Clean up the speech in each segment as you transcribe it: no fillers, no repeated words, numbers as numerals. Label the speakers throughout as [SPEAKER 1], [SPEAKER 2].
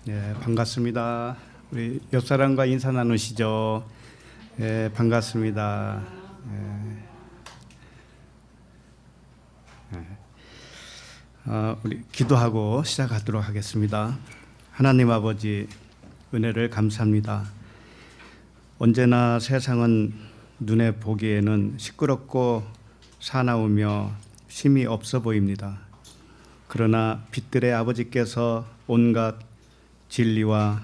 [SPEAKER 1] 네, 반갑습니다. 우리 옆 사람과 인사 나누시죠. 네, 반갑습니다. 우리 기도하고 시작하도록 하겠습니다. 하나님 아버지, 은혜를 감사합니다. 언제나 세상은 눈에 보기에는 시끄럽고 사나우며 쉼이 없어 보입니다. 그러나 빛들의 아버지께서 온갖 진리와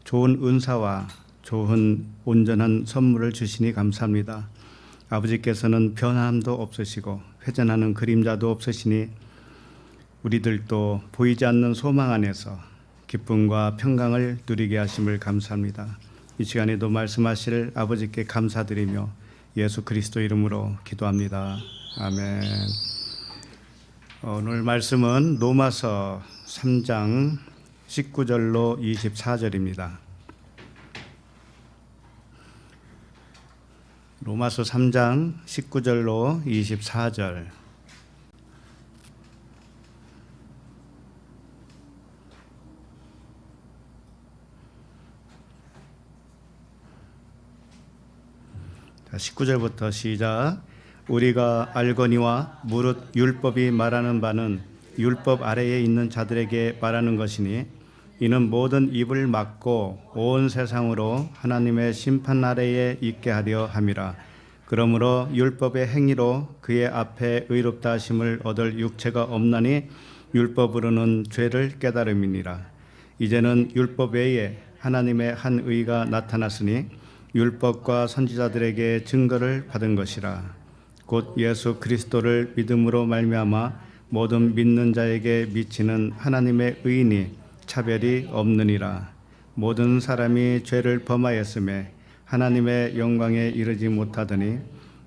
[SPEAKER 1] 좋은 은사와 좋은 온전한 선물을 주시니 감사합니다. 아버지께서는 변함도 없으시고 회전하는 그림자도 없으시니 우리들도 보이지 않는 소망 안에서 기쁨과 평강을 누리게 하심을 감사합니다. 이 시간에도 말씀하실 아버지께 감사드리며 예수 그리스도 이름으로 기도합니다. 아멘. 오늘 말씀은 로마서 3장 19절로 24절입니다. 로마서 3장 19절로 24절. 자, 19절부터 시작. 우리가 알거니와 무릇 율법이 말하는 바는 율법 아래에 있는 자들에게 말하는 것이니 이는 모든 입을 막고 온 세상으로 하나님의 심판 아래에 있게 하려 함이라. 그러므로 율법의 행위로 그의 앞에 의롭다 하심을 얻을 육체가 없나니 율법으로는 죄를 깨달음이니라. 이제는 율법 외에 하나님의 한 의가 나타났으니 율법과 선지자들에게 증거를 받은 것이라. 곧 예수 그리스도를 믿음으로 말미암아 모든 믿는 자에게 미치는 하나님의 의인이 차별이 없느니라. 모든 사람이 죄를 범하였음에 하나님의 영광에 이르지 못하더니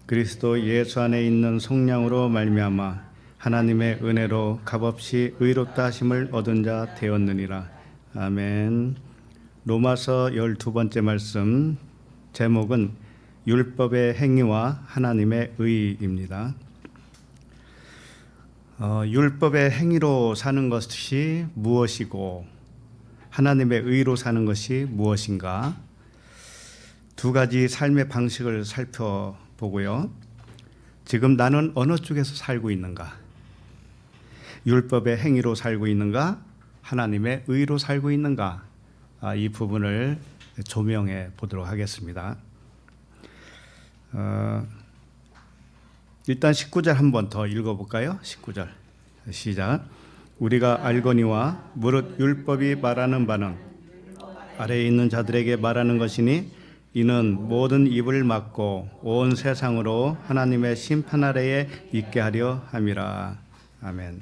[SPEAKER 1] 그리스도 예수 안에 있는 속량으로 말미암아 하나님의 은혜로 값없이 의롭다 하심을 얻은 자 되었느니라. 아멘. 로마서 12번째 말씀, 제목은 율법의 행위와 하나님의 의입니다. 율법의 행위로 사는 것이 무엇이고 하나님의 의로 사는 것이 무엇인가? 두 가지 삶의 방식을 살펴보고요. 지금 나는 어느 쪽에서 살고 있는가? 율법의 행위로 살고 있는가? 하나님의 의로 살고 있는가? 이 부분을 조명해 보도록 하겠습니다. 일단 19절 한번 더 읽어볼까요? 19절 시작. 우리가 알거니와 무릇 율법이 말하는 바는 아래에 있는 자들에게 말하는 것이니 이는 모든 입을 막고 온 세상으로 하나님의 심판 아래에 있게 하려 함이라. 아멘.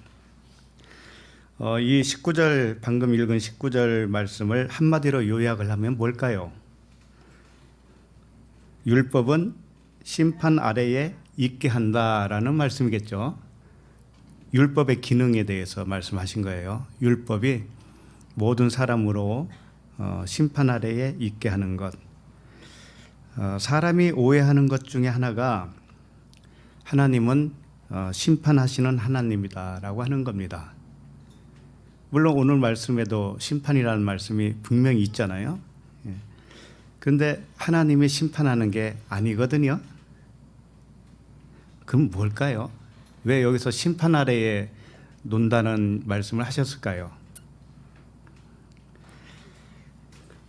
[SPEAKER 1] 이 19절, 방금 읽은 19절 말씀을 한마디로 요약을 하면 뭘까요? 율법은 심판 아래에 있게 한다라는 말씀이겠죠. 율법의 기능에 대해서 말씀하신 거예요. 율법이 모든 사람으로 심판 아래에 있게 하는 것. 사람이 오해하는 것 중에 하나가 하나님은 심판하시는 하나님이다라고 하는 겁니다. 물론 오늘 말씀에도 심판이라는 말씀이 분명히 있잖아요. 그런데 하나님이 심판하는 게 아니거든요. 그럼 뭘까요? 왜 여기서 심판 아래에 논다는 말씀을 하셨을까요?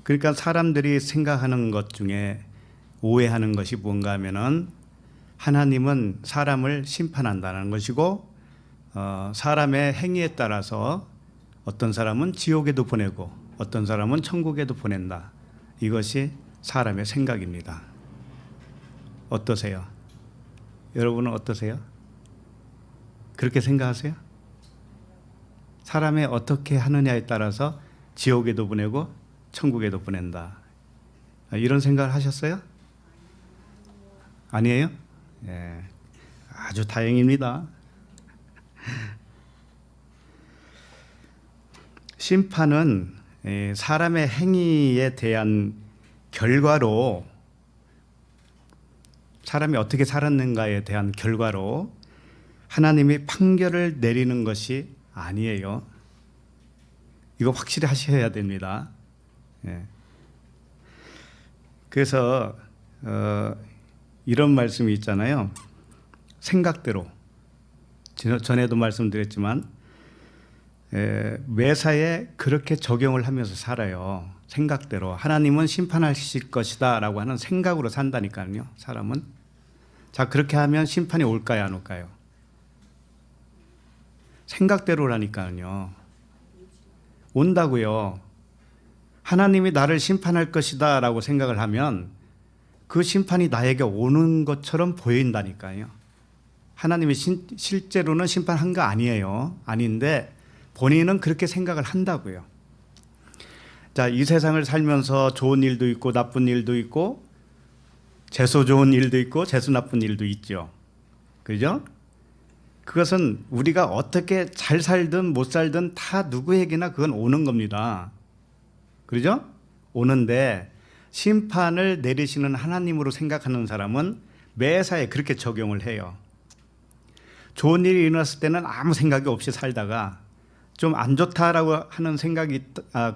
[SPEAKER 1] 그러니까 사람들이 생각하는 것 중에 오해하는 것이 뭔가 하면은 하나님은 사람을 심판한다는 것이고 사람의 행위에 따라서 어떤 사람은 지옥에도 보내고 어떤 사람은 천국에도 보낸다. 이것이 사람의 생각입니다. 어떠세요? 여러분은 어떠세요? 그렇게 생각하세요? 사람이 어떻게 하느냐에 따라서 지옥에도 보내고 천국에도 보낸다. 이런 생각을 하셨어요? 아니에요? 예, 아주 다행입니다. 심판은 사람의 행위에 대한 결과로, 사람이 어떻게 살았는가에 대한 결과로 하나님이 판결을 내리는 것이 아니에요. 이거 확실히 하셔야 됩니다. 예. 그래서 이런 말씀이 있잖아요. 생각대로. 전에도 말씀드렸지만 매사에 그렇게 적용을 하면서 살아요. 생각대로. 하나님은 심판하실 것이다 라고 하는 생각으로 산다니까요. 사람은. 자, 그렇게 하면 심판이 올까요, 안 올까요? 생각대로라니까요. 온다고요. 하나님이 나를 심판할 것이다 라고 생각을 하면 그 심판이 나에게 오는 것처럼 보인다니까요. 하나님이 실제로는 심판한 거 아니에요. 아닌데 본인은 그렇게 생각을 한다고요. 자, 이 세상을 살면서 좋은 일도 있고 나쁜 일도 있고 재수 좋은 일도 있고 재수 나쁜 일도 있죠. 그죠? 그것은 우리가 어떻게 잘 살든 못 살든 다 누구에게나 그건 오는 겁니다. 그죠? 오는데 심판을 내리시는 하나님으로 생각하는 사람은 매사에 그렇게 적용을 해요. 좋은 일이 일어났을 때는 아무 생각이 없이 살다가 좀 안 좋다라고 하는 생각이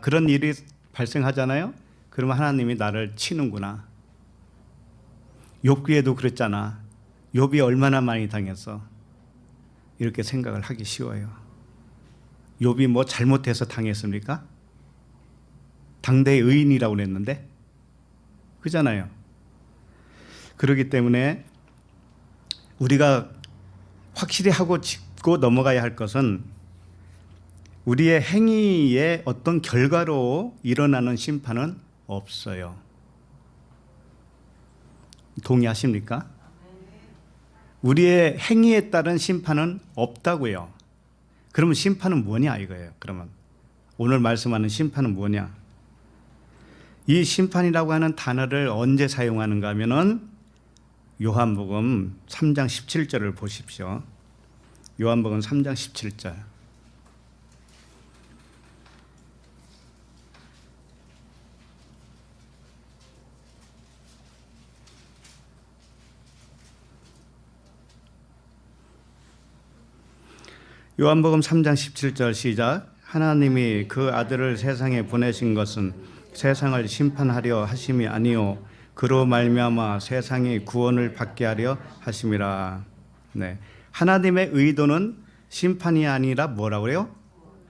[SPEAKER 1] 그런 일이 발생하잖아요. 그러면 하나님이 나를 치는구나. 욥기에도 그랬잖아. 욥이 얼마나 많이 당했어. 이렇게 생각을 하기 쉬워요. 욥이 뭐 잘못해서 당했습니까? 당대의 의인이라고 그랬는데 그잖아요. 그렇기 때문에 우리가 확실히 하고 짚고 넘어가야 할 것은 우리의 행위의 어떤 결과로 일어나는 심판은 없어요. 동의하십니까? 우리의 행위에 따른 심판은 없다고요. 그러면 심판은 뭐냐 이거예요. 그러면 오늘 말씀하는 심판은 뭐냐? 이 심판이라고 하는 단어를 언제 사용하는가 하면은 요한복음 3장 17절을 보십시오. 요한복음 3장 17절. 요한복음 3장 17절 시작. 하나님이 그 아들을 세상에 보내신 것은 세상을 심판하려 하심이 아니요 그로 말미암아 세상이 구원을 받게 하려 하심이라. 네. 하나님의 의도는 심판이 아니라 뭐라고 그래요?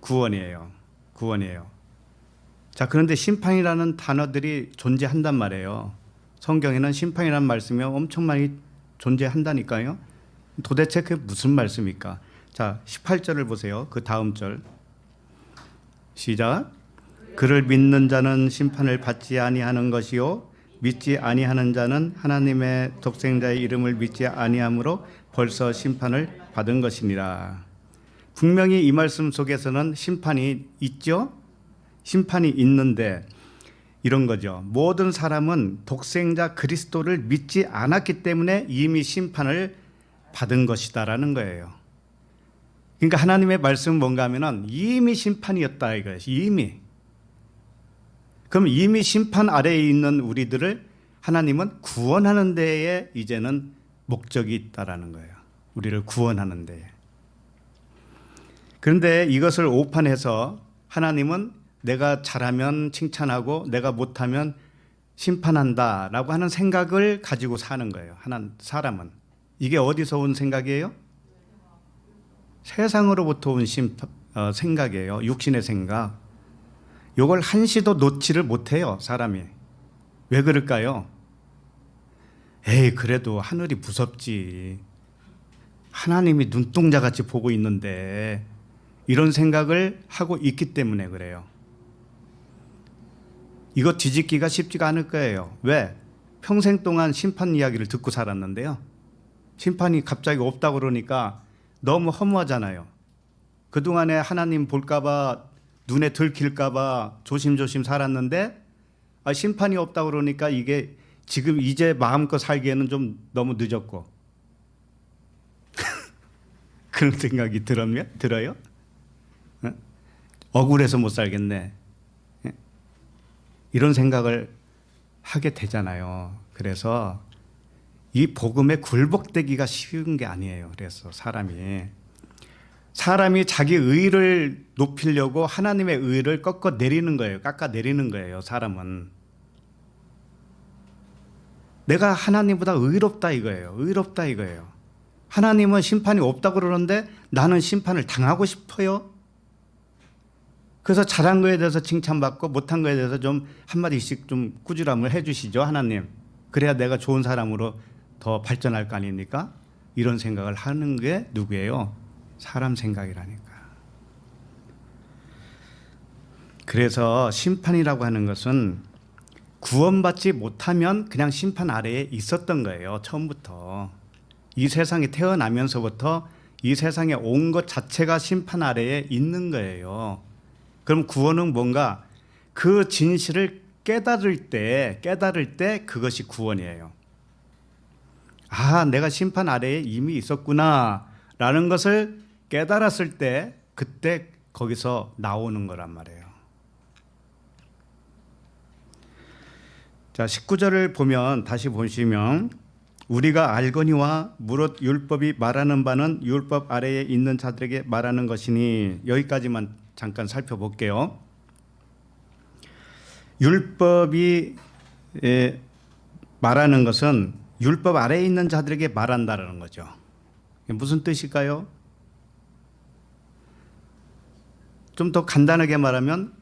[SPEAKER 1] 구원이에요. 구원이에요. 자, 그런데 심판이라는 단어들이 존재한단 말이에요. 성경에는 심판이라는 말씀이 엄청 많이 존재한다니까요. 도대체 그게 무슨 말씀입니까? 자, 18절을 보세요. 그 다음 절. 시작. 그를 믿는 자는 심판을 받지 아니하는 것이요 믿지 아니하는 자는 하나님의 독생자의 이름을 믿지 아니함으로 벌써 심판을 받은 것이니라. 분명히 이 말씀 속에서는 심판이 있죠. 심판이 있는데 이런 거죠. 모든 사람은 독생자 그리스도를 믿지 않았기 때문에 이미 심판을 받은 것이다라는 거예요. 그러니까 하나님의 말씀은 뭔가 하면은 이미 심판이었다 이거예요. 이미. 그럼 이미 심판 아래에 있는 우리들을 하나님은 구원하는 데에 이제는 목적이 있다라는 거예요. 우리를 구원하는 데에. 그런데 이것을 오판해서 하나님은 내가 잘하면 칭찬하고 내가 못하면 심판한다라고 하는 생각을 가지고 사는 거예요. 사람은. 이게 어디서 온 생각이에요? 세상으로부터 온 생각이에요. 육신의 생각. 이걸 한시도 놓지를 못해요. 사람이. 왜 그럴까요? 에이, 그래도 하늘이 무섭지. 하나님이 눈동자같이 보고 있는데 이런 생각을 하고 있기 때문에 그래요. 이거 뒤집기가 쉽지가 않을 거예요. 왜? 평생 동안 심판 이야기를 듣고 살았는데요. 심판이 갑자기 없다고 그러니까 너무 허무하잖아요. 그동안에 하나님 볼까봐 눈에 들킬까봐 조심조심 살았는데 심판이 없다고 그러니까 이게 지금 이제 마음껏 살기에는 좀 너무 늦었고 그런 생각이 들어요? 억울해서 못 살겠네. 이런 생각을 하게 되잖아요. 그래서 이 복음에 굴복되기가 쉬운 게 아니에요. 그래서 사람이 사람이 자기 의를 높이려고 하나님의 의를 꺾어 내리는 거예요. 깎아 내리는 거예요. 사람은. 내가 하나님보다 의롭다 이거예요. 의롭다 이거예요. 하나님은 심판이 없다고 그러는데 나는 심판을 당하고 싶어요. 그래서 잘한 거에 대해서 칭찬받고 못한 거에 대해서 좀 한마디씩 좀 꾸지람을 해 주시죠. 하나님. 그래야 내가 좋은 사람으로 더 발전할 거 아닙니까? 이런 생각을 하는 게 누구예요? 사람 생각이라니까. 그래서 심판이라고 하는 것은 구원받지 못하면 그냥 심판 아래에 있었던 거예요. 처음부터. 이 세상에 태어나면서부터 이 세상에 온 것 자체가 심판 아래에 있는 거예요. 그럼 구원은 뭔가 그 진실을 깨달을 때 그것이 구원이에요. 아, 내가 심판 아래에 이미 있었구나 라는 것을 깨달았을 때 그때 거기서 나오는 거란 말이에요. 자, 19절을 보면 다시 보시면 우리가 알거니와 무릇 율법이 말하는 바는 율법 아래에 있는 자들에게 말하는 것이니, 여기까지만 잠깐 살펴볼게요. 율법이 말하는 것은 율법 아래에 있는 자들에게 말한다는 거죠. 무슨 뜻일까요? 좀 더 간단하게 말하면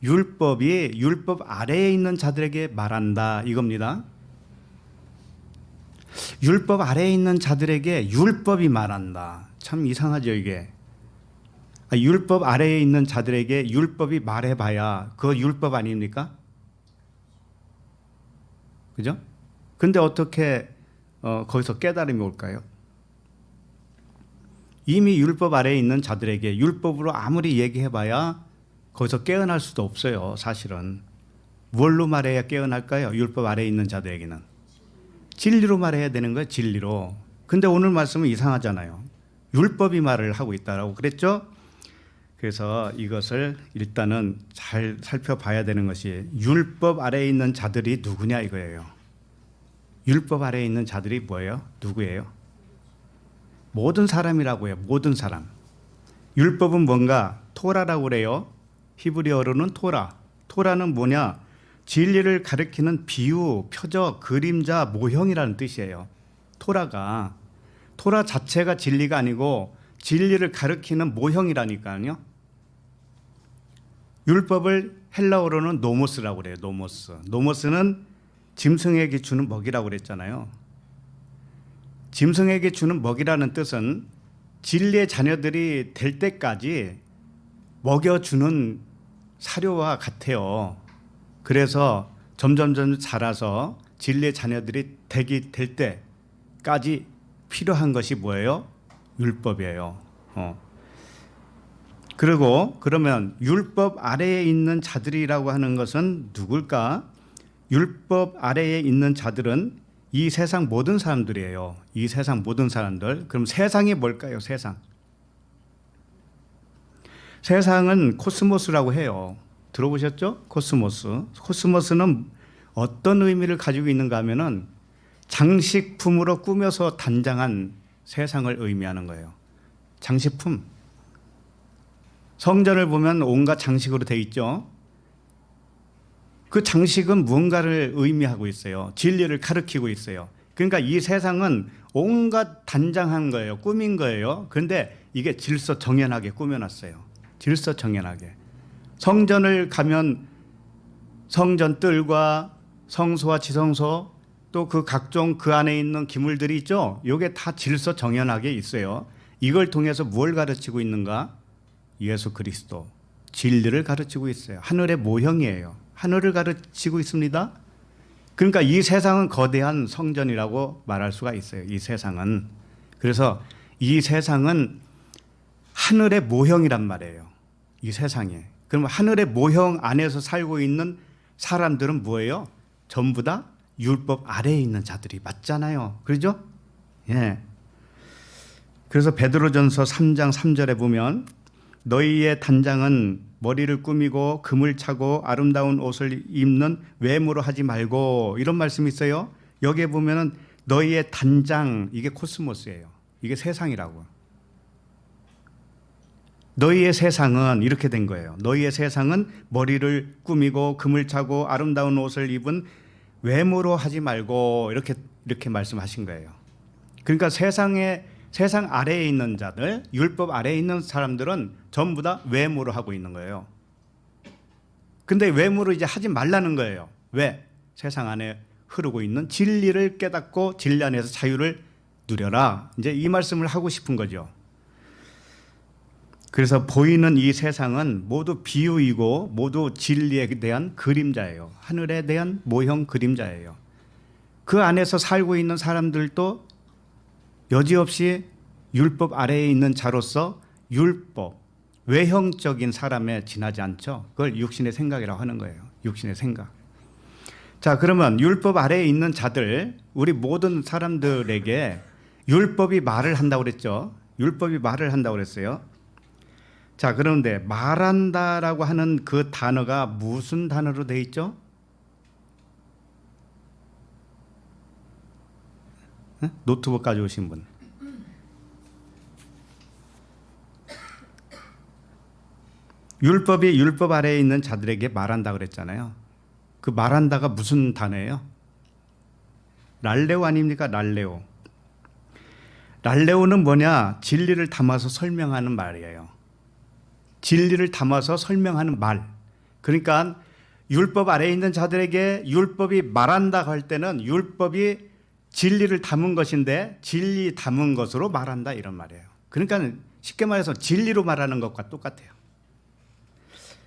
[SPEAKER 1] 율법이 율법 아래에 있는 자들에게 말한다 이겁니다. 율법 아래에 있는 자들에게 율법이 말한다. 참 이상하죠 이게. 율법 아래에 있는 자들에게 율법이 말해봐야 그거 율법 아닙니까? 그죠? 근데 어떻게 거기서 깨달음이 올까요? 이미 율법 아래에 있는 자들에게 율법으로 아무리 얘기해봐야 거기서 깨어날 수도 없어요. 사실은. 뭘로 말해야 깨어날까요? 율법 아래에 있는 자들에게는. 진리로 말해야 되는 거예요. 진리로. 근데 오늘 말씀은 이상하잖아요. 율법이 말을 하고 있다라고 그랬죠? 그래서 이것을 일단은 잘 살펴봐야 되는 것이 율법 아래에 있는 자들이 누구냐 이거예요. 율법 아래에 있는 자들이 뭐예요? 누구예요? 모든 사람이라고 해요. 모든 사람. 율법은 뭔가 토라라고 그래요. 히브리어로는 토라. 토라는 뭐냐? 진리를 가리키는 비유, 표적, 그림자, 모형이라는 뜻이에요. 토라가. 토라 자체가 진리가 아니고 진리를 가리키는 모형이라니까요. 율법을 헬라어로는 노모스라고 그래요. 노모스. 노모스는 짐승에게 주는 먹이라고 그랬잖아요. 짐승에게 주는 먹이라는 뜻은 진리의 자녀들이 될 때까지 먹여주는 사료와 같아요. 그래서 점점 자라서 진리의 자녀들이 될 때까지 필요한 것이 뭐예요? 율법이에요. 그리고 그러면 율법 아래에 있는 자들이라고 하는 것은 누굴까? 율법 아래에 있는 자들은 이 세상 모든 사람들이에요. 이 세상 모든 사람들. 그럼 세상이 뭘까요? 세상. 세상은 코스모스라고 해요. 들어보셨죠? 코스모스. 코스모스는 어떤 의미를 가지고 있는가 하면은 장식품으로 꾸며서 단장한 세상을 의미하는 거예요. 장식품. 성전을 보면 온갖 장식으로 되어 있죠. 그 장식은 무언가를 의미하고 있어요. 진리를 가리키고 있어요. 그러니까 이 세상은 온갖 단장한 거예요. 꾸민 거예요. 그런데 이게 질서정연하게 꾸며놨어요. 질서정연하게. 성전을 가면 성전 뜰과 성소와 지성소 또 그 각종 그 안에 있는 기물들이 있죠. 이게 다 질서정연하게 있어요. 이걸 통해서 뭘 가르치고 있는가? 예수 그리스도. 진리를 가르치고 있어요. 하늘의 모형이에요. 하늘을 가르치고 있습니다. 그러니까 이 세상은 거대한 성전이라고 말할 수가 있어요. 이 세상은. 그래서 이 세상은 하늘의 모형이란 말이에요. 이 세상에. 그럼 하늘의 모형 안에서 살고 있는 사람들은 뭐예요? 전부 다 율법 아래에 있는 자들이 맞잖아요. 그렇죠? 예. 그래서 베드로전서 3장 3절에 보면 너희의 단장은 머리를 꾸미고 금을 차고 아름다운 옷을 입는 외모로 하지 말고, 이런 말씀이 있어요. 여기에 보면은 너희의 단장, 이게 코스모스예요. 이게 세상이라고. 너희의 세상은 이렇게 된 거예요. 너희의 세상은 머리를 꾸미고 금을 차고 아름다운 옷을 입은 외모로 하지 말고 이렇게 말씀하신 거예요. 그러니까 세상 아래에 있는 자들, 율법 아래에 있는 사람들은 전부 다 외모로 하고 있는 거예요. 근데 외모로 이제 하지 말라는 거예요. 왜? 세상 안에 흐르고 있는 진리를 깨닫고 진리 안에서 자유를 누려라. 이제 이 말씀을 하고 싶은 거죠. 그래서 보이는 이 세상은 모두 비유이고 모두 진리에 대한 그림자예요. 하늘에 대한 모형 그림자예요. 그 안에서 살고 있는 사람들도 여지없이 율법 아래에 있는 자로서 율법, 외형적인 사람에 지나지 않죠. 그걸 육신의 생각이라고 하는 거예요. 육신의 생각. 자, 그러면 율법 아래에 있는 자들, 우리 모든 사람들에게 율법이 말을 한다고 그랬죠. 율법이 말을 한다고 그랬어요. 자, 그런데 말한다라고 하는 그 단어가 무슨 단어로 되어 있죠? 노트북 가져오신 분. 율법이 율법 아래에 있는 자들에게 말한다 그랬잖아요. 그 말한다가 무슨 단어예요? 랄레오 아닙니까? 랄레오. 랄레오는 뭐냐? 진리를 담아서 설명하는 말이에요. 진리를 담아서 설명하는 말. 그러니까 율법 아래에 있는 자들에게 율법이 말한다 할 때는 율법이 진리를 담은 것인데 진리 담은 것으로 말한다 이런 말이에요. 그러니까 쉽게 말해서 진리로 말하는 것과 똑같아요.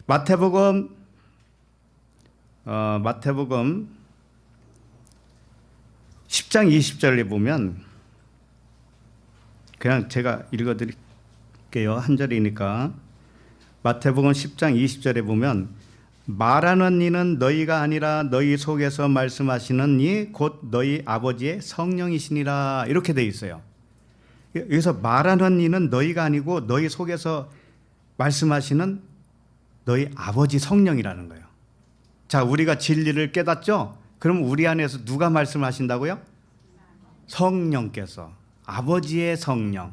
[SPEAKER 1] 마태복음 10장 20절에 보면 그냥 제가 읽어드릴게요. 한 절이니까. 마태복음 10장 20절에 보면 말하는 이는 너희가 아니라 너희 속에서 말씀하시는 이 곧 너희 아버지의 성령이시니라 이렇게 돼 있어요. 여기서 말하는 이는 너희가 아니고 너희 속에서 말씀하시는 너희 아버지 성령이라는 거예요. 자, 우리가 진리를 깨닫죠? 그럼 우리 안에서 누가 말씀하신다고요? 성령께서. 아버지의 성령.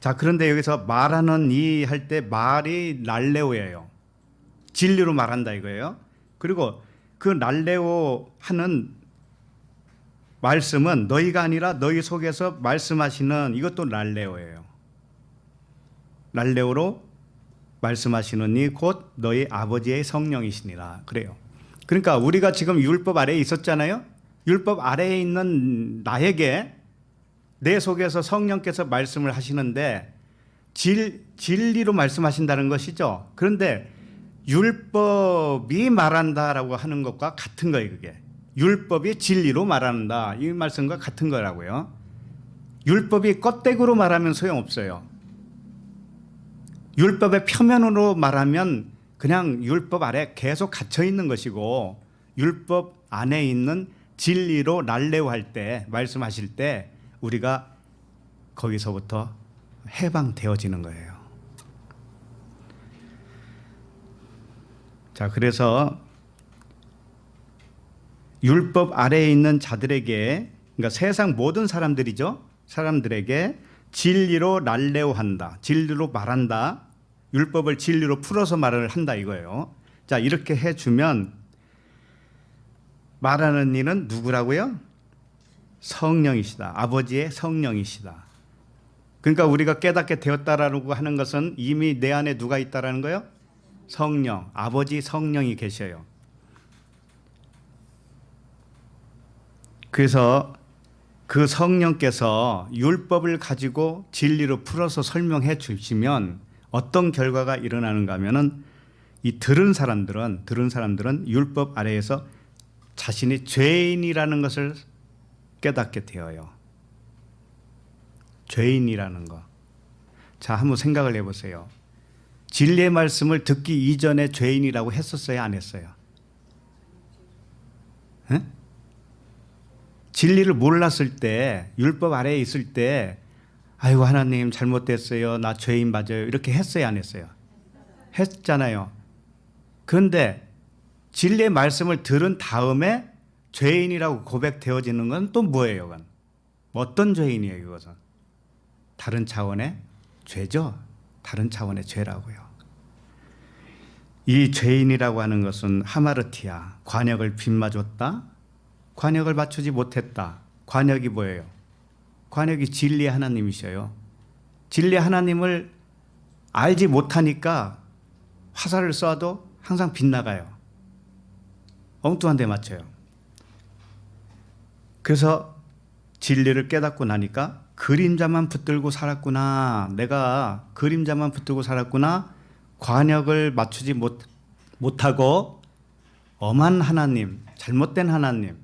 [SPEAKER 1] 자, 그런데 여기서 말하는 이 할 때 말이 랄레오예요. 진리로 말한다 이거예요. 그리고 그 랄레오 하는 말씀은 너희가 아니라 너희 속에서 말씀하시는 이것도 랄레오예요. 랄레오로 말씀하시는 이 곧 너희 아버지의 성령이시니라 그래요. 그러니까 우리가 지금 율법 아래에 있었잖아요. 율법 아래에 있는 나에게 내 속에서 성령께서 말씀을 하시는데 진리로 말씀하신다는 것이죠. 그런데 율법이 말한다라고 하는 것과 같은 거예요. 그게 율법이 진리로 말한다 이 말씀과 같은 거라고요. 율법이 껍데기로 말하면 소용없어요. 율법의 표면으로 말하면 그냥 율법 아래 계속 갇혀 있는 것이고 율법 안에 있는 진리로 랄레오 할 때 말씀하실 때 우리가 거기서부터 해방되어지는 거예요. 자, 그래서 율법 아래에 있는 자들에게, 그러니까 세상 모든 사람들이죠. 사람들에게 진리로 랄레오한다, 진리로 말한다, 율법을 진리로 풀어서 말을 한다 이거예요. 자, 이렇게 해주면 말하는 이는 누구라고요? 성령이시다. 아버지의 성령이시다. 그러니까 우리가 깨닫게 되었다라고 하는 것은 이미 내 안에 누가 있다라는 거예요? 성령, 아버지 성령이 계셔요. 그래서 그 성령께서 율법을 가지고 진리로 풀어서 설명해 주시면 어떤 결과가 일어나는가 하면은 이 들은 사람들은 율법 아래에서 자신이 죄인이라는 것을 깨닫게 되어요. 죄인이라는 거. 자, 한번 생각을 해보세요. 진리의 말씀을 듣기 이전에 죄인이라고 했었어요? 안 했어요? 에? 진리를 몰랐을 때, 율법 아래에 있을 때 아이고 하나님 잘못됐어요. 나 죄인 맞아요. 이렇게 했어요? 안 했어요? 했잖아요. 그런데 진리의 말씀을 들은 다음에 죄인이라고 고백되어지는 건 또 뭐예요? 그건? 어떤 죄인이에요? 이것은? 다른 차원의 죄죠. 다른 차원의 죄라고요. 이 죄인이라고 하는 것은 하마르티아, 관역을 빗맞았다, 관역을 맞추지 못했다. 관역이 뭐예요? 관역이 진리의 하나님이셔요. 진리의 하나님을 알지 못하니까 화살을 쏴도 항상 빗나가요. 엉뚱한 데 맞춰요. 그래서 진리를 깨닫고 나니까 그림자만 붙들고 살았구나. 내가 그림자만 붙들고 살았구나. 관역을 맞추지 못하고 엄한 하나님, 잘못된 하나님,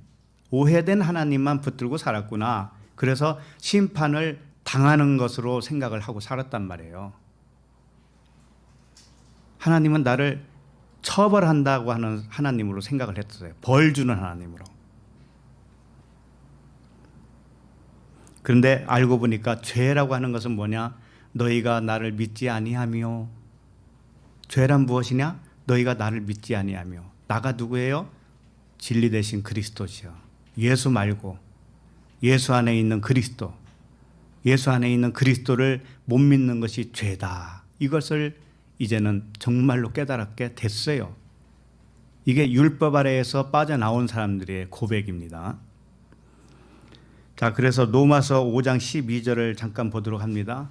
[SPEAKER 1] 오해된 하나님만 붙들고 살았구나. 그래서 심판을 당하는 것으로 생각을 하고 살았단 말이에요. 하나님은 나를 처벌한다고 하는 하나님으로 생각을 했어요. 벌 주는 하나님으로. 그런데 알고 보니까 죄라고 하는 것은 뭐냐? 너희가 나를 믿지 아니하며. 죄란 무엇이냐? 너희가 나를 믿지 아니하며. 나가 누구예요? 진리 되신 그리스도시요. 예수 말고 예수 안에 있는 그리스도, 예수 안에 있는 그리스도를 못 믿는 것이 죄다. 이것을 이제는 정말로 깨달았게 됐어요. 이게 율법 아래에서 빠져나온 사람들의 고백입니다. 자, 그래서 로마서 5장 12절을 잠깐 보도록 합니다.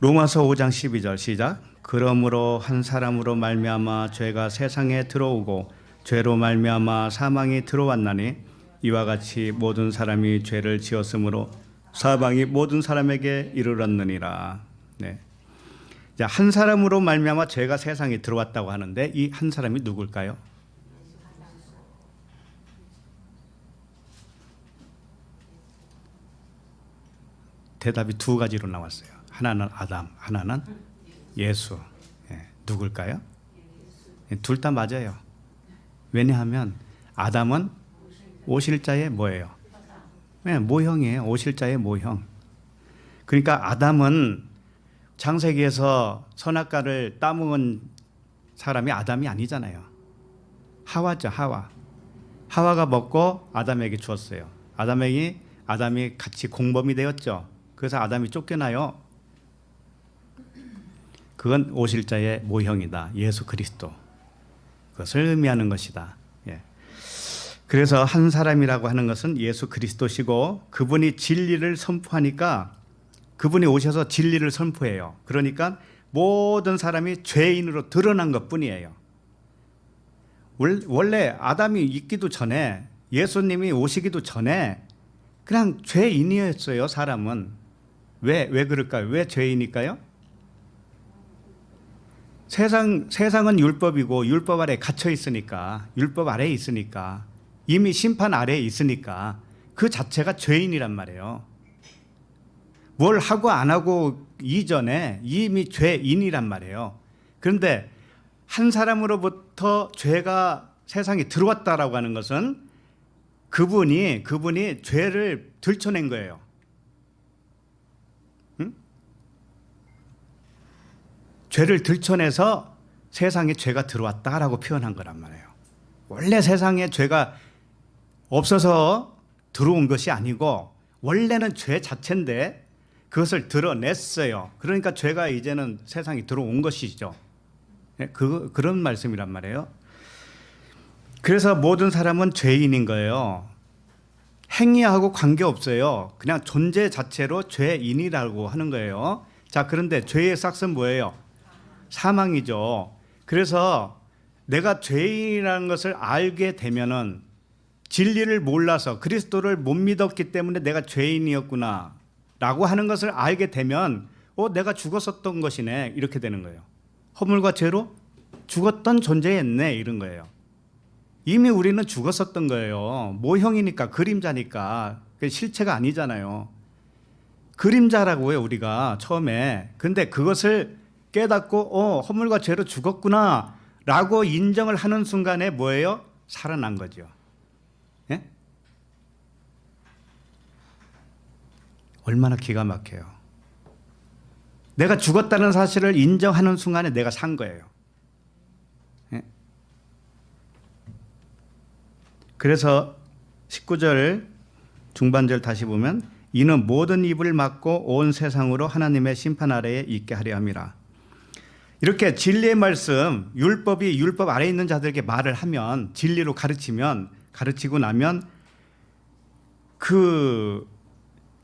[SPEAKER 1] 로마서 5장 12절 시작. 그러므로 한 사람으로 말미암아 죄가 세상에 들어오고 죄로 말미암아 사망이 들어왔나니 이와 같이 모든 사람이 죄를 지었으므로 사망이 모든 사람에게 이르렀느니라. 네. 자, 한 사람으로 말미암아 죄가 세상에 들어왔다고 하는데 이 한 사람이 누굴까요? 대답이 두 가지로 나왔어요. 하나는 아담, 하나는 예수. 예, 누굴까요? 둘 다 맞아요. 왜냐하면 아담은 오실자의 뭐예요? 네, 모형이에요. 오실자의 모형. 그러니까 아담은 창세기에서 선악과를 따먹은 사람이 아담이 아니잖아요. 하와죠, 하와. 하와가 먹고 아담에게 주었어요. 아담이 같이 공범이 되었죠. 그래서 아담이 쫓겨나요. 그건 오실자의 모형이다. 예수 그리스도. 그것을 의미하는 것이다. 예. 그래서 한 사람이라고 하는 것은 예수 그리스도시고 그분이 진리를 선포하니까 그분이 오셔서 진리를 선포해요. 그러니까 모든 사람이 죄인으로 드러난 것뿐이에요. 원래 아담이 있기도 전에 예수님이 오시기도 전에 그냥 죄인이었어요. 사람은. 왜 그럴까요? 왜 죄인일까요? 세상은 율법이고 율법 아래 갇혀 있으니까, 율법 아래에 있으니까, 이미 심판 아래에 있으니까 그 자체가 죄인이란 말이에요. 뭘 하고 안 하고 이전에 이미 죄인이란 말이에요. 그런데 한 사람으로부터 죄가 세상에 들어왔다라고 하는 것은 그분이 죄를 들춰낸 거예요. 응? 죄를 들춰내서 세상에 죄가 들어왔다라고 표현한 거란 말이에요. 원래 세상에 죄가 없어서 들어온 것이 아니고 원래는 죄 자체인데 그것을 드러냈어요. 그러니까 죄가 이제는 세상에 들어온 것이죠. 그런 말씀이란 말이에요. 그래서 모든 사람은 죄인인 거예요. 행위하고 관계없어요. 그냥 존재 자체로 죄인이라고 하는 거예요. 자, 그런데 죄의 싹은 뭐예요? 사망이죠. 그래서 내가 죄인이라는 것을 알게 되면은 진리를 몰라서 그리스도를 못 믿었기 때문에 내가 죄인이었구나 라고 하는 것을 알게 되면 내가 죽었었던 것이네 이렇게 되는 거예요. 허물과 죄로 죽었던 존재였네 이런 거예요. 이미 우리는 죽었었던 거예요. 모형이니까 그림자니까 실체가 아니잖아요. 그림자라고요 우리가 처음에. 근데 그것을 깨닫고 허물과 죄로 죽었구나 라고 인정을 하는 순간에 뭐예요? 살아난 거죠. 예? 얼마나 기가 막혀요. 내가 죽었다는 사실을 인정하는 순간에 내가 산 거예요. 예? 그래서 19절 중반절 다시 보면 이는 모든 입을 막고 온 세상으로 하나님의 심판 아래에 있게 하려 함이라. 이렇게 진리의 말씀, 율법이 율법 아래에 있는 자들에게 말을 하면, 진리로 가르치고 나면 그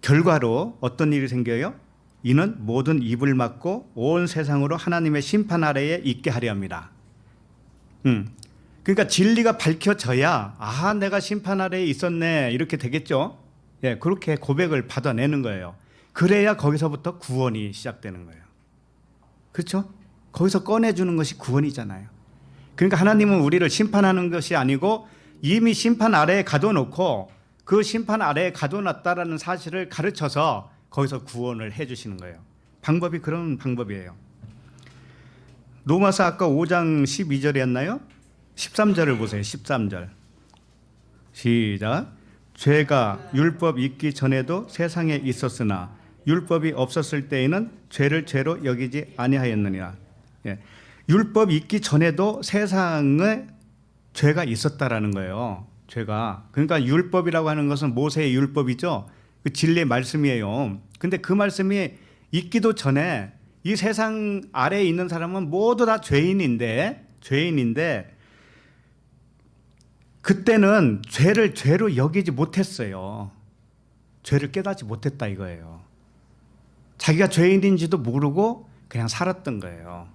[SPEAKER 1] 결과로 어떤 일이 생겨요? 이는 모든 입을 막고 온 세상으로 하나님의 심판 아래에 있게 하려 합니다. 그러니까 진리가 밝혀져야 내가 심판 아래에 있었네 이렇게 되겠죠. 예, 그렇게 고백을 받아내는 거예요. 그래야 거기서부터 구원이 시작되는 거예요. 그렇죠? 거기서 꺼내주는 것이 구원이잖아요. 그러니까 하나님은 우리를 심판하는 것이 아니고 이미 심판 아래에 가둬놓고 그 심판 아래에 가둬놨다라는 사실을 가르쳐서 거기서 구원을 해주시는 거예요. 방법이 그런 방법이에요. 로마서 아까 5장 12절이었나요? 13절을 보세요. 13절 시작. 죄가 율법 있기 전에도 세상에 있었으나 율법이 없었을 때에는 죄를 죄로 여기지 아니하였느니라. 예. 율법 있기 전에도 세상에 죄가 있었다라는 거예요. 죄가. 그러니까 율법이라고 하는 것은 모세의 율법이죠. 그 진리의 말씀이에요. 근데 그 말씀이 있기도 전에 이 세상 아래에 있는 사람은 모두 다 죄인인데 그때는 죄를 죄로 여기지 못했어요. 죄를 깨닫지 못했다 이거예요. 자기가 죄인인지도 모르고 그냥 살았던 거예요.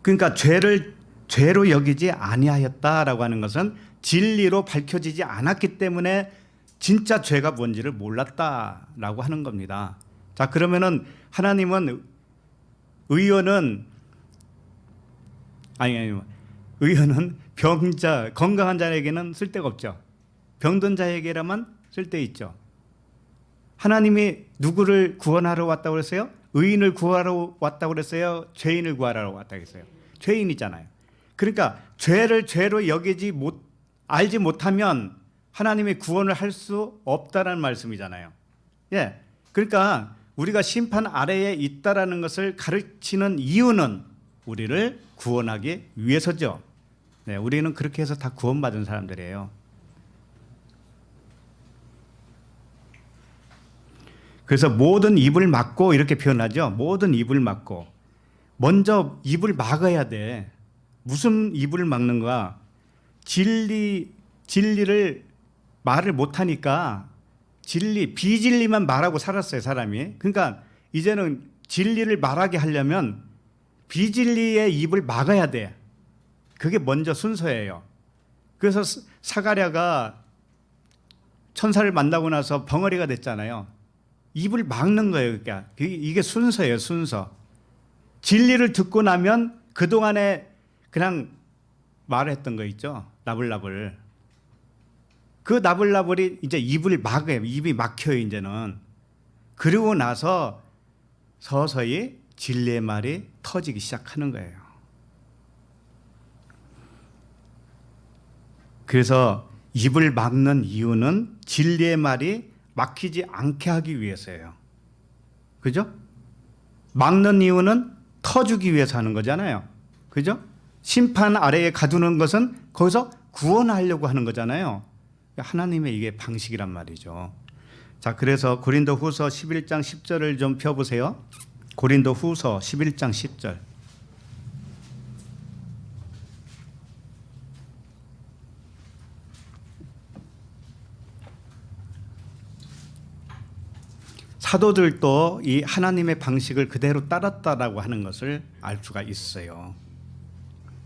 [SPEAKER 1] 그러니까 죄를 죄로 여기지 아니하였다라고 하는 것은 진리로 밝혀지지 않았기 때문에 진짜 죄가 뭔지를 몰랐다라고 하는 겁니다. 자, 그러면은 하나님은 의원은 병자, 건강한 자에게는 쓸데가 없죠. 병든 자에게라만 쓸데 있죠. 하나님이 누구를 구원하러 왔다고 그랬어요? 의인을 구하러 왔다고 그랬어요? 죄인을 구하러 왔다고 했어요? 죄인이잖아요. 그러니까 죄를 죄로 알지 못하면 하나님이 구원을 할 수 없다라는 말씀이잖아요. 예. 그러니까 우리가 심판 아래에 있다라는 것을 가르치는 이유는 우리를 구원하기 위해서죠. 네, 우리는 그렇게 해서 다 구원받은 사람들이에요. 그래서 모든 입을 막고 이렇게 표현하죠. 모든 입을 막고. 먼저 입을 막아야 돼. 무슨 입을 막는가? 진리를 말을 못하니까 비진리만 말하고 살았어요, 사람이. 그러니까 이제는 진리를 말하게 하려면 비진리의 입을 막아야 돼. 그게 먼저 순서예요. 그래서 사가랴가 천사를 만나고 나서 벙어리가 됐잖아요. 입을 막는 거예요. 그러니까 이게 순서예요, 순서. 진리를 듣고 나면 그동안에 그냥 말했던 거 있죠. 나불나불. 그 나불나불이 이제 입을 막아요. 입이 막혀요, 이제는. 그리고 나서 서서히 진리의 말이 터지기 시작하는 거예요. 그래서 입을 막는 이유는 진리의 말이 막히지 않게 하기 위해서예요. 그죠? 막는 이유는 터주기 위해서 하는 거잖아요. 그죠? 심판 아래에 가두는 것은 거기서 구원하려고 하는 거잖아요. 하나님의 이게 방식이란 말이죠. 자, 그래서 고린도후서 11장 10절을 좀 펴보세요. 고린도후서 11장 10절. 사도들도 이 하나님의 방식을 그대로 따랐다라고 하는 것을 알 수가 있어요.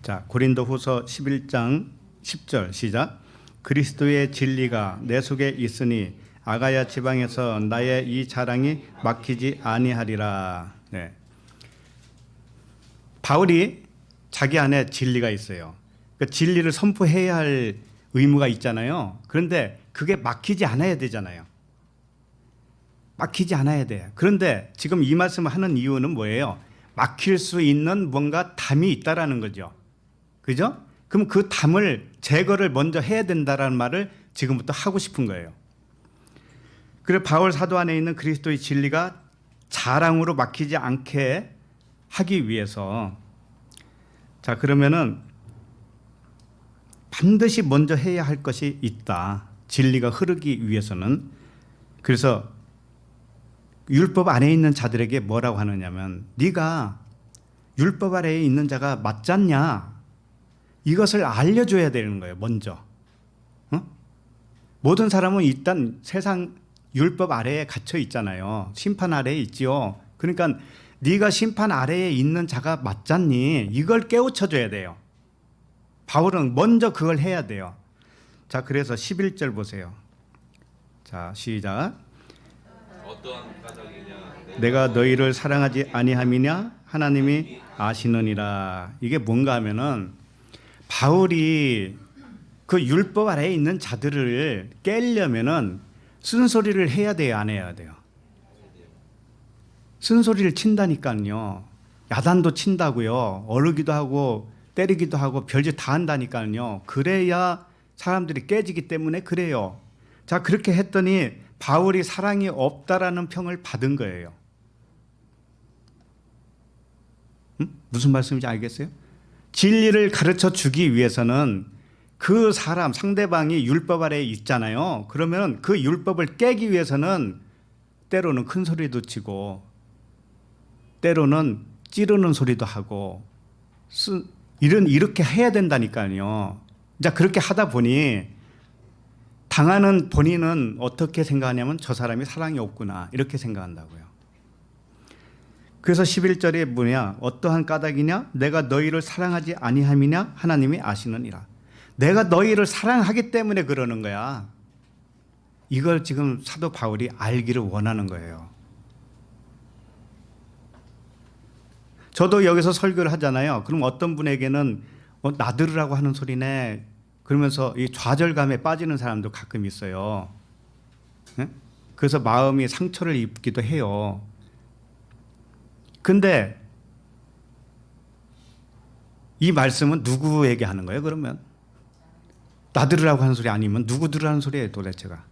[SPEAKER 1] 자, 고린도후서 11장 10절 시작. 그리스도의 진리가 내 속에 있으니 아가야 지방에서 나의 이 자랑이 막히지 아니하리라. 네. 바울이 자기 안에 진리가 있어요. 그러니까 진리를 선포해야 할 의무가 있잖아요. 그런데 그게 막히지 않아야 되잖아요. 막히지 않아야 돼. 그런데 지금 이 말씀을 하는 이유는 뭐예요? 막힐 수 있는 뭔가 담이 있다라는 거죠. 그죠? 그럼 그 담을 제거를 먼저 해야 된다라는 말을 지금부터 하고 싶은 거예요. 그래서 바울 사도 안에 있는 그리스도의 진리가 자랑으로 막히지 않게 하기 위해서, 자, 그러면은 반드시 먼저 해야 할 것이 있다. 진리가 흐르기 위해서는. 그래서 율법 아래에 있는 자들에게 뭐라고 하느냐면 네가 율법 아래에 있는 자가 맞지 않냐? 이것을 알려줘야 되는 거예요. 먼저. 모든 사람은 일단 세상 율법 아래에 갇혀 있잖아요. 심판 아래에 있지요. 그러니까 네가 심판 아래에 있는 자가 맞잖니? 이걸 깨우쳐줘야 돼요. 바울은 먼저 그걸 해야 돼요. 자, 그래서 11절 보세요. 자, 시작.
[SPEAKER 2] 어떠한 까닭이냐
[SPEAKER 1] 내가 너희를 사랑하지 아니함이냐? 하나님이 아시느니라. 이게 뭔가 하면은 바울이 그 율법 아래에 있는 자들을 깨려면은 쓴소리를 해야 돼요, 안 해야 돼요? 쓴소리를 친다니까요. 야단도 친다고요. 어르기도 하고 때리기도 하고 별짓 다 한다니까요. 그래야 사람들이 깨지기 때문에 그래요. 자, 그렇게 했더니 바울이 사랑이 없다라는 평을 받은 거예요. 무슨 말씀인지 알겠어요? 진리를 가르쳐 주기 위해서는 그 사람 상대방이 율법 아래에 있잖아요. 그러면 그 율법을 깨기 위해서는 때로는 큰 소리도 치고 때로는 찌르는 소리도 하고 이렇게 해야 된다니까요. 자, 그렇게 하다 보니 당하는 본인은 어떻게 생각하냐면 저 사람이 사랑이 없구나 이렇게 생각한다고요. 그래서 11절에 뭐냐? 어떠한 까닭이냐? 내가 너희를 사랑하지 아니함이냐? 하나님이 아시느니라. 내가 너희를 사랑하기 때문에 그러는 거야. 이걸 지금 사도 바울이 알기를 원하는 거예요. 저도 여기서 설교를 하잖아요. 그럼 어떤 분에게는 나들으라고 하는 소리네 그러면서 이 좌절감에 빠지는 사람도 가끔 있어요. 네? 그래서 마음이 상처를 입기도 해요. 근데 이 말씀은 누구에게 하는 거예요, 그러면? 나들으라고 하는 소리 아니면 누구 들으라는 소리예요, 도대체가?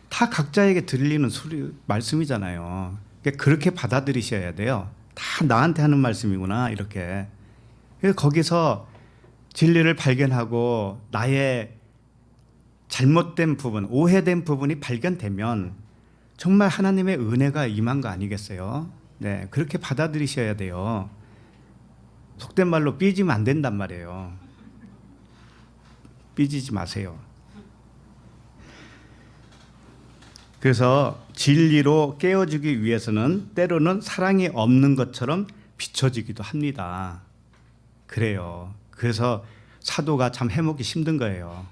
[SPEAKER 1] 다 각자에게 들리는 소리, 말씀이잖아요. 그렇게 받아들이셔야 돼요. 다 나한테 하는 말씀이구나, 이렇게. 그래서 거기서 진리를 발견하고 나의 잘못된 부분, 오해된 부분이 발견되면 정말 하나님의 은혜가 임한 거 아니겠어요? 네, 그렇게 받아들이셔야 돼요. 속된 말로 삐지면 안 된단 말이에요. 삐지지 마세요. 그래서 진리로 깨어주기 위해서는 때로는 사랑이 없는 것처럼 비춰지기도 합니다. 그래요. 그래서 사도가 참 해먹기 힘든 거예요.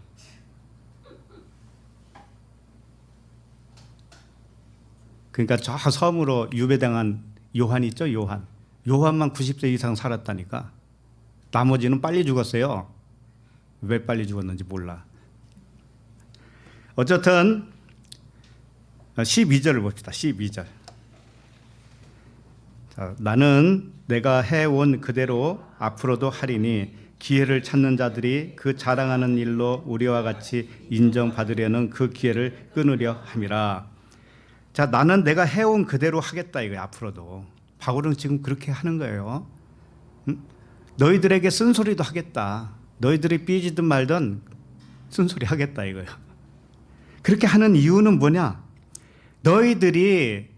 [SPEAKER 1] 그러니까 저 섬으로 유배당한 요한 있죠, 요한. 요한만 90세 이상 살았다니까. 나머지는 빨리 죽었어요. 왜 빨리 죽었는지 몰라. 어쨌든 12절을 봅시다. 12절. 자, 나는 내가 해온 그대로 앞으로도 하리니 기회를 찾는 자들이 그 자랑하는 일로 우리와 같이 인정받으려는 그 기회를 끊으려 함이라. 자, 나는 내가 해온 그대로 하겠다 이거야. 앞으로도. 바울은 지금 그렇게 하는 거예요. 너희들에게 쓴소리도 하겠다. 너희들이 삐지든 말든 쓴소리 하겠다 이거예요. 그렇게 하는 이유는 뭐냐? 너희들이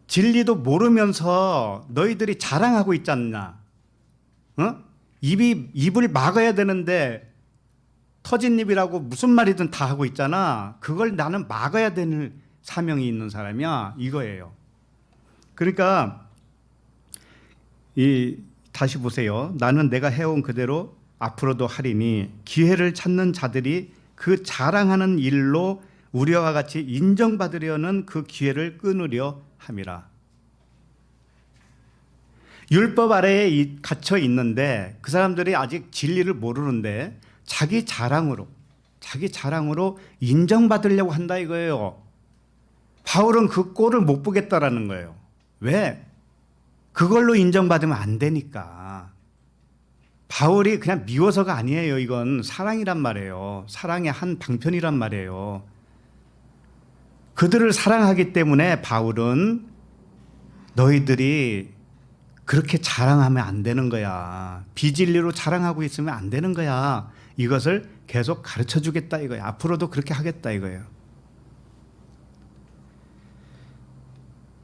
[SPEAKER 1] 진리도 모르면서 너희들이 자랑하고 있지 않나? 입을 막아야 되는데 터진 입이라고 무슨 말이든 다 하고 있잖아. 그걸 나는 막아야 되는 사명이 있는 사람이야. 이거예요. 그러니까 다시 보세요. 나는 내가 해온 그대로 앞으로도 하리니 기회를 찾는 자들이 그 자랑하는 일로 우리와 같이 인정받으려는 그 기회를 끊으려 함이라. 율법 아래에 갇혀 있는데 그 사람들이 아직 진리를 모르는데 자기 자랑으로 인정받으려고 한다 이거예요. 바울은 그 꼴을 못 보겠다라는 거예요. 왜? 그걸로 인정받으면 안 되니까. 바울이 그냥 미워서가 아니에요. 이건 사랑이란 말이에요. 사랑의 한 방편이란 말이에요. 그들을 사랑하기 때문에 바울은 너희들이 그렇게 자랑하면 안 되는 거야. 비진리로 자랑하고 있으면 안 되는 거야. 이것을 계속 가르쳐 주겠다 이거야. 앞으로도 그렇게 하겠다 이거예요.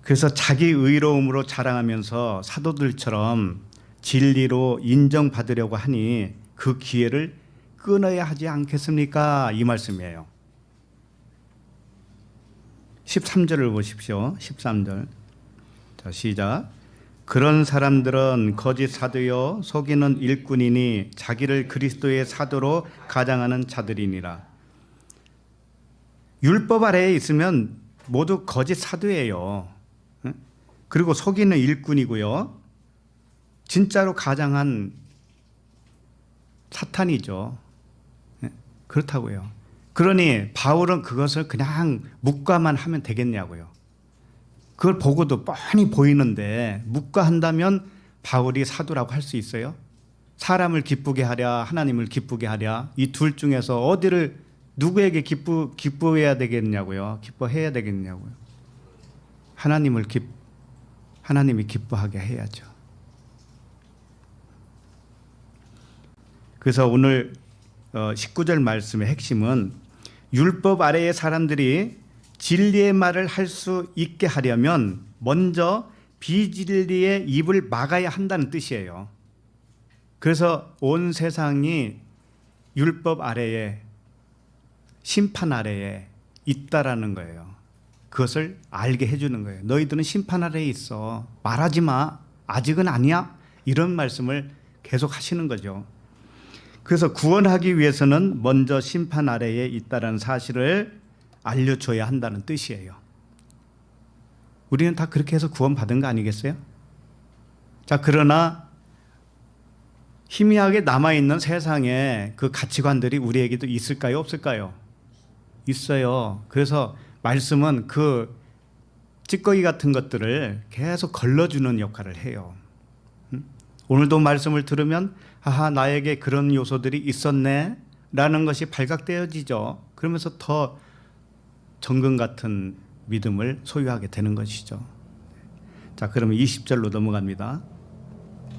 [SPEAKER 1] 그래서 자기 의로움으로 자랑하면서 사도들처럼 진리로 인정받으려고 하니 그 기회를 끊어야 하지 않겠습니까? 이 말씀이에요. 13절을 보십시오. 13절. 자, 시작. 그런 사람들은 거짓 사도요 속이는 일꾼이니 자기를 그리스도의 사도로 가장하는 자들이니라. 율법 아래에 있으면 모두 거짓 사도예요. 그리고 속이는 일꾼이고요. 진짜로 가장한 사탄이죠. 그렇다고요. 그러니 바울은 그것을 그냥 묵과만 하면 되겠냐고요. 그걸 보고도 뻔히 보이는데 묵과한다면 바울이 사도라고 할 수 있어요? 사람을 기쁘게 하랴 하나님을 기쁘게 하랴 이 둘 중에서 어디를 누구에게 기뻐해야 되겠냐고요. 기뻐해야 되겠냐고요. 하나님이 기뻐하게 해야죠. 그래서 오늘 19절 말씀의 핵심은 율법 아래의 사람들이 진리의 말을 할 수 있게 하려면 먼저 비진리의 입을 막아야 한다는 뜻이에요. 그래서 온 세상이 율법 아래에 심판 아래에 있다라는 거예요. 그것을 알게 해주는 거예요. 너희들은 심판 아래에 있어. 말하지 마. 아직은 아니야. 이런 말씀을 계속 하시는 거죠. 그래서 구원하기 위해서는 먼저 심판 아래에 있다는 사실을 알려줘야 한다는 뜻이에요. 우리는 다 그렇게 해서 구원받은 거 아니겠어요? 자, 그러나 희미하게 남아있는 세상에 그 가치관들이 우리에게도 있을까요? 없을까요? 있어요. 그래서 말씀은 그 찌꺼기 같은 것들을 계속 걸러주는 역할을 해요. 오늘도 말씀을 들으면 아하 나에게 그런 요소들이 있었네 라는 것이 발각되어지죠. 그러면서 더 정금 같은 믿음을 소유하게 되는 것이죠. 자, 그러면 20절로 넘어갑니다.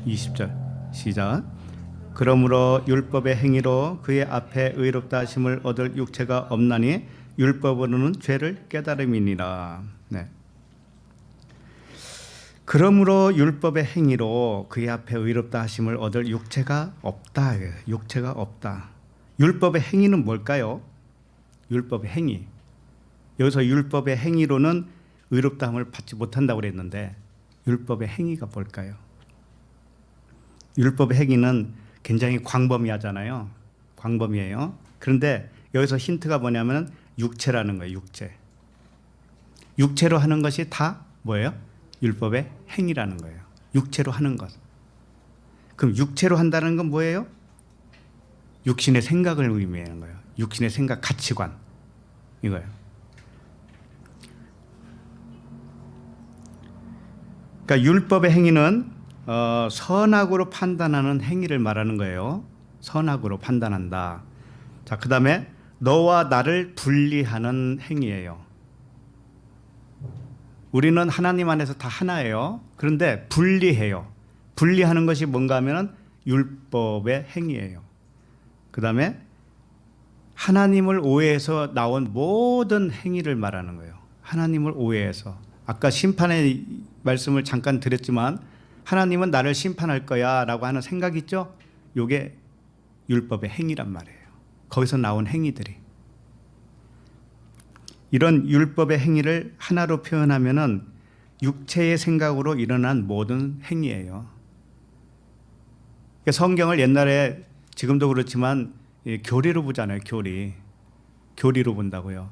[SPEAKER 1] 20절 시작. 그러므로 율법의 행위로 그의 앞에 의롭다 하심을 얻을 육체가 없나니 율법으로는 죄를 깨달음이니라. 네. 그러므로 율법의 행위로 그의 앞에 의롭다 하심을 얻을 육체가 없다. 육체가 없다. 율법의 행위는 뭘까요? 율법의 행위. 여기서 율법의 행위로는 의롭다함을 받지 못한다고 그랬는데 율법의 행위가 뭘까요? 율법의 행위는 굉장히 광범위하잖아요. 광범위해요. 그런데 여기서 힌트가 뭐냐면 육체라는 거예요. 육체. 육체로 하는 것이 다 뭐예요? 율법의 행위라는 거예요. 육체로 하는 것. 그럼 육체로 한다는 건 뭐예요? 육신의 생각을 의미하는 거예요. 육신의 생각, 가치관 이거예요. 그러니까 율법의 행위는 선악으로 판단하는 행위를 말하는 거예요. 선악으로 판단한다. 자, 그 다음에 너와 나를 분리하는 행위예요. 우리는 하나님 안에서 다 하나예요. 그런데 분리해요. 분리하는 것이 뭔가 하면 율법의 행위예요. 그 다음에 하나님을 오해해서 나온 모든 행위를 말하는 거예요. 하나님을 오해해서. 아까 심판의 말씀을 잠깐 드렸지만 하나님은 나를 심판할 거야 라고 하는 생각 있죠? 이게 율법의 행위란 말이에요. 거기서 나온 행위들이. 이런 율법의 행위를 하나로 표현하면은 육체의 생각으로 일어난 모든 행위예요. 성경을 옛날에 지금도 그렇지만 교리로 보잖아요. 교리로 본다고요.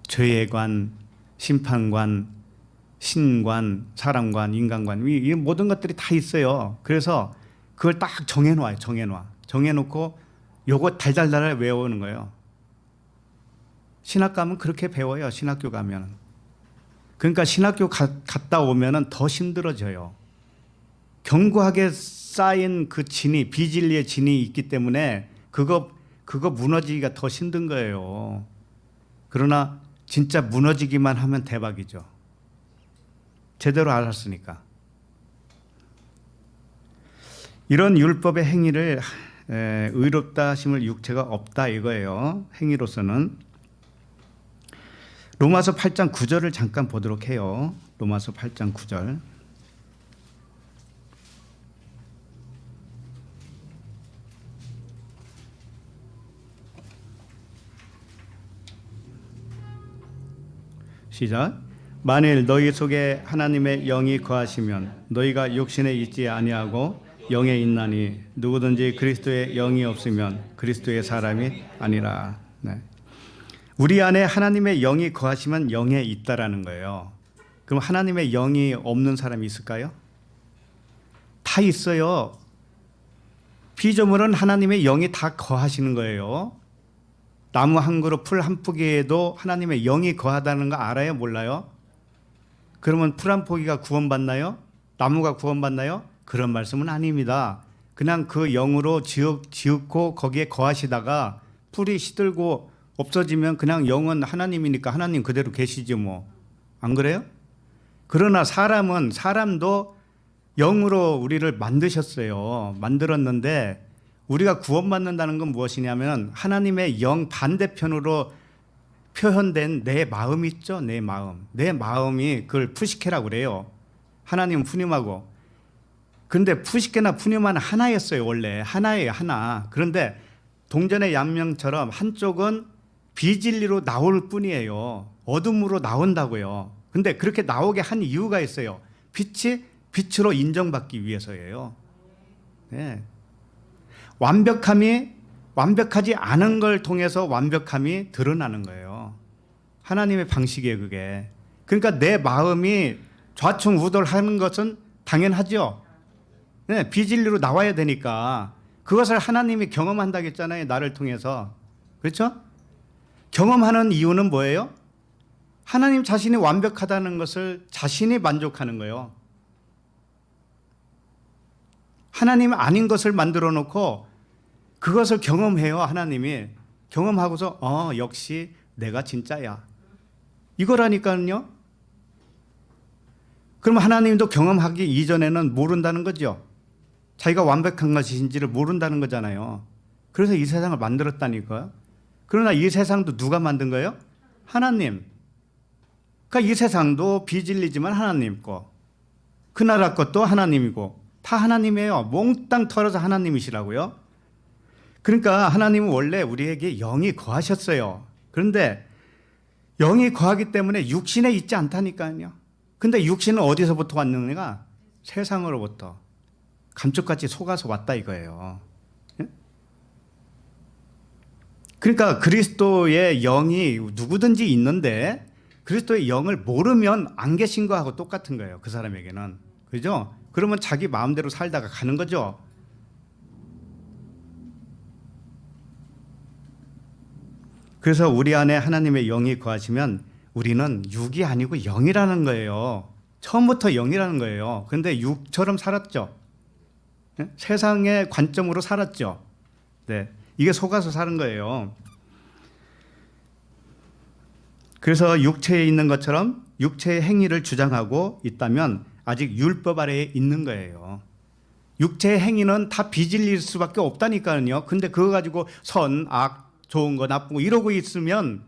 [SPEAKER 1] 죄의 관, 심판관, 신관, 사람관, 인간관 이 모든 것들이 다 있어요. 그래서 그걸 딱 정해놔요. 정해놓고 요거 달달달 외우는 거예요. 신학 가면 그렇게 배워요. 신학교 가면. 그러니까 신학교 갔다 오면은 더 힘들어져요. 견고하게 쌓인 그 진이, 비진리의 진이 있기 때문에 그거 무너지기가 더 힘든 거예요. 그러나 진짜 무너지기만 하면 대박이죠. 제대로 알았으니까. 이런 율법의 행위를 의롭다 하심을 육체가 없다 이거예요. 행위로서는. 로마서 8장 9절을 잠깐 보도록 해요. 로마서 8장 9절. 시작. 만일 너희 속에 하나님의 영이 거하시면 너희가 육신에 있지 아니하고 영에 있나니 누구든지 그리스도의 영이 없으면 그리스도의 사람이 아니라. 네. 우리 안에 하나님의 영이 거하시면 영에 있다라는 거예요. 그럼 하나님의 영이 없는 사람이 있을까요? 다 있어요. 피조물은 하나님의 영이 다 거하시는 거예요. 나무 한 그루 풀 한 포기에도 하나님의 영이 거하다는 거 알아요? 몰라요? 그러면 풀 한 포기가 구원받나요? 나무가 구원받나요? 그런 말씀은 아닙니다. 그냥 그 영으로 지었고 거기에 거하시다가 풀이 시들고 없어지면 그냥 영은 하나님이니까 하나님 그대로 계시지 뭐. 안 그래요? 그러나 사람도 영으로 우리를 만드셨어요. 만들었는데 우리가 구원받는다는 건 무엇이냐면 하나님의 영 반대편으로 표현된 내 마음 있죠? 내 마음. 내 마음이 그걸 푸시케라고 그래요. 하나님은 푸념하고. 그런데 푸시케나 푸념은 하나였어요. 원래 하나예요. 하나. 그런데 동전의 양면처럼 한쪽은 비진리로 나올 뿐이에요. 어둠으로 나온다고요. 근데 그렇게 나오게 한 이유가 있어요. 빛이 빛으로 인정받기 위해서예요. 네. 완벽하지 않은 걸 통해서 완벽함이 드러나는 거예요. 하나님의 방식이에요, 그게. 그러니까 내 마음이 좌충우돌하는 것은 당연하죠. 네, 비진리로 나와야 되니까 그것을 하나님이 경험한다고 했잖아요, 나를 통해서. 그렇죠? 경험하는 이유는 뭐예요? 하나님 자신이 완벽하다는 것을 자신이 만족하는 거예요. 하나님 아닌 것을 만들어 놓고 그것을 경험해요. 하나님이 경험하고서 역시 내가 진짜야 이거라니까요. 그럼 하나님도 경험하기 이전에는 모른다는 거죠. 자기가 완벽한 것인지를 모른다는 거잖아요. 그래서 이 세상을 만들었다니까요. 그러나 이 세상도 누가 만든 거예요? 하나님. 그러니까 이 세상도 비진리지만 하나님 거, 그 나라 것도 하나님이고 다 하나님이에요. 몽땅 털어서 하나님이시라고요. 그러니까 하나님은 원래 우리에게 영이 거하셨어요. 그런데 영이 거하기 때문에 육신에 있지 않다니까요. 근데 육신은 어디서부터 왔느냐? 세상으로부터 감쪽같이 속아서 왔다 이거예요. 그러니까 그리스도의 영이 누구든지 있는데 그리스도의 영을 모르면 안 계신 거하고 똑같은 거예요. 그 사람에게는. 그죠? 그러면 자기 마음대로 살다가 가는 거죠. 그래서 우리 안에 하나님의 영이 거하시면 우리는 육이 아니고 영이라는 거예요. 처음부터 영이라는 거예요. 그런데 육처럼 살았죠. 네? 세상의 관점으로 살았죠. 네. 이게 속아서 사는 거예요. 그래서 육체에 있는 것처럼 육체의 행위를 주장하고 있다면 아직 율법 아래에 있는 거예요. 육체의 행위는 다 비진리일 수밖에 없다니까요. 근데 그거 가지고 선, 악, 좋은 거, 나쁜 거 이러고 있으면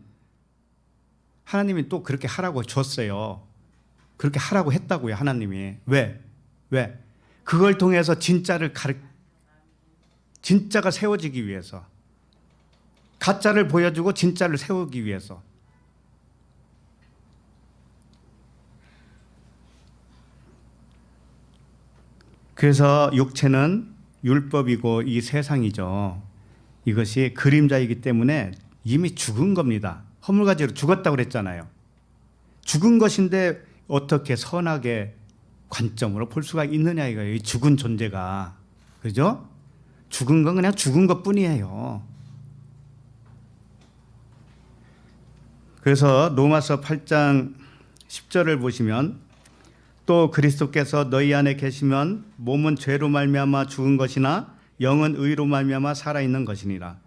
[SPEAKER 1] 하나님이 또 그렇게 하라고 줬어요. 그렇게 하라고 했다고요, 하나님이. 왜? 그걸 통해서 진짜가 세워지기 위해서. 가짜를 보여주고 진짜를 세우기 위해서. 그래서 육체는 율법이고 이 세상이죠. 이것이 그림자이기 때문에 이미 죽은 겁니다. 허물가지로 죽었다고 그랬잖아요. 죽은 것인데 어떻게 선하게 관점으로 볼 수가 있느냐 이거예요. 이 죽은 존재가. 그죠? 죽은 건 그냥 죽은 것뿐이에요. 그래서 로마서 8장 10절을 보시면 또 그리스도께서 너희 안에 계시면 몸은 죄로 말미암아 죽은 것이나 영은 의로 말미암아 살아있는 것이니라.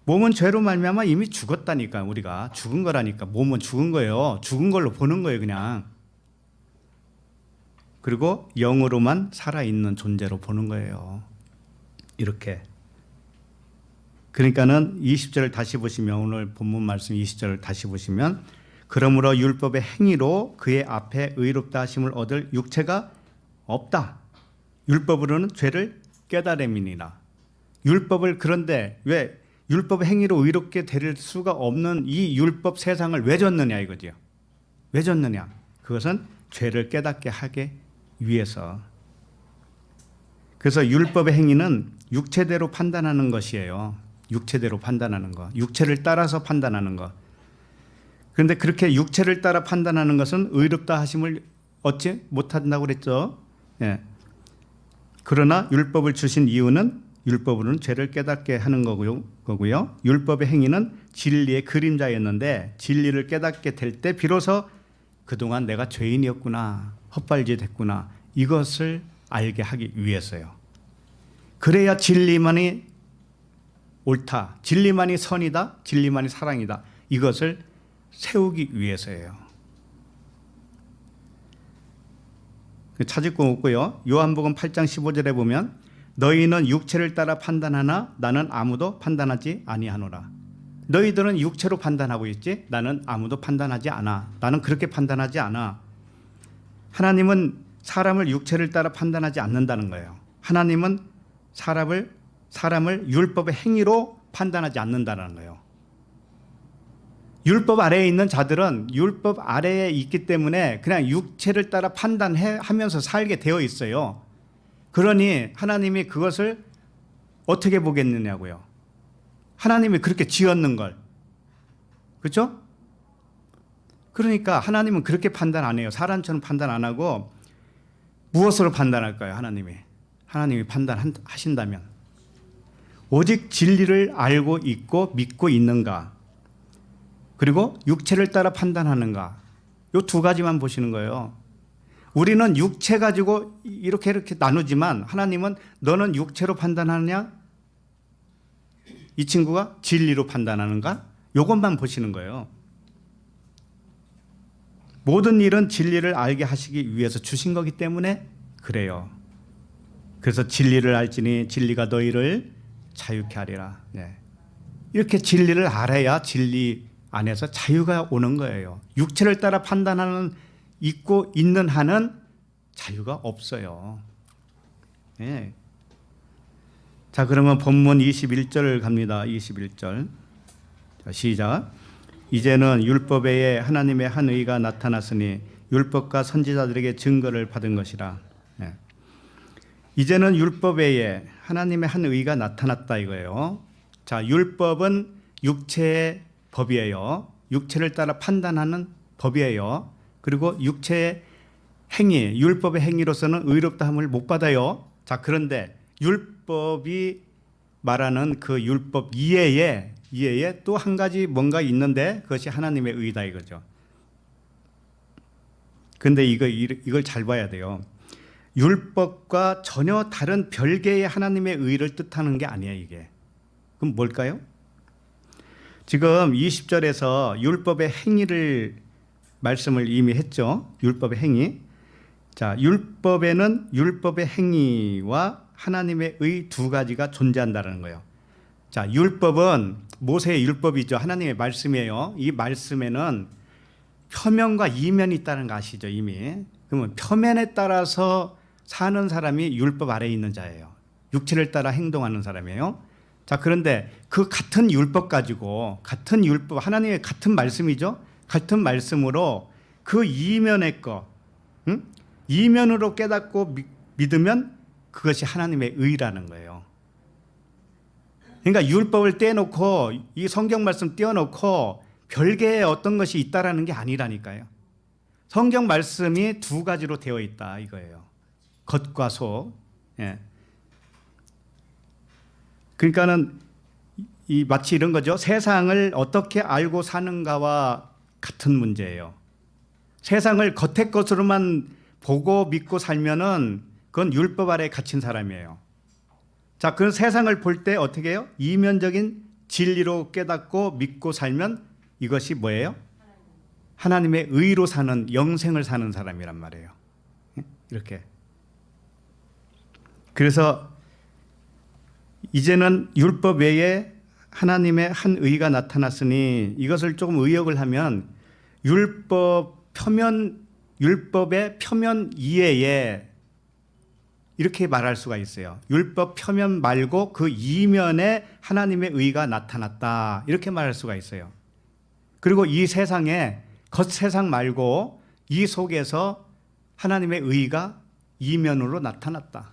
[SPEAKER 1] 몸은 죄로 말미암아 이미 죽었다니까. 우리가 죽은 거라니까. 몸은 죽은 거예요. 죽은 걸로 보는 거예요, 그냥. 그리고 영으로만 살아있는 존재로 보는 거예요. 이렇게. 그러니까는 20절을 다시 보시면, 오늘 본문 말씀 20절을 다시 보시면, 그러므로 율법의 행위로 그의 앞에 의롭다 하심을 얻을 육체가 없다. 율법으로는 죄를 깨달음이니라. 율법을, 그런데 왜 율법의 행위로 의롭게 될 수가 없는 이 율법 세상을 왜 줬느냐 이거죠. 왜 줬느냐? 그것은 죄를 깨닫게 하기 위해서. 그래서 율법의 행위는 육체대로 판단하는 것이에요. 육체대로 판단하는 것, 육체를 따라서 판단하는 것. 그런데 그렇게 육체를 따라 판단하는 것은 의롭다 하심을 얻지 못한다고 그랬죠. 예. 그러나 율법을 주신 이유는 율법으로는 죄를 깨닫게 하는 거고요. 율법의 행위는 진리의 그림자였는데 진리를 깨닫게 될 때 비로소 그동안 내가 죄인이었구나, 헛발질 됐구나, 이것을 알게 하기 위해서요. 그래야 진리만이 옳다, 진리만이 선이다, 진리만이 사랑이다, 이것을 세우기 위해서예요. 찾을 거 없고요. 요한복음 8장 15절에 보면 너희는 육체를 따라 판단하나 나는 아무도 판단하지 아니하노라. 너희들은 육체로 판단하고 있지 나는 아무도 판단하지 않아. 나는 그렇게 판단하지 않아. 하나님은 사람을 육체를 따라 판단하지 않는다는 거예요. 하나님은 사람을 율법의 행위로 판단하지 않는다는 거예요. 율법 아래에 있는 자들은 율법 아래에 있기 때문에 그냥 육체를 따라 판단하면서 살게 되어 있어요. 그러니 하나님이 그것을 어떻게 보겠느냐고요. 하나님이 그렇게 지었는 걸. 그렇죠? 그러니까 하나님은 그렇게 판단 안 해요. 사람처럼 판단 안 하고 무엇으로 판단할까요? 하나님이 판단하신다면 오직 진리를 알고 있고 믿고 있는가, 그리고 육체를 따라 판단하는가, 이 두 가지만 보시는 거예요. 우리는 육체 가지고 이렇게 나누지만 하나님은 너는 육체로 판단하느냐, 이 친구가 진리로 판단하는가, 이것만 보시는 거예요. 모든 일은 진리를 알게 하시기 위해서 주신 거기 때문에 그래요. 그래서 진리를 알지니 진리가 너희를 자유케 하리라. 네. 이렇게 진리를 알아야 진리 안에서 자유가 오는 거예요. 육체를 따라 판단하는 있고 있는 한은 자유가 없어요. 네. 자, 그러면 본문 21절 갑니다. 21절. 자, 시작. 이제는 율법 외에 하나님의 한 의가 나타났으니 율법과 선지자들에게 증거를 받은 것이라. 네. 이제는 율법 외에 하나님의 한 의가 나타났다 이거예요. 자, 율법은 육체의 법이에요. 육체를 따라 판단하는 법이에요. 그리고 육체의 행위, 율법의 행위로서는 의롭다함을 못 받아요. 자, 그런데 율법이 말하는 그 율법 이외에 또 한 가지 뭔가 있는데 그것이 하나님의 의다 이거죠. 그런데 이걸 잘 봐야 돼요. 율법과 전혀 다른 별개의 하나님의 의를 뜻하는 게 아니에요, 이게. 그럼 뭘까요? 지금 20절에서 율법의 행위를 말씀을 이미 했죠. 율법의 행위. 자, 율법에는 율법의 행위와 하나님의 의 두 가지가 존재한다는 거예요. 자, 율법은 모세의 율법이죠. 하나님의 말씀이에요. 이 말씀에는 표면과 이면이 있다는 거 아시죠, 이미. 그러면 표면에 따라서 사는 사람이 율법 아래에 있는 자예요. 육체를 따라 행동하는 사람이에요. 자, 그런데 그 같은 율법 가지고, 같은 율법, 하나님의 같은 말씀이죠. 같은 말씀으로 그 이면의 거, 이면으로 깨닫고 믿으면 그것이 하나님의 의라는 거예요. 그러니까 율법을 떼놓고 이 성경 말씀 떼어놓고 별개의 어떤 것이 있다라는 게 아니라니까요. 성경 말씀이 두 가지로 되어 있다 이거예요. 겉과 속. 예. 그러니까는 마치 이런 거죠. 세상을 어떻게 알고 사는가와 같은 문제예요. 세상을 겉의 것으로만 보고 믿고 살면은 그건 율법 아래에 갇힌 사람이에요. 자, 그 세상을 볼 때 어떻게 해요? 이면적인 진리로 깨닫고 믿고 살면 이것이 뭐예요? 하나님의 의로 사는, 영생을 사는 사람이란 말이에요. 이렇게. 그래서 이제는 율법 외에 하나님의 한 의가 나타났으니 이것을 조금 의역을 하면 율법의 표면 이외에 이렇게 말할 수가 있어요. 율법 표면 말고 그 이면에 하나님의 의가 나타났다. 이렇게 말할 수가 있어요. 그리고 이 세상에 겉세상 말고 이 속에서 하나님의 의가 이면으로 나타났다.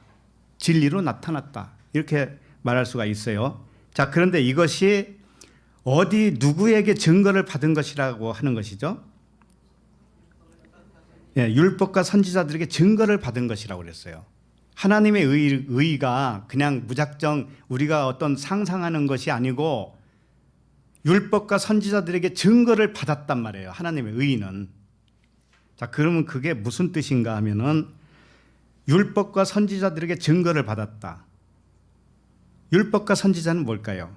[SPEAKER 1] 진리로 나타났다. 이렇게 말할 수가 있어요. 자, 그런데 이것이 어디 누구에게 증거를 받은 것이라고 하는 것이죠? 예, 율법과 선지자들에게 증거를 받은 것이라고 그랬어요. 하나님의 의가 그냥 무작정 우리가 어떤 상상하는 것이 아니고 율법과 선지자들에게 증거를 받았단 말이에요. 하나님의 의는. 자, 그러면 그게 무슨 뜻인가 하면은 율법과 선지자들에게 증거를 받았다. 율법과 선지자는 뭘까요?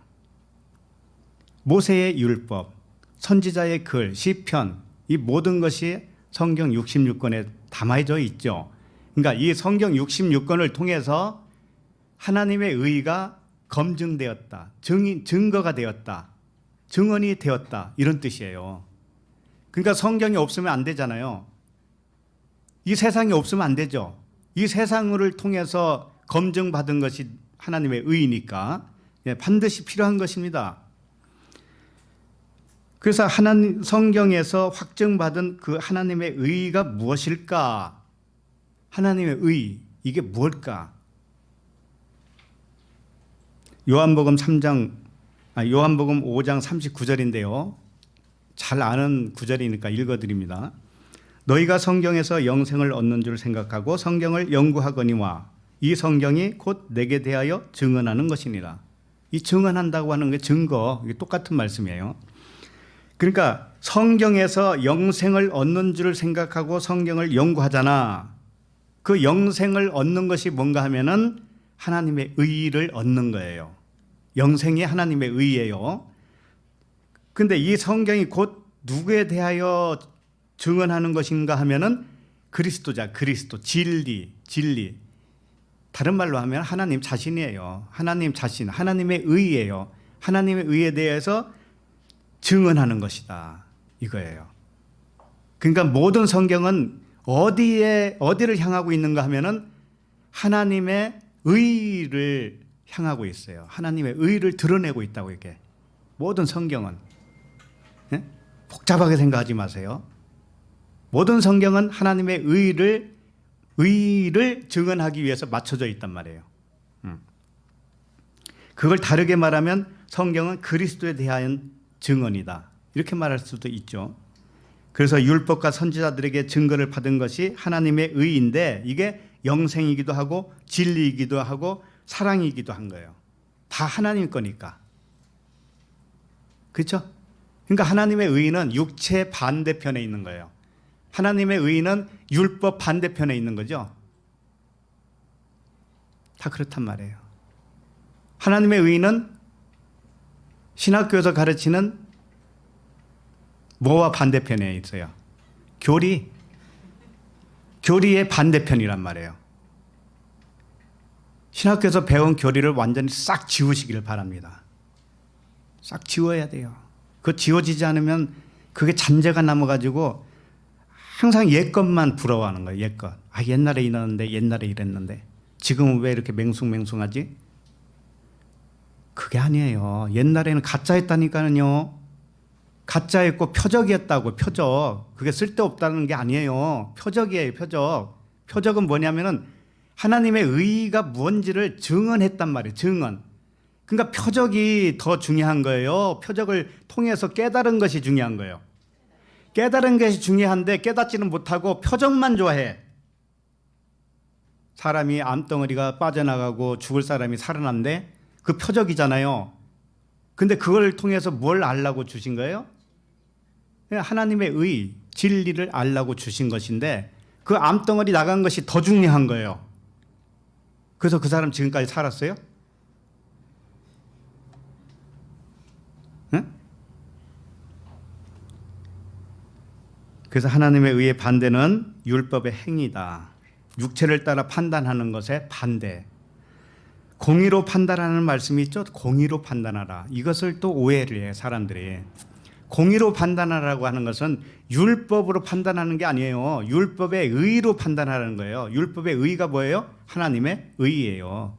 [SPEAKER 1] 모세의 율법, 선지자의 글, 시편, 이 모든 것이 성경 66권에 담아져 있죠. 그러니까 이 성경 66권을 통해서 하나님의 의가 검증되었다. 증거가 되었다. 증언이 되었다. 이런 뜻이에요. 그러니까 성경이 없으면 안 되잖아요. 이 세상이 없으면 안 되죠. 이 세상을 통해서 검증받은 것이 하나님의 의니까 반드시 필요한 것입니다. 그래서 하나님 성경에서 확증받은 그 하나님의 의가 무엇일까? 하나님의 의, 이게 무엇일까? 요한복음 5장 39절인데요. 잘 아는 구절이니까 읽어드립니다. 너희가 성경에서 영생을 얻는 줄 생각하고 성경을 연구하거니와 이 성경이 곧 내게 대하여 증언하는 것이니라. 이 증언한다고 하는 게 증거, 이게 똑같은 말씀이에요. 그러니까 성경에서 영생을 얻는 줄 생각하고 성경을 연구하잖아. 그 영생을 얻는 것이 뭔가 하면은 하나님의 의를 얻는 거예요. 영생이 하나님의 의예요. 근데 이 성경이 곧 누구에 대하여 증언하는 것인가 하면은 그리스도자, 그리스도, 진리. 다른 말로 하면 하나님 자신이에요. 하나님 자신, 하나님의 의예요. 하나님의 의에 대해서 증언하는 것이다. 이거예요. 그러니까 모든 성경은 어디를 향하고 있는가 하면은 하나님의 의를 향하고 있어요. 하나님의 의를 드러내고 있다고 이게. 모든 성경은. 예? 복잡하게 생각하지 마세요. 모든 성경은 하나님의 의를 증언하기 위해서 맞춰져 있단 말이에요. 그걸 다르게 말하면 성경은 그리스도에 대한 증언이다. 이렇게 말할 수도 있죠. 그래서 율법과 선지자들에게 증거를 받은 것이 하나님의 의인데 이게 영생이기도 하고 진리이기도 하고 사랑이기도 한 거예요. 다 하나님 거니까. 그렇죠? 그러니까 하나님의 의는 육체 반대편에 있는 거예요. 하나님의 의는 율법 반대편에 있는 거죠. 다 그렇단 말이에요. 하나님의 의는 신학교에서 가르치는 뭐와 반대편에 있어요? 교리의 반대편이란 말이에요. 신학교에서 배운 교리를 완전히 싹 지우시기를 바랍니다. 싹 지워야 돼요. 그거 지워지지 않으면 그게 잔재가 남아가지고 항상 옛 것만 부러워하는 거예요. 옛 것. 아, 옛날에 이랬는데 옛날에 이랬는데 지금은 왜 이렇게 맹숭맹숭하지? 그게 아니에요. 옛날에는 가짜였다니까요. 가짜였고 표적이었다고. 표적. 그게 쓸데없다는 게 아니에요. 표적이에요. 표적. 표적은 뭐냐면은 하나님의 의가 뭔지를 증언했단 말이에요. 증언. 그러니까 표적이 더 중요한 거예요. 표적을 통해서 깨달은 것이 중요한 거예요. 깨달은 것이 중요한데 깨닫지는 못하고 표적만 좋아해. 사람이 암덩어리가 빠져나가고 죽을 사람이 살아난데 그 표적이잖아요. 근데 그걸 통해서 뭘 알라고 주신 거예요? 하나님의 의, 진리를 알라고 주신 것인데 그 암덩어리 나간 것이 더 중요한 거예요. 그래서 그 사람 지금까지 살았어요? 응? 그래서 하나님의 의의 반대는 율법의 행위다. 육체를 따라 판단하는 것에 반대. 공의로 판단하는 말씀이 있죠. 공의로 판단하라. 이것을 또 오해를 해요, 사람들이. 공의로 판단하라고 하는 것은 율법으로 판단하는 게 아니에요. 율법의 의로 판단하라는 거예요. 율법의 의가 뭐예요? 하나님의 의예요.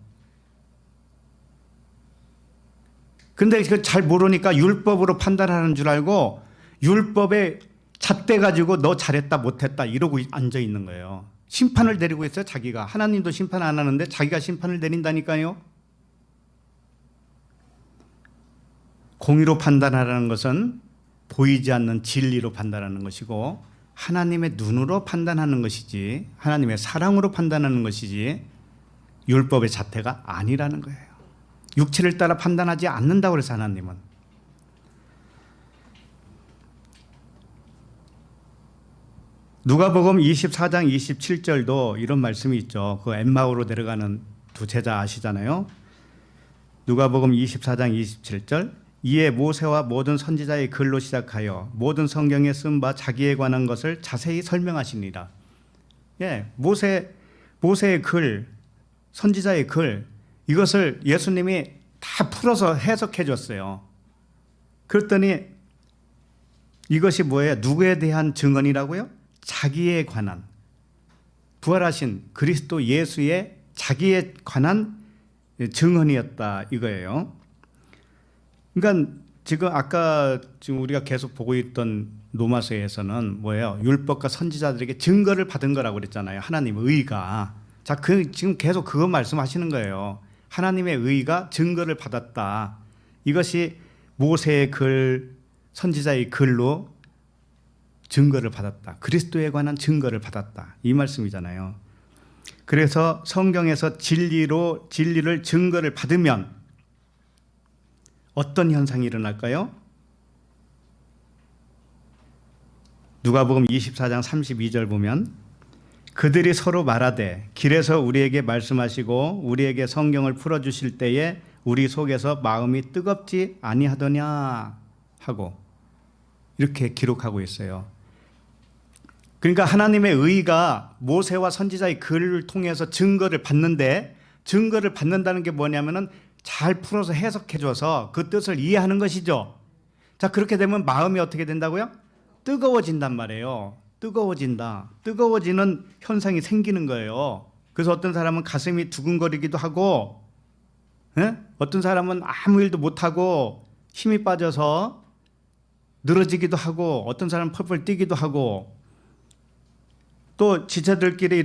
[SPEAKER 1] 근데 잘 모르니까 율법으로 판단하는 줄 알고 율법에 잣대 가지고 너 잘했다 못했다 이러고 앉아 있는 거예요. 심판을 내리고 있어요, 자기가. 하나님도 심판 안 하는데 자기가 심판을 내린다니까요. 공의로 판단하라는 것은 보이지 않는 진리로 판단하는 것이고 하나님의 눈으로 판단하는 것이지, 하나님의 사랑으로 판단하는 것이지 율법의 잣대가 아니라는 거예요. 육체를 따라 판단하지 않는다고 그래서 하나님은. 누가복음 24장 27절도 이런 말씀이 있죠. 그 엠마오로 내려가는 두 제자 아시잖아요. 누가복음 24장 27절, 이에 모세와 모든 선지자의 글로 시작하여 모든 성경에 쓴 바 자기에 관한 것을 자세히 설명하시니라. 예, 모세의 글, 선지자의 글, 이것을 예수님이 다 풀어서 해석해 줬어요. 그랬더니 이것이 뭐예요? 누구에 대한 증언이라고요? 자기에 관한, 부활하신 그리스도 예수의 자기에 관한 증언이었다 이거예요. 그러니까 지금 우리가 계속 보고 있던 로마서에서는 뭐예요? 율법과 선지자들에게 증거를 받은 거라고 그랬잖아요. 하나님의 의가. 자, 지금 계속 그거 말씀하시는 거예요. 하나님의 의가 증거를 받았다. 이것이 모세의 글, 선지자의 글로 증거를 받았다. 그리스도에 관한 증거를 받았다. 이 말씀이잖아요. 그래서 성경에서 진리를 증거를 받으면 어떤 현상이 일어날까요? 누가복음 24장 32절 보면 그들이 서로 말하되 길에서 우리에게 말씀하시고 우리에게 성경을 풀어주실 때에 우리 속에서 마음이 뜨겁지 아니하더냐 하고 이렇게 기록하고 있어요. 그러니까 하나님의 의가 모세와 선지자의 글을 통해서 증거를 받는데, 증거를 받는다는 게 뭐냐면은 잘 풀어서 해석해줘서 그 뜻을 이해하는 것이죠. 자, 그렇게 되면 마음이 어떻게 된다고요? 뜨거워진단 말이에요. 뜨거워지는 현상이 생기는 거예요. 그래서 어떤 사람은 가슴이 두근거리기도 하고, 어떤 사람은 아무 일도 못하고 힘이 빠져서 늘어지기도 하고, 어떤 사람은 펄펄 뛰기도 하고, 또 지체들끼리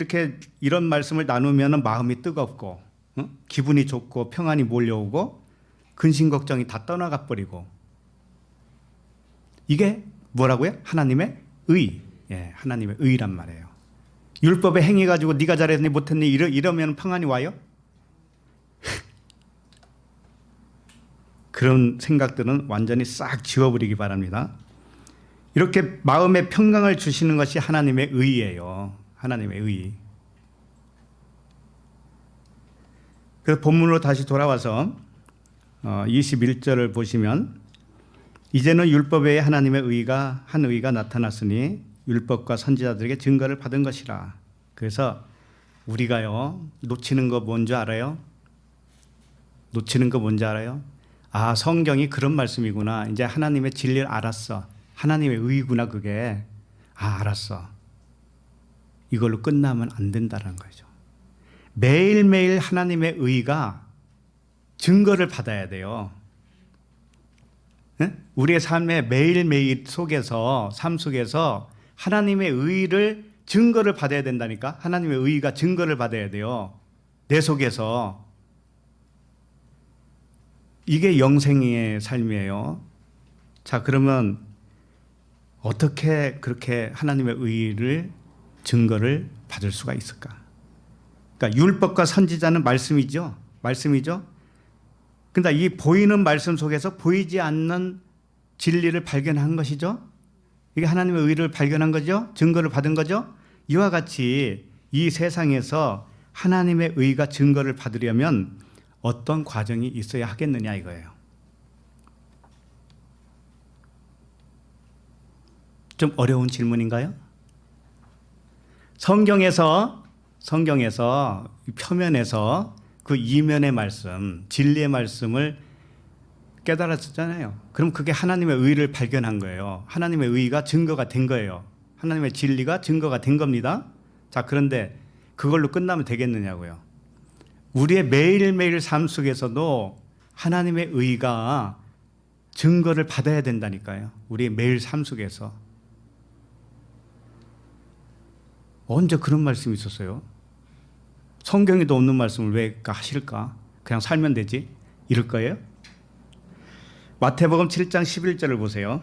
[SPEAKER 1] 이런 말씀을 나누면 마음이 뜨겁고, 기분이 좋고 평안이 몰려오고 근심 걱정이 다 떠나가 버리고. 이게 뭐라고요? 하나님의 의. 예, 하나님의 의란 말이에요. 율법의 행위 가지고 네가 잘했니 못했니 이러면 평안이 와요? 그런 생각들은 완전히 싹 지워버리기 바랍니다. 이렇게 마음의 평강을 주시는 것이 하나님의 의예요. 하나님의 의. 그래서 본문으로 다시 돌아와서 21절을 보시면 이제는 율법 외에 하나님의 한 의가 나타났으니 율법과 선지자들에게 증거를 받은 것이라. 그래서 우리가요 놓치는 거 뭔지 알아요? 아, 성경이 그런 말씀이구나. 이제 하나님의 진리를 알았어. 하나님의 의구나 그게. 아, 알았어. 이걸로 끝나면 안 된다는 거죠. 매일매일 하나님의 의가 증거를 받아야 돼요. 네? 우리의 삶의 매일매일 삶 속에서 하나님의 의를 증거를 받아야 된다니까. 하나님의 의가 증거를 받아야 돼요. 내 속에서. 이게 영생의 삶이에요. 자, 그러면 어떻게 그렇게 하나님의 의를 증거를 받을 수가 있을까? 그러니까 율법과 선지자는 말씀이죠. 그러니까 이 보이는 말씀 속에서 보이지 않는 진리를 발견한 것이죠. 이게 하나님의 의를 발견한 거죠. 증거를 받은 거죠. 이와 같이 이 세상에서 하나님의 의가 증거를 받으려면 어떤 과정이 있어야 하겠느냐 이거예요. 좀 어려운 질문인가요? 성경에서 성경에서 표면에서 그 이면의 말씀, 진리의 말씀을 깨달았잖아요. 그럼 그게 하나님의 의를 발견한 거예요. 하나님의 의가 증거가 된 거예요. 하나님의 진리가 증거가 된 겁니다. 자, 그런데 그걸로 끝나면 되겠느냐고요. 우리의 매일매일 삶 속에서도 하나님의 의가 증거를 받아야 된다니까요. 우리의 매일 삶 속에서. 언제 그런 말씀이 있었어요? 성경에도 없는 말씀을 왜 하실까? 그냥 살면 되지? 이럴 거예요? 마태복음 7장 11절을 보세요.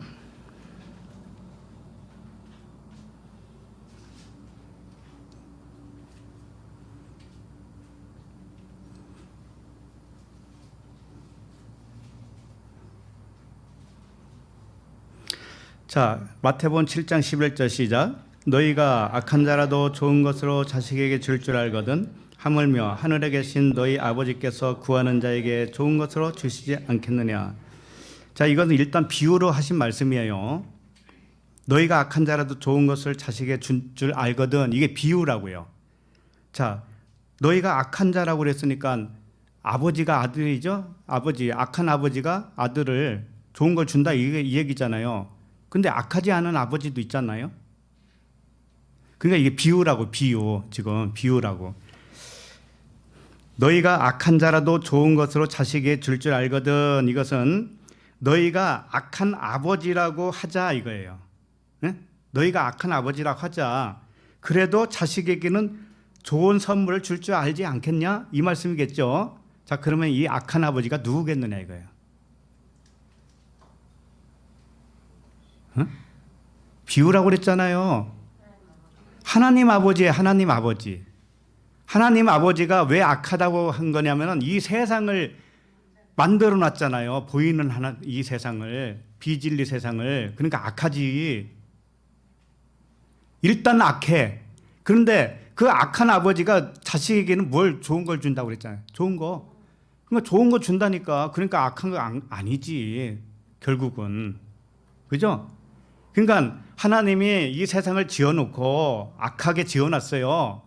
[SPEAKER 1] 자, 마태복음 7장 11절 시작. 너희가 악한 자라도 좋은 것으로 자식에게 줄 줄 알거든 하물며 하늘에 계신 너희 아버지께서 구하는 자에게 좋은 것으로 주시지 않겠느냐. 자, 이것은 일단 비유로 하신 말씀이에요. 너희가 악한 자라도 좋은 것을 자식에게 줄 줄 알거든. 이게 비유라고요. 자, 너희가 악한 자라고 그랬으니까 아버지가 아들이죠. 악한 아버지가 아들을 좋은 걸 준다 이 얘기잖아요. 근데 악하지 않은 아버지도 있잖아요. 그러니까 이게 비유라고, 비유. 지금 비유라고. 너희가 악한 자라도 좋은 것으로 자식에게 줄 줄 알거든. 이것은 너희가 악한 아버지라고 하자 이거예요. 네? 너희가 악한 아버지라고 하자. 그래도 자식에게는 좋은 선물을 줄 줄 알지 않겠냐? 이 말씀이겠죠. 자, 그러면 이 악한 아버지가 누구겠느냐 이거예요. 비유라고 그랬잖아요. 하나님 아버지예요. 하나님 아버지. 하나님 아버지가 왜 악하다고 한 거냐면 이 세상을 만들어 놨잖아요. 보이는 이 세상을, 비진리 세상을. 그러니까 악하지. 일단 악해. 그런데 그 악한 아버지가 자식에게는 뭘 좋은 걸 준다고 그랬잖아요. 좋은 거. 그러니까 좋은 거 준다니까. 그러니까 악한 거 아니지. 결국은. 그죠? 그러니까 하나님이 이 세상을 지어놓고 악하게 지어놨어요.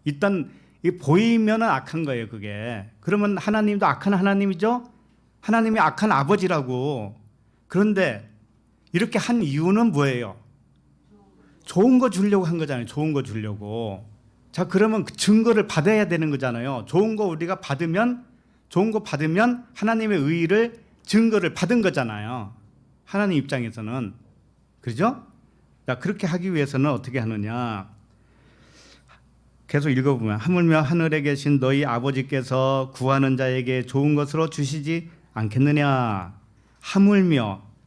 [SPEAKER 1] 일단 보이면 악한 거예요, 그게. 그러면 하나님도 악한 하나님이죠? 하나님이 악한 아버지라고. 그런데 이렇게 한 이유는 뭐예요? 좋은 거 주려고 한 거잖아요. 좋은 거 주려고. 자, 그러면 그 증거를 받아야 되는 거잖아요. 좋은 거 우리가 받으면 하나님의 의를 증거를 받은 거잖아요. 하나님 입장에서는. 그죠? 자, 그렇게 하기 위해서는 어떻게 하느냐? 계속 읽어보면 하물며 하늘에 계신 너희 아버지께서 구하는 자에게 좋은 것으로 주시지 않겠느냐.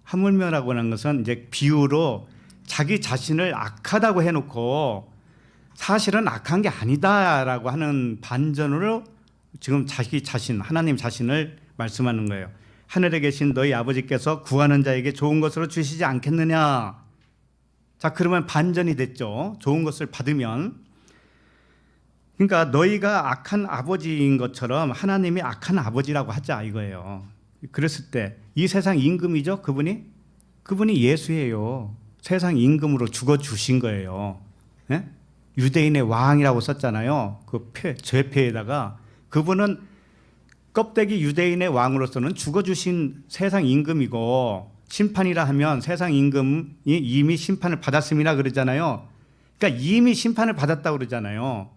[SPEAKER 1] 하물며라고 하는 것은 이제 비유로 자기 자신을 악하다고 해놓고 사실은 악한 게 아니다라고 하는 반전으로 지금 자기 자신, 하나님 자신을 말씀하는 거예요. 하늘에 계신 너희 아버지께서 구하는 자에게 좋은 것으로 주시지 않겠느냐. 자, 그러면 반전이 됐죠. 좋은 것을 받으면. 그러니까 너희가 악한 아버지인 것처럼 하나님이 악한 아버지라고 하자 이거예요. 그랬을 때 이 세상 임금이죠. 그분이 예수예요. 세상 임금으로 죽어주신 거예요. 네? 유대인의 왕이라고 썼잖아요. 그 죄패에다가 그분은 껍데기 유대인의 왕으로서는 죽어주신 세상 임금이고 심판이라 하면 세상 임금이 이미 심판을 받았음이라 그러잖아요. 그러니까 이미 심판을 받았다고 그러잖아요.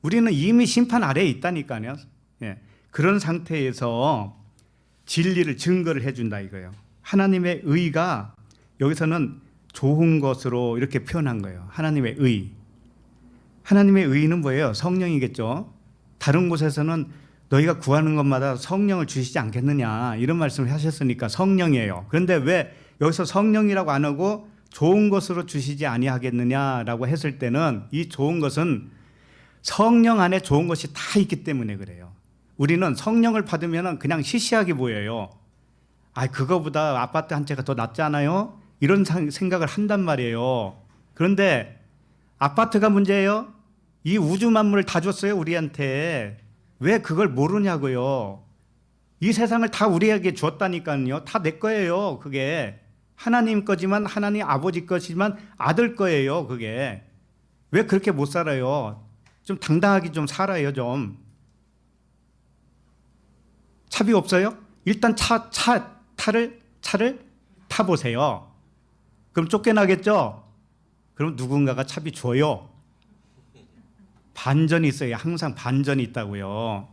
[SPEAKER 1] 우리는 이미 심판 아래에 있다니까요. 예. 그런 상태에서 진리를 증거를 해준다 이거예요. 하나님의 의가 여기서는 좋은 것으로 이렇게 표현한 거예요. 하나님의 의. 하나님의 의는 뭐예요? 성령이겠죠. 다른 곳에서는 너희가 구하는 것마다 성령을 주시지 않겠느냐 이런 말씀을 하셨으니까 성령이에요. 그런데 왜 여기서 성령이라고 안 하고 좋은 것으로 주시지 아니하겠느냐라고 했을 때는 이 좋은 것은 성령 안에 좋은 것이 다 있기 때문에 그래요. 우리는 성령을 받으면 그냥 시시하게 보여요. 그거보다 아파트 한 채가 더 낫지 않아요? 이런 생각을 한단 말이에요. 그런데 아파트가 문제예요? 이 우주 만물을 다 줬어요, 우리한테. 왜 그걸 모르냐고요. 이 세상을 다 우리에게 주었다니까요. 다 내 거예요, 그게. 하나님 거지만 하나님 아버지 것이지만 아들 거예요, 그게. 왜 그렇게 못 살아요? 좀 당당하게 좀 살아요 좀. 차비 없어요? 일단 차를 타보세요. 그럼 쫓겨나겠죠? 그럼 누군가가 차비 줘요. 반전이 있어요. 항상 반전이 있다고요.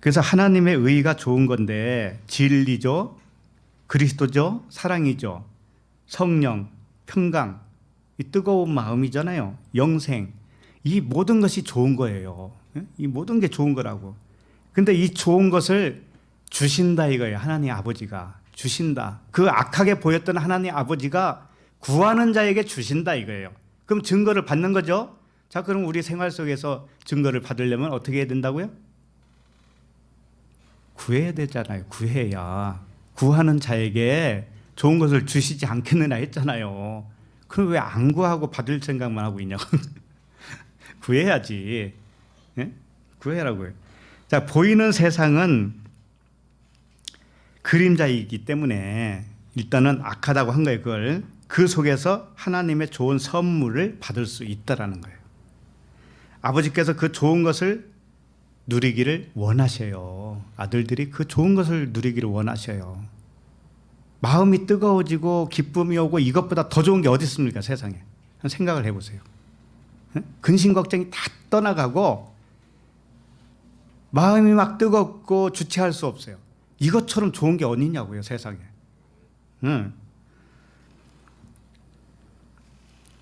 [SPEAKER 1] 그래서 하나님의 의가 좋은 건데 진리죠, 그리스도죠, 사랑이죠, 성령, 평강, 이 뜨거운 마음이잖아요. 영생, 이 모든 것이 좋은 거예요. 이 모든 게 좋은 거라고. 근데 이 좋은 것을 주신다 이거예요. 하나님 아버지가 주신다. 그 악하게 보였던 하나님 아버지가 구하는 자에게 주신다 이거예요. 그럼 증거를 받는 거죠. 자, 그럼 우리 생활 속에서 증거를 받으려면 어떻게 해야 된다고요? 구해야 되잖아요. 구해야. 구하는 자에게 좋은 것을 주시지 않겠느냐 했잖아요. 그럼 왜 안 구하고 받을 생각만 하고 있냐고. 구해야지. 예? 구해라고요. 자, 보이는 세상은 그림자이기 때문에 일단은 악하다고 한 거예요. 그걸 그 속에서 하나님의 좋은 선물을 받을 수 있다라는 거예요. 아버지께서 그 좋은 것을 누리기를 원하셔요. 아들들이 그 좋은 것을 누리기를 원하셔요. 마음이 뜨거워지고 기쁨이 오고 이것보다 더 좋은 게 어디 있습니까 세상에. 한번 생각을 해보세요. 근심 걱정이 다 떠나가고 마음이 막 뜨겁고 주체할 수 없어요. 이것처럼 좋은 게 어디냐고요 세상에.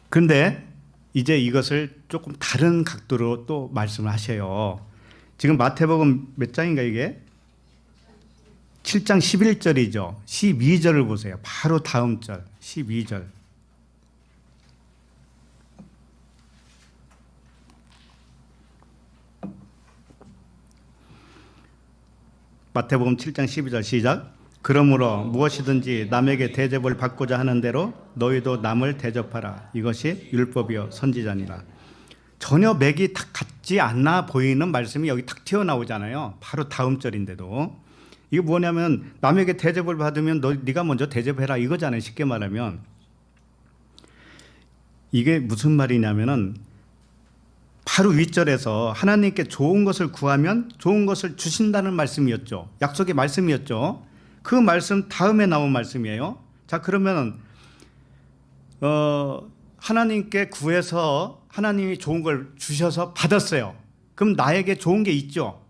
[SPEAKER 1] 그런데 이제 이것을 조금 다른 각도로 또 말씀을 하셔요. 지금 마태복음 몇 장인가 이게? 7장 11절이죠. 12절을 보세요. 바로 다음 절 12절. 마태복음 7장 12절 시작. 그러므로 무엇이든지 남에게 대접을 받고자 하는 대로 너희도 남을 대접하라. 이것이 율법이요 선지자니라. 전혀 맥이 탁 같지 않아 보이는 말씀이 여기 탁 튀어나오잖아요. 바로 다음 절인데도. 이게 뭐냐면 남에게 대접을 받으면 네가 먼저 대접해라 이거잖아요. 쉽게 말하면. 이게 무슨 말이냐면은 바로 윗절에서 하나님께 좋은 것을 구하면 좋은 것을 주신다는 말씀이었죠. 약속의 말씀이었죠. 그 말씀 다음에 나온 말씀이에요. 자, 그러면 하나님께 구해서 하나님이 좋은 걸 주셔서 받았어요. 그럼 나에게 좋은 게 있죠.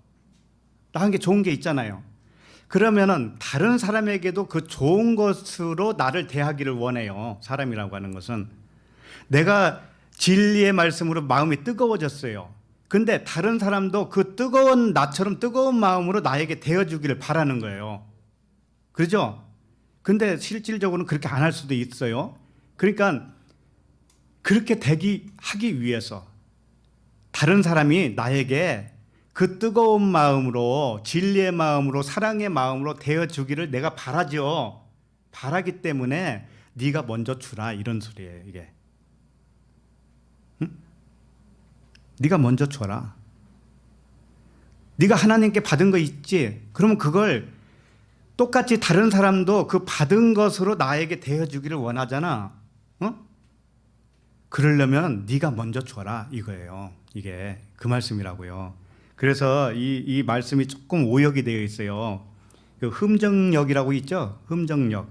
[SPEAKER 1] 나에게 좋은 게 있잖아요. 그러면은 다른 사람에게도 그 좋은 것으로 나를 대하기를 원해요. 사람이라고 하는 것은. 내가 진리의 말씀으로 마음이 뜨거워졌어요. 근데 다른 사람도 그 뜨거운 나처럼 뜨거운 마음으로 나에게 대해주기를 바라는 거예요. 그렇죠? 근데 실질적으로는 그렇게 안 할 수도 있어요. 그러니까 그렇게 하기 위해서 다른 사람이 나에게 그 뜨거운 마음으로 진리의 마음으로 사랑의 마음으로 대해주기를 내가 바라죠. 바라기 때문에 네가 먼저 주라 이런 소리예요. 이게. 응? 네가 먼저 줘라. 네가 하나님께 받은 거 있지? 그러면 그걸 똑같이 다른 사람도 그 받은 것으로 나에게 대해주기를 원하잖아. 그러려면 네가 먼저 줘라 이거예요. 이게 그 말씀이라고요. 그래서 이 말씀이 조금 오역이 되어 있어요. 그 흠정역이라고 있죠. 흠정역.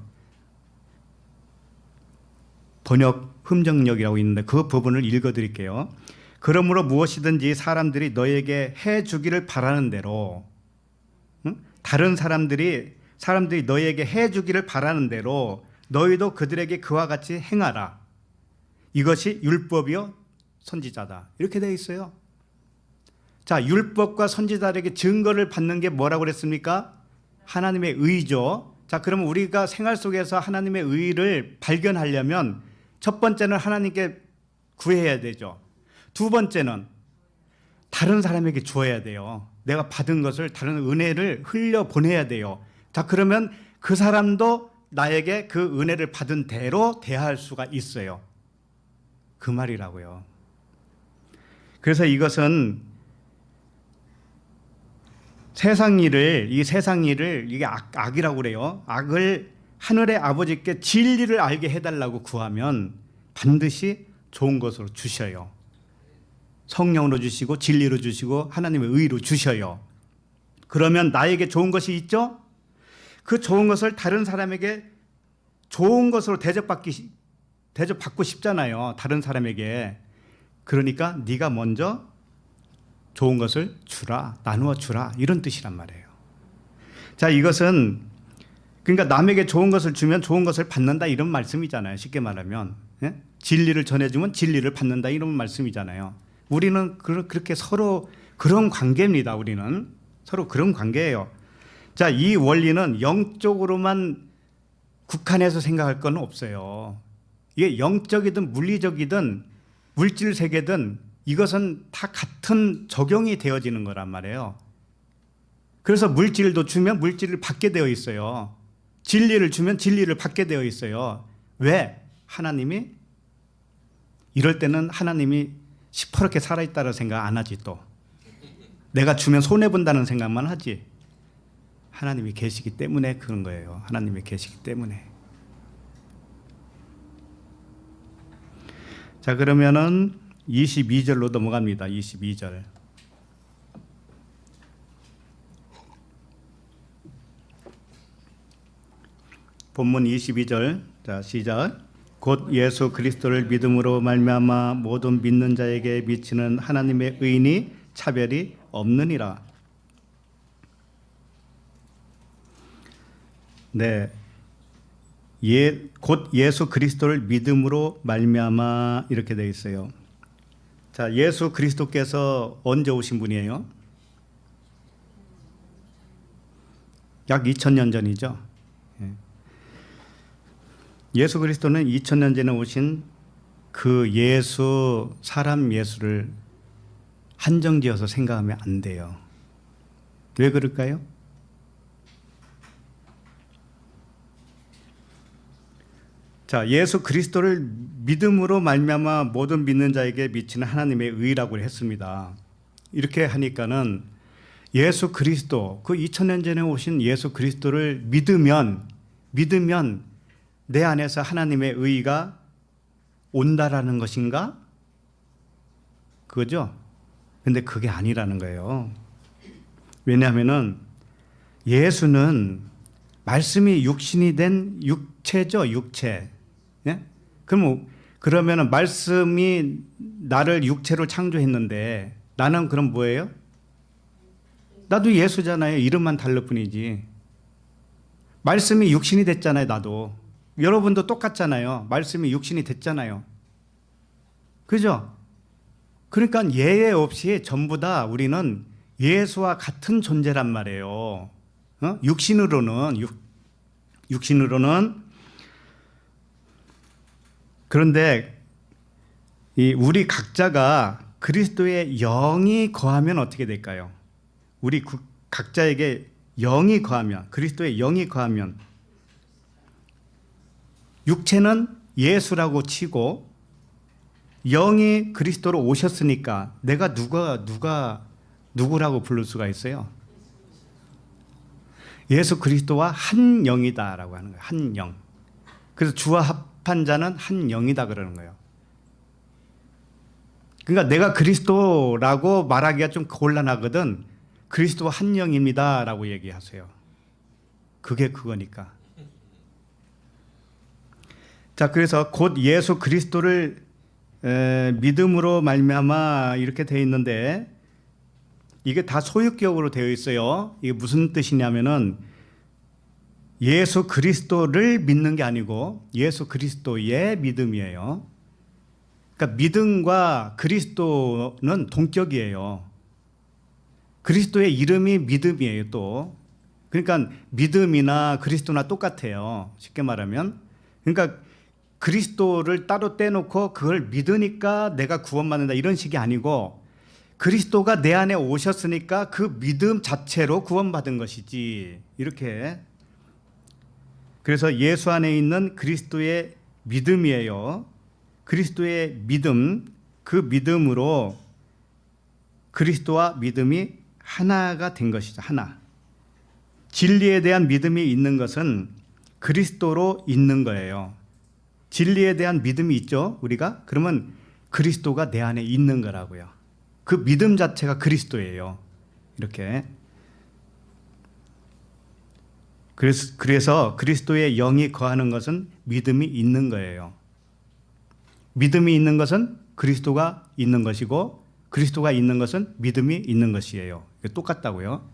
[SPEAKER 1] 번역 흠정역이라고 있는데 그 부분을 읽어드릴게요. 그러므로 무엇이든지 사람들이 너에게 해주기를 바라는 대로, 다른 사람들이 너에게 해주기를 바라는 대로 너희도 그들에게 그와 같이 행하라. 이것이 율법이요 선지자다. 이렇게 되어 있어요. 자, 율법과 선지자에게 증거를 받는 게 뭐라고 그랬습니까? 하나님의 의죠. 자, 그러면 우리가 생활 속에서 하나님의 의를 발견하려면 첫 번째는 하나님께 구해야 되죠. 두 번째는 다른 사람에게 주어야 돼요. 내가 받은 것을 다른 은혜를 흘려보내야 돼요. 자, 그러면 그 사람도 나에게 그 은혜를 받은 대로 대할 수가 있어요. 그 말이라고요. 그래서 이것은 이 세상 일을 이게 악이라고 그래요. 악을 하늘의 아버지께 진리를 알게 해달라고 구하면 반드시 좋은 것으로 주셔요. 성령으로 주시고 진리로 주시고 하나님의 의로 주셔요. 그러면 나에게 좋은 것이 있죠? 그 좋은 것을 다른 사람에게 좋은 것으로 대접받고 싶잖아요. 다른 사람에게. 그러니까 네가 먼저 좋은 것을 주라, 나누어 주라, 이런 뜻이란 말이에요. 자, 이것은 그러니까 남에게 좋은 것을 주면 좋은 것을 받는다, 이런 말씀이잖아요. 쉽게 말하면. 예? 진리를 전해주면 진리를 받는다, 이런 말씀이잖아요. 우리는 그렇게 서로 그런 관계입니다. 우리는 서로 그런 관계예요. 자, 이 원리는 영적으로만 국한해서 생각할 건 없어요. 이게 영적이든 물리적이든 물질 세계든 이것은 다 같은 적용이 되어지는 거란 말이에요. 그래서 물질도 주면 물질을 받게 되어 있어요. 진리를 주면 진리를 받게 되어 있어요. 왜? 하나님이 이럴 때는 하나님이 시퍼렇게 살아있다는 생각 안 하지. 또 내가 주면 손해본다는 생각만 하지. 하나님이 계시기 때문에 그런 거예요. 하나님이 계시기 때문에. 자, 그러면은 22절로 넘어갑니다. 22절. 본문 22절. 자, 시작. 곧 예수 그리스도를 믿음으로 말미암아 모든 믿는 자에게 미치는 하나님의 의인이 차별이 없느니라. 네. 곧 예수 그리스도를 믿음으로 말미암아 이렇게 되어 있어요. 자, 예수 그리스도께서 언제 오신 분이에요? 약 2000년 전이죠. 예수 그리스도는 2000년 전에 오신 그 예수, 사람 예수를 한정지어서 생각하면 안 돼요. 왜 그럴까요? 자, 예수 그리스도를 믿음으로 말미암아 모든 믿는 자에게 미치는 하나님의 의라고 했습니다. 이렇게 하니까는 예수 그리스도, 그 2000년 전에 오신 예수 그리스도를 믿으면 내 안에서 하나님의 의가 온다라는 것인가? 그거죠? 근데 그게 아니라는 거예요. 왜냐하면은 예수는 말씀이 육신이 된 육체죠, 육체. 예? 그러면은 말씀이 나를 육체로 창조했는데 나는 그럼 뭐예요? 나도 예수잖아요. 이름만 다를 뿐이지. 말씀이 육신이 됐잖아요, 나도. 여러분도 똑같잖아요. 말씀이 육신이 됐잖아요. 그죠? 그러니까 예외 없이 전부 다 우리는 예수와 같은 존재란 말이에요. 육신으로는. 그런데 우리 각자가 그리스도의 영이 거하면 어떻게 될까요? 우리 각자에게 영이 거하면, 그리스도의 영이 거하면, 육체는 예수라고 치고 영이 그리스도로 오셨으니까 내가 누구라고 부를 수가 있어요? 예수 그리스도와 한 영이다라고 하는 거예요. 한 영. 그래서 주와 합한 자는 한 영이다 그러는 거예요. 그러니까 내가 그리스도라고 말하기가 좀 곤란하거든. 그리스도와 한 영입니다라고 얘기하세요. 그게 그거니까. 자, 그래서 곧 예수 그리스도를 믿음으로 말미암아 이렇게 되어 있는데 이게 다 소유격으로 되어 있어요. 이게 무슨 뜻이냐면은 예수 그리스도를 믿는 게 아니고 예수 그리스도의 믿음이에요. 그러니까 믿음과 그리스도는 동격이에요. 그리스도의 이름이 믿음이에요, 또. 그러니까 믿음이나 그리스도나 똑같아요. 쉽게 말하면. 그러니까 그리스도를 따로 떼놓고 그걸 믿으니까 내가 구원받는다 이런 식이 아니고 그리스도가 내 안에 오셨으니까 그 믿음 자체로 구원받은 것이지. 이렇게. 그래서 예수 안에 있는 그리스도의 믿음이에요. 그리스도의 믿음, 그 믿음으로 그리스도와 믿음이 하나가 된 것이죠. 하나. 진리에 대한 믿음이 있는 것은 그리스도로 있는 거예요. 진리에 대한 믿음이 있죠, 우리가? 그러면 그리스도가 내 안에 있는 거라고요. 그 믿음 자체가 그리스도예요. 이렇게. 그래서 그리스도의 영이 거하는 것은 믿음이 있는 거예요. 믿음이 있는 것은 그리스도가 있는 것이고 그리스도가 있는 것은 믿음이 있는 것이에요. 똑같다고요.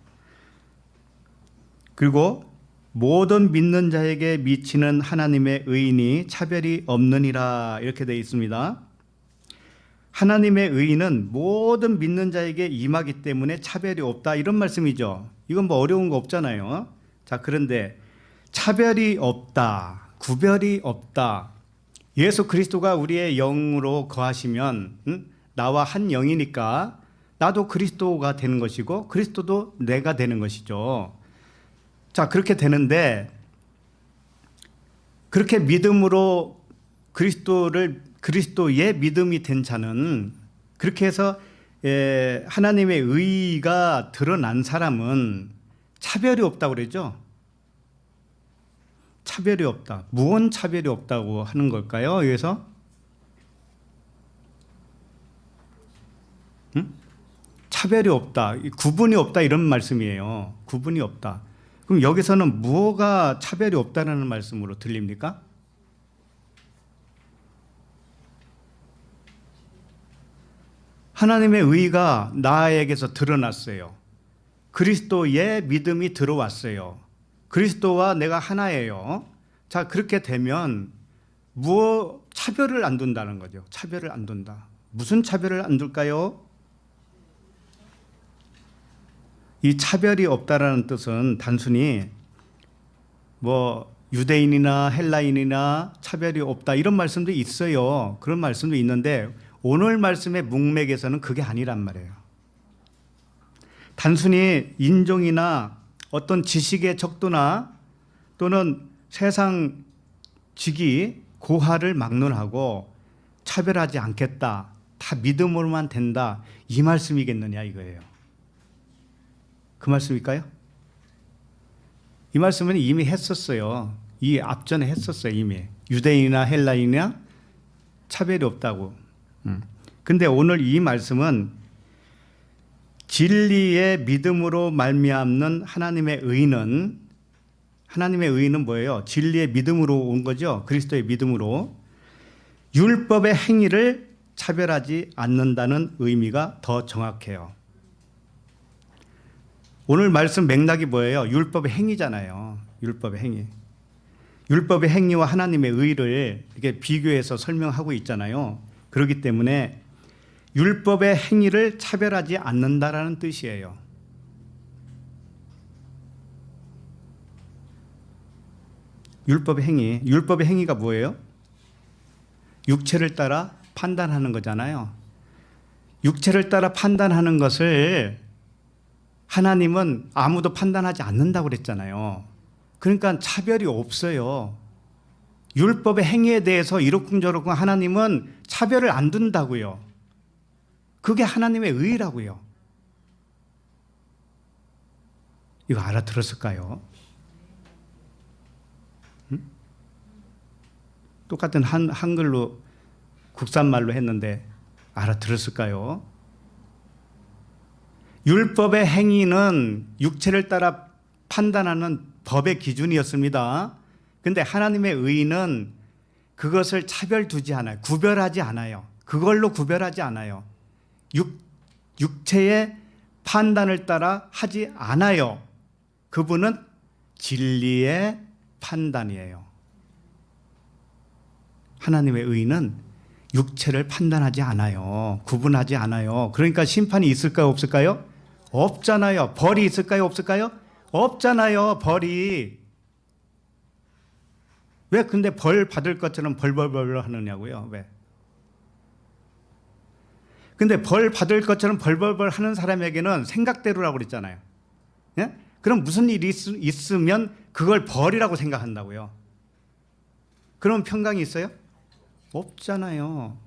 [SPEAKER 1] 그리고 모든 믿는 자에게 미치는 하나님의 의인이 차별이 없느니라 이렇게 되어 있습니다. 하나님의 의인은 모든 믿는 자에게 임하기 때문에 차별이 없다 이런 말씀이죠. 이건 뭐 어려운 거 없잖아요. 자, 그런데 차별이 없다, 구별이 없다. 예수 그리스도가 우리의 영으로 거하시면 나와 한 영이니까 나도 그리스도가 되는 것이고 그리스도도 내가 되는 것이죠. 자, 그렇게 되는데 그렇게 믿음으로 그리스도의 믿음이 된 자는 그렇게 해서 하나님의 의가 드러난 사람은 차별이 없다고 그러죠. 차별이 없다. 무언 차별이 없다고 하는 걸까요? 여기서? 차별이 없다. 구분이 없다 이런 말씀이에요. 구분이 없다. 그럼 여기서는 무엇가 차별이 없다는 말씀으로 들립니까? 하나님의 의가 나에게서 드러났어요. 그리스도의 믿음이 들어왔어요. 그리스도와 내가 하나예요. 자, 그렇게 되면 차별을 안 둔다는 거죠. 차별을 안 둔다. 무슨 차별을 안 둘까요? 이 차별이 없다라는 뜻은 단순히 뭐 유대인이나 헬라인이나 차별이 없다 이런 말씀도 있어요. 그런 말씀도 있는데 오늘 말씀의 문맥에서는 그게 아니란 말이에요. 단순히 인종이나 어떤 지식의 척도나 또는 세상 직위 고하를 막론하고 차별하지 않겠다. 다 믿음으로만 된다. 이 말씀이겠느냐 이거예요. 그 말씀일까요? 이 말씀은 이미 했었어요. 이 앞전에 했었어요. 이미. 유대인이나 헬라인이나 차별이 없다고. 근데 오늘 이 말씀은 진리의 믿음으로 말미암는 하나님의 의는 뭐예요? 진리의 믿음으로 온 거죠. 그리스도의 믿음으로. 율법의 행위를 차별하지 않는다는 의미가 더 정확해요. 오늘 말씀 맥락이 뭐예요? 율법의 행위잖아요. 율법의 행위. 율법의 행위와 하나님의 의를 이렇게 비교해서 설명하고 있잖아요. 그렇기 때문에 율법의 행위를 차별하지 않는다라는 뜻이에요. 율법의 행위가 뭐예요? 육체를 따라 판단하는 거잖아요. 육체를 따라 판단하는 것을 하나님은 아무도 판단하지 않는다고 그랬잖아요. 그러니까 차별이 없어요. 율법의 행위에 대해서 이러쿵저러쿵 하나님은 차별을 안 둔다고요. 그게 하나님의 의라고요. 이거 알아들었을까요? 똑같은 한글로 국산말로 했는데 알아들었을까요? 율법의 행위는 육체를 따라 판단하는 법의 기준이었습니다. 그런데 하나님의 의는 그것을 차별 두지 않아요. 구별하지 않아요. 그걸로 구별하지 않아요. 육체의 판단을 따라 하지 않아요. 그분은 진리의 판단이에요. 하나님의 의는 육체를 판단하지 않아요. 구분하지 않아요. 그러니까 심판이 있을까요? 없을까요? 없잖아요. 벌이 있을까요? 없을까요? 없잖아요. 벌이. 왜 근데 벌 받을 것처럼 벌벌벌 하느냐고요? 왜? 근데 벌 받을 것처럼 벌벌벌 하는 사람에게는 생각대로라고 그랬잖아요. 예? 그럼 무슨 일이 있으면 그걸 벌이라고 생각한다고요. 그럼 평강이 있어요? 없잖아요.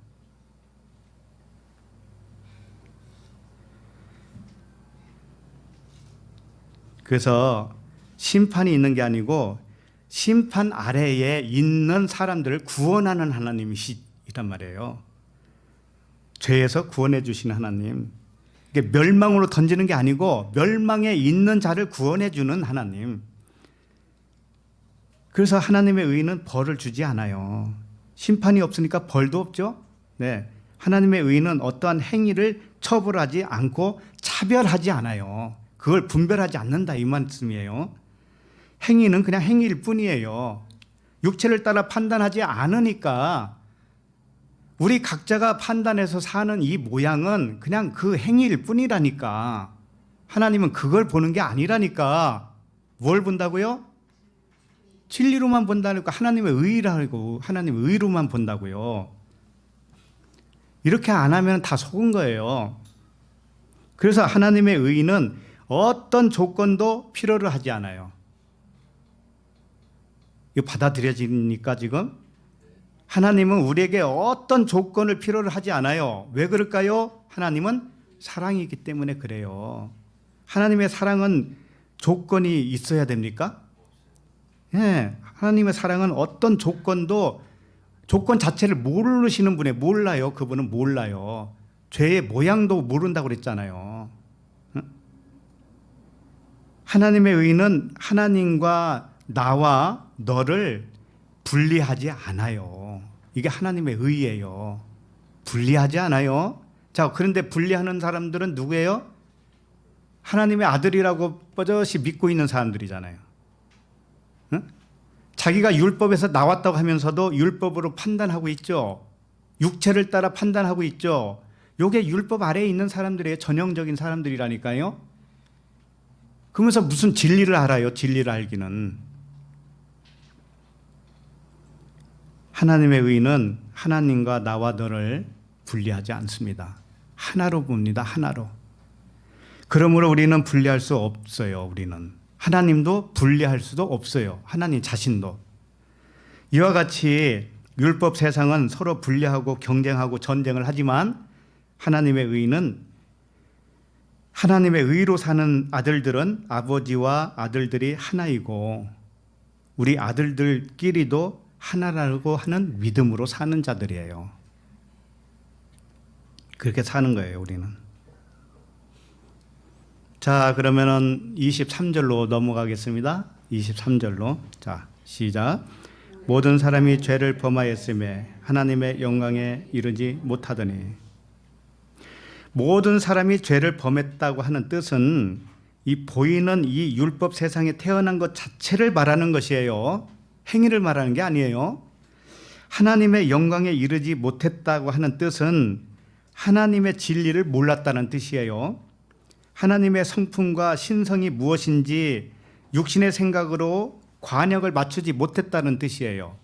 [SPEAKER 1] 그래서 심판이 있는 게 아니고 심판 아래에 있는 사람들을 구원하는 하나님이시란 말이에요. 죄에서 구원해 주시는 하나님. 이게 멸망으로 던지는 게 아니고 멸망에 있는 자를 구원해 주는 하나님. 그래서 하나님의 의는 벌을 주지 않아요. 심판이 없으니까 벌도 없죠. 네. 하나님의 의는 어떠한 행위를 처벌하지 않고 차별하지 않아요. 그걸 분별하지 않는다 이 말씀이에요. 행위는 그냥 행위일 뿐이에요. 육체를 따라 판단하지 않으니까 우리 각자가 판단해서 사는 이 모양은 그냥 그 행위일 뿐이라니까. 하나님은 그걸 보는 게 아니라니까. 뭘 본다고요? 진리로만 본다니까. 하나님의 의라고, 하나님의 의로만 본다고요. 이렇게 안 하면 다 속은 거예요. 그래서 하나님의 의는 어떤 조건도 필요로 하지 않아요. 이거 받아들여지니까 지금? 하나님은 우리에게 어떤 조건을 필요로 하지 않아요. 왜 그럴까요? 하나님은 사랑이기 때문에 그래요. 하나님의 사랑은 조건이 있어야 됩니까? 예, 하나님의 사랑은 어떤 조건도 조건 자체를 모르시는 분이 몰라요. 그분은 몰라요. 죄의 모양도 모른다고 그랬잖아요. 하나님의 의는 하나님과 나와 너를 분리하지 않아요. 이게 하나님의 의예요. 분리하지 않아요. 자, 그런데 분리하는 사람들은 누구예요? 하나님의 아들이라고 뻗어시 믿고 있는 사람들이잖아요. 응? 자기가 율법에서 나왔다고 하면서도 율법으로 판단하고 있죠. 육체를 따라 판단하고 있죠. 요게 율법 아래에 있는 사람들이에요. 전형적인 사람들이라니까요. 그러면서 무슨 진리를 알아요? 진리를 알기는. 하나님의 의는 하나님과 나와 너를 분리하지 않습니다. 하나로 봅니다. 하나로. 그러므로 우리는 분리할 수 없어요. 우리는. 하나님도 분리할 수도 없어요. 하나님 자신도. 이와 같이 율법 세상은 서로 분리하고 경쟁하고 전쟁을 하지만 하나님의 의는 하나님의 의로 사는 아들들은 아버지와 아들들이 하나이고 우리 아들들끼리도 하나라고 하는 믿음으로 사는 자들이에요. 그렇게 사는 거예요, 우리는. 자, 그러면은 23절로 넘어가겠습니다. 23절로. 자, 시작. 모든 사람이 죄를 범하였음에 하나님의 영광에 이르지 못하더니. 모든 사람이 죄를 범했다고 하는 뜻은 이 보이는 이 율법 세상에 태어난 것 자체를 말하는 것이에요. 행위를 말하는 게 아니에요. 하나님의 영광에 이르지 못했다고 하는 뜻은 하나님의 진리를 몰랐다는 뜻이에요. 하나님의 성품과 신성이 무엇인지 육신의 생각으로 관역을 맞추지 못했다는 뜻이에요.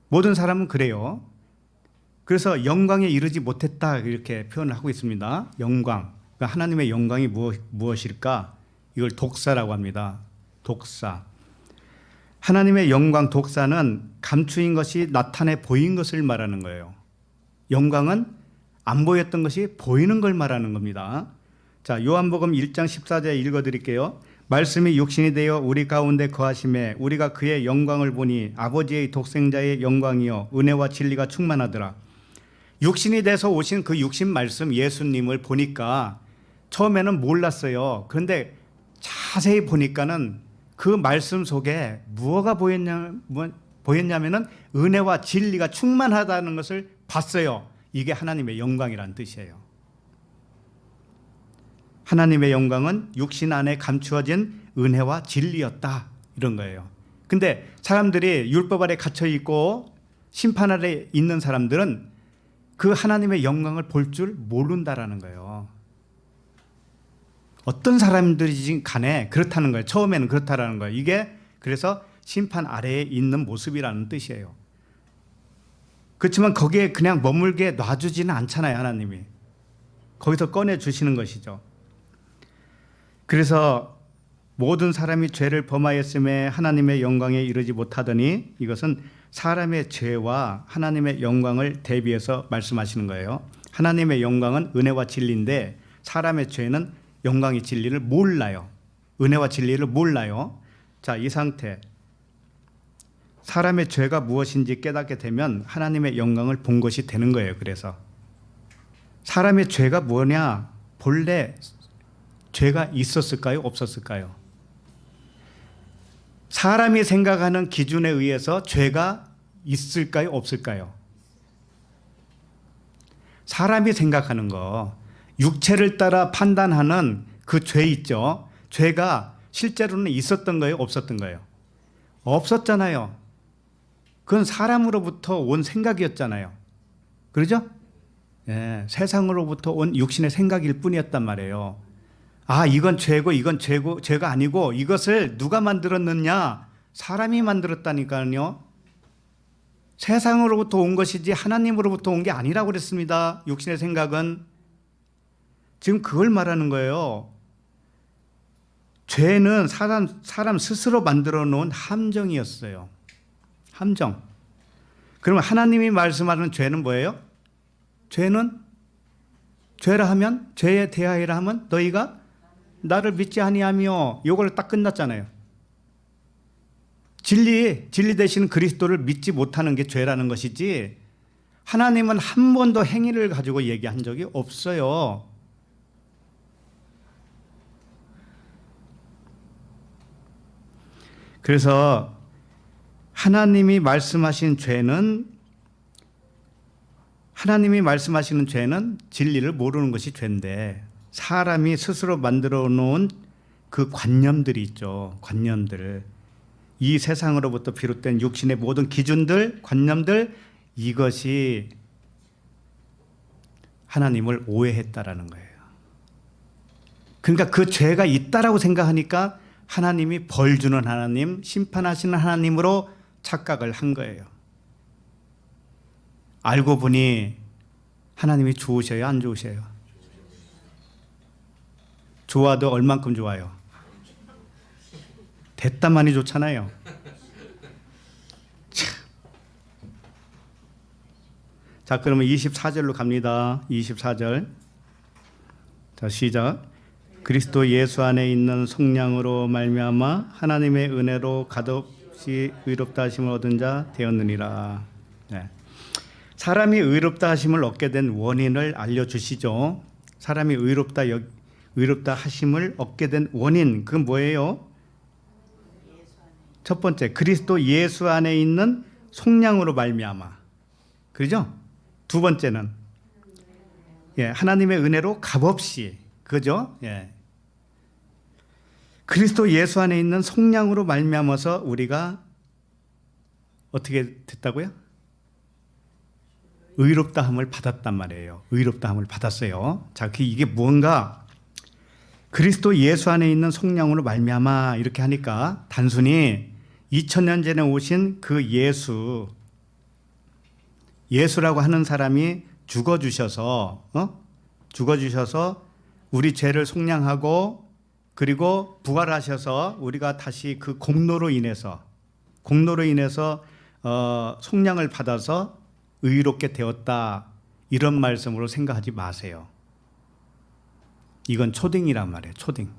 [SPEAKER 1] 모든 사람은 그래요. 그래서 영광에 이르지 못했다 이렇게 표현을 하고 있습니다. 영광. 그러니까 하나님의 영광이 무엇일까? 이걸 독사라고 합니다. 독사. 하나님의 영광 독사는 감추인 것이 나타내 보인 것을 말하는 거예요. 영광은 안 보였던 것이 보이는 걸 말하는 겁니다. 자, 요한복음 1장 14절 읽어드릴게요. 말씀이 육신이 되어 우리 가운데 거하심에 우리가 그의 영광을 보니 아버지의 독생자의 영광이요 은혜와 진리가 충만하더라. 육신이 돼서 오신 그 육신 말씀 예수님을 보니까 처음에는 몰랐어요. 그런데 자세히 보니까는 그 말씀 속에 무엇가 보였냐면은 은혜와 진리가 충만하다는 것을 봤어요. 이게 하나님의 영광이라는 뜻이에요. 하나님의 영광은 육신 안에 감추어진 은혜와 진리였다. 이런 거예요. 근데 사람들이 율법 아래 갇혀 있고 심판 아래 있는 사람들은 그 하나님의 영광을 볼 줄 모른다라는 거예요. 어떤 사람들이지 간에 그렇다는 거예요. 처음에는 그렇다라는 거예요. 이게 그래서 심판 아래에 있는 모습이라는 뜻이에요. 그렇지만 거기에 그냥 머물게 놔주지는 않잖아요. 하나님이. 거기서 꺼내주시는 것이죠. 그래서 모든 사람이 죄를 범하였음에 하나님의 영광에 이르지 못하더니 이것은 사람의 죄와 하나님의 영광을 대비해서 말씀하시는 거예요. 하나님의 영광은 은혜와 진리인데 사람의 죄는 영광의 진리를 몰라요. 은혜와 진리를 몰라요. 자, 이 상태. 사람의 죄가 무엇인지 깨닫게 되면 하나님의 영광을 본 것이 되는 거예요. 그래서 사람의 죄가 뭐냐? 본래 죄가 있었을까요? 없었을까요? 사람이 생각하는 기준에 의해서 죄가 있을까요? 없을까요? 사람이 생각하는 거, 육체를 따라 판단하는 그 죄 있죠? 죄가 실제로는 있었던 거예요? 없었던 거예요? 없었잖아요. 그건 사람으로부터 온 생각이었잖아요. 그러죠? 예, 세상으로부터 온 육신의 생각일 뿐이었단 말이에요. 아, 이건 죄고 이건 죄가 아니고 이것을 누가 만들었느냐? 사람이 만들었다니까요. 세상으로부터 온 것이지 하나님으로부터 온 게 아니라고 그랬습니다. 육신의 생각은. 지금 그걸 말하는 거예요. 죄는 사람 스스로 만들어 놓은 함정이었어요. 함정. 그러면 하나님이 말씀하는 죄는 뭐예요? 죄는 죄라 하면, 죄에 대하여라 하면 너희가 나를 믿지 아니하며, 요걸 딱 끝났잖아요. 진리 되시는 그리스도를 믿지 못하는 게 죄라는 것이지, 하나님은 한 번도 행위를 가지고 얘기한 적이 없어요. 그래서 하나님이 말씀하시는 죄는 진리를 모르는 것이 죄인데, 사람이 스스로 만들어 놓은 그 관념들이 있죠. 관념들. 이 세상으로부터 비롯된 육신의 모든 기준들, 관념들, 이것이 하나님을 오해했다라는 거예요. 그러니까 그 죄가 있다라고 생각하니까 하나님이 벌 주는 하나님, 심판하시는 하나님으로 착각을 한 거예요. 알고 보니 하나님이 좋으셔요, 안 좋으셔요? 좋아도 얼만큼 좋아요? 됐다만이 좋잖아요. 참. 자, 그러면 24절로 갑니다. 24절. 자, 시작. 그리스도 예수 안에 있는 속량으로 말미암아 하나님의 은혜로 값없이 의롭다 하심을 얻은 자 되었느니라. 네. 사람이 의롭다 하심을 얻게 된 원인을 알려주시죠. 사람이 의롭다 하심을 얻게 된 원인, 그건 뭐예요? 첫 번째, 그리스도 예수 안에 있는 속량으로 말미암아. 그죠? 두 번째는 하나님의 은혜로 값없이. 그죠? 예. 그리스도 예수 안에 있는 속량으로 말미암아서 우리가 어떻게 됐다고요? 의롭다함을 받았단 말이에요. 의롭다함을 받았어요. 자, 이게 뭔가 그리스도 예수 안에 있는 속량으로 말미암아 이렇게 하니까 단순히 2000년 전에 오신 그 예수라고 하는 사람이 죽어주셔서 우리 죄를 속량하고 그리고 부활하셔서 우리가 다시 그 공로로 인해서 속량을 받아서 의롭게 되었다, 이런 말씀으로 생각하지 마세요. 이건 초딩이란 말이에요. 초딩.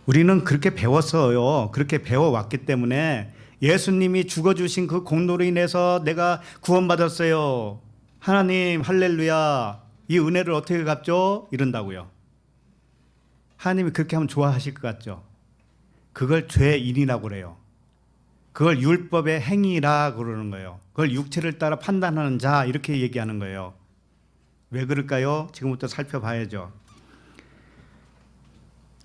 [SPEAKER 1] 우리는 그렇게 배웠어요. 그렇게 배워왔기 때문에 예수님이 죽어주신 그 공로로 인해서 내가 구원받았어요. 하나님 할렐루야, 이 은혜를 어떻게 갚죠? 이런다고요. 하나님이 그렇게 하면 좋아하실 것 같죠? 그걸 죄인이라고 그래요. 그걸 율법의 행위라 그러는 거예요. 그걸 육체를 따라 판단하는 자, 이렇게 얘기하는 거예요. 왜 그럴까요? 지금부터 살펴봐야죠.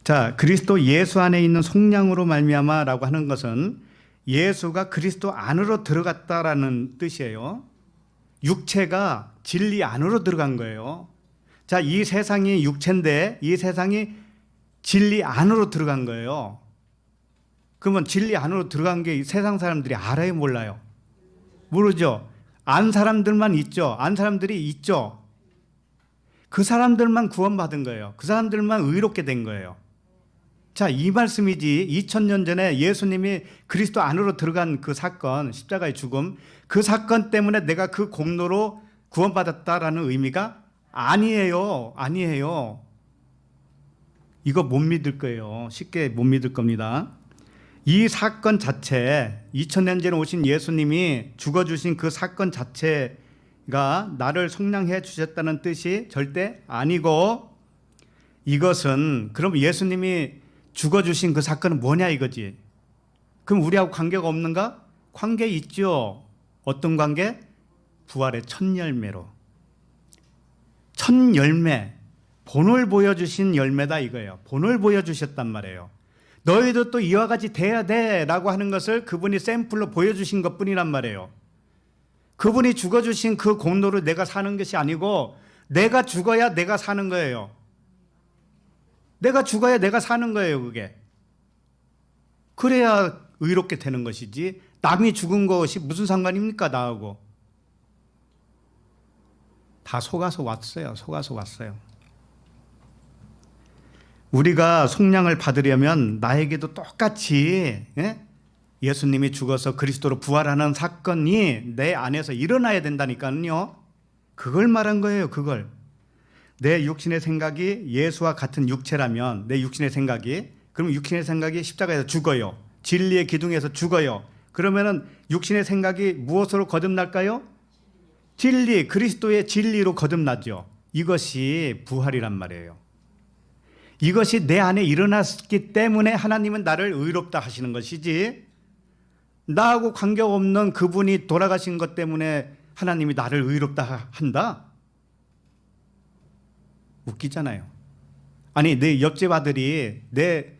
[SPEAKER 1] 자, 그리스도 예수 안에 있는 속량으로 말미암아라고 하는 것은 예수가 그리스도 안으로 들어갔다라는 뜻이에요. 육체가 진리 안으로 들어간 거예요. 자, 이 세상이 육체인데 이 세상이 진리 안으로 들어간 거예요. 그러면 진리 안으로 들어간 게 세상 사람들이 알아요, 몰라요? 모르죠. 안 사람들만 있죠. 안 사람들이 있죠. 그 사람들만 구원받은 거예요. 그 사람들만 의롭게 된 거예요. 자, 이 말씀이지. 2000년 전에 예수님이 그리스도 안으로 들어간 그 사건, 십자가의 죽음, 그 사건 때문에 내가 그 공로로 구원받았다라는 의미가 아니에요. 아니에요. 이거 못 믿을 거예요. 쉽게 못 믿을 겁니다. 이 사건 자체, 2000년 전에 오신 예수님이 죽어주신 그 사건 자체, 나를 속량해 주셨다는 뜻이 절대 아니고, 이것은 그럼 예수님이 죽어주신 그 사건은 뭐냐 이거지. 그럼 우리하고 관계가 없는가? 관계 있죠. 어떤 관계? 부활의 첫 열매로. 첫 열매, 본을 보여주신 열매다 이거예요. 본을 보여주셨단 말이에요. 너희도 또 이와 같이 돼야 돼 라고 하는 것을 그분이 샘플로 보여주신 것뿐이란 말이에요. 그분이 죽어주신 그 공로를 내가 사는 것이 아니고, 내가 죽어야 내가 사는 거예요. 내가 죽어야 내가 사는 거예요, 그게. 그래야 의롭게 되는 것이지, 남이 죽은 것이 무슨 상관입니까, 나하고. 다 속아서 왔어요. 속아서 왔어요. 우리가 속량을 받으려면 나에게도 똑같이 예수님이 죽어서 그리스도로 부활하는 사건이 내 안에서 일어나야 된다니까요. 그걸 말한 거예요. 그걸. 내 육신의 생각이 예수와 같은 육체라면, 내 육신의 생각이, 그럼 육신의 생각이 십자가에서 죽어요. 진리의 기둥에서 죽어요. 그러면은 육신의 생각이 무엇으로 거듭날까요? 진리, 그리스도의 진리로 거듭나죠. 이것이 부활이란 말이에요. 이것이 내 안에 일어났기 때문에 하나님은 나를 의롭다 하시는 것이지, 나하고 관계없는 그분이 돌아가신 것 때문에 하나님이 나를 의롭다 한다? 웃기잖아요. 아니, 내 옆집 아들이 내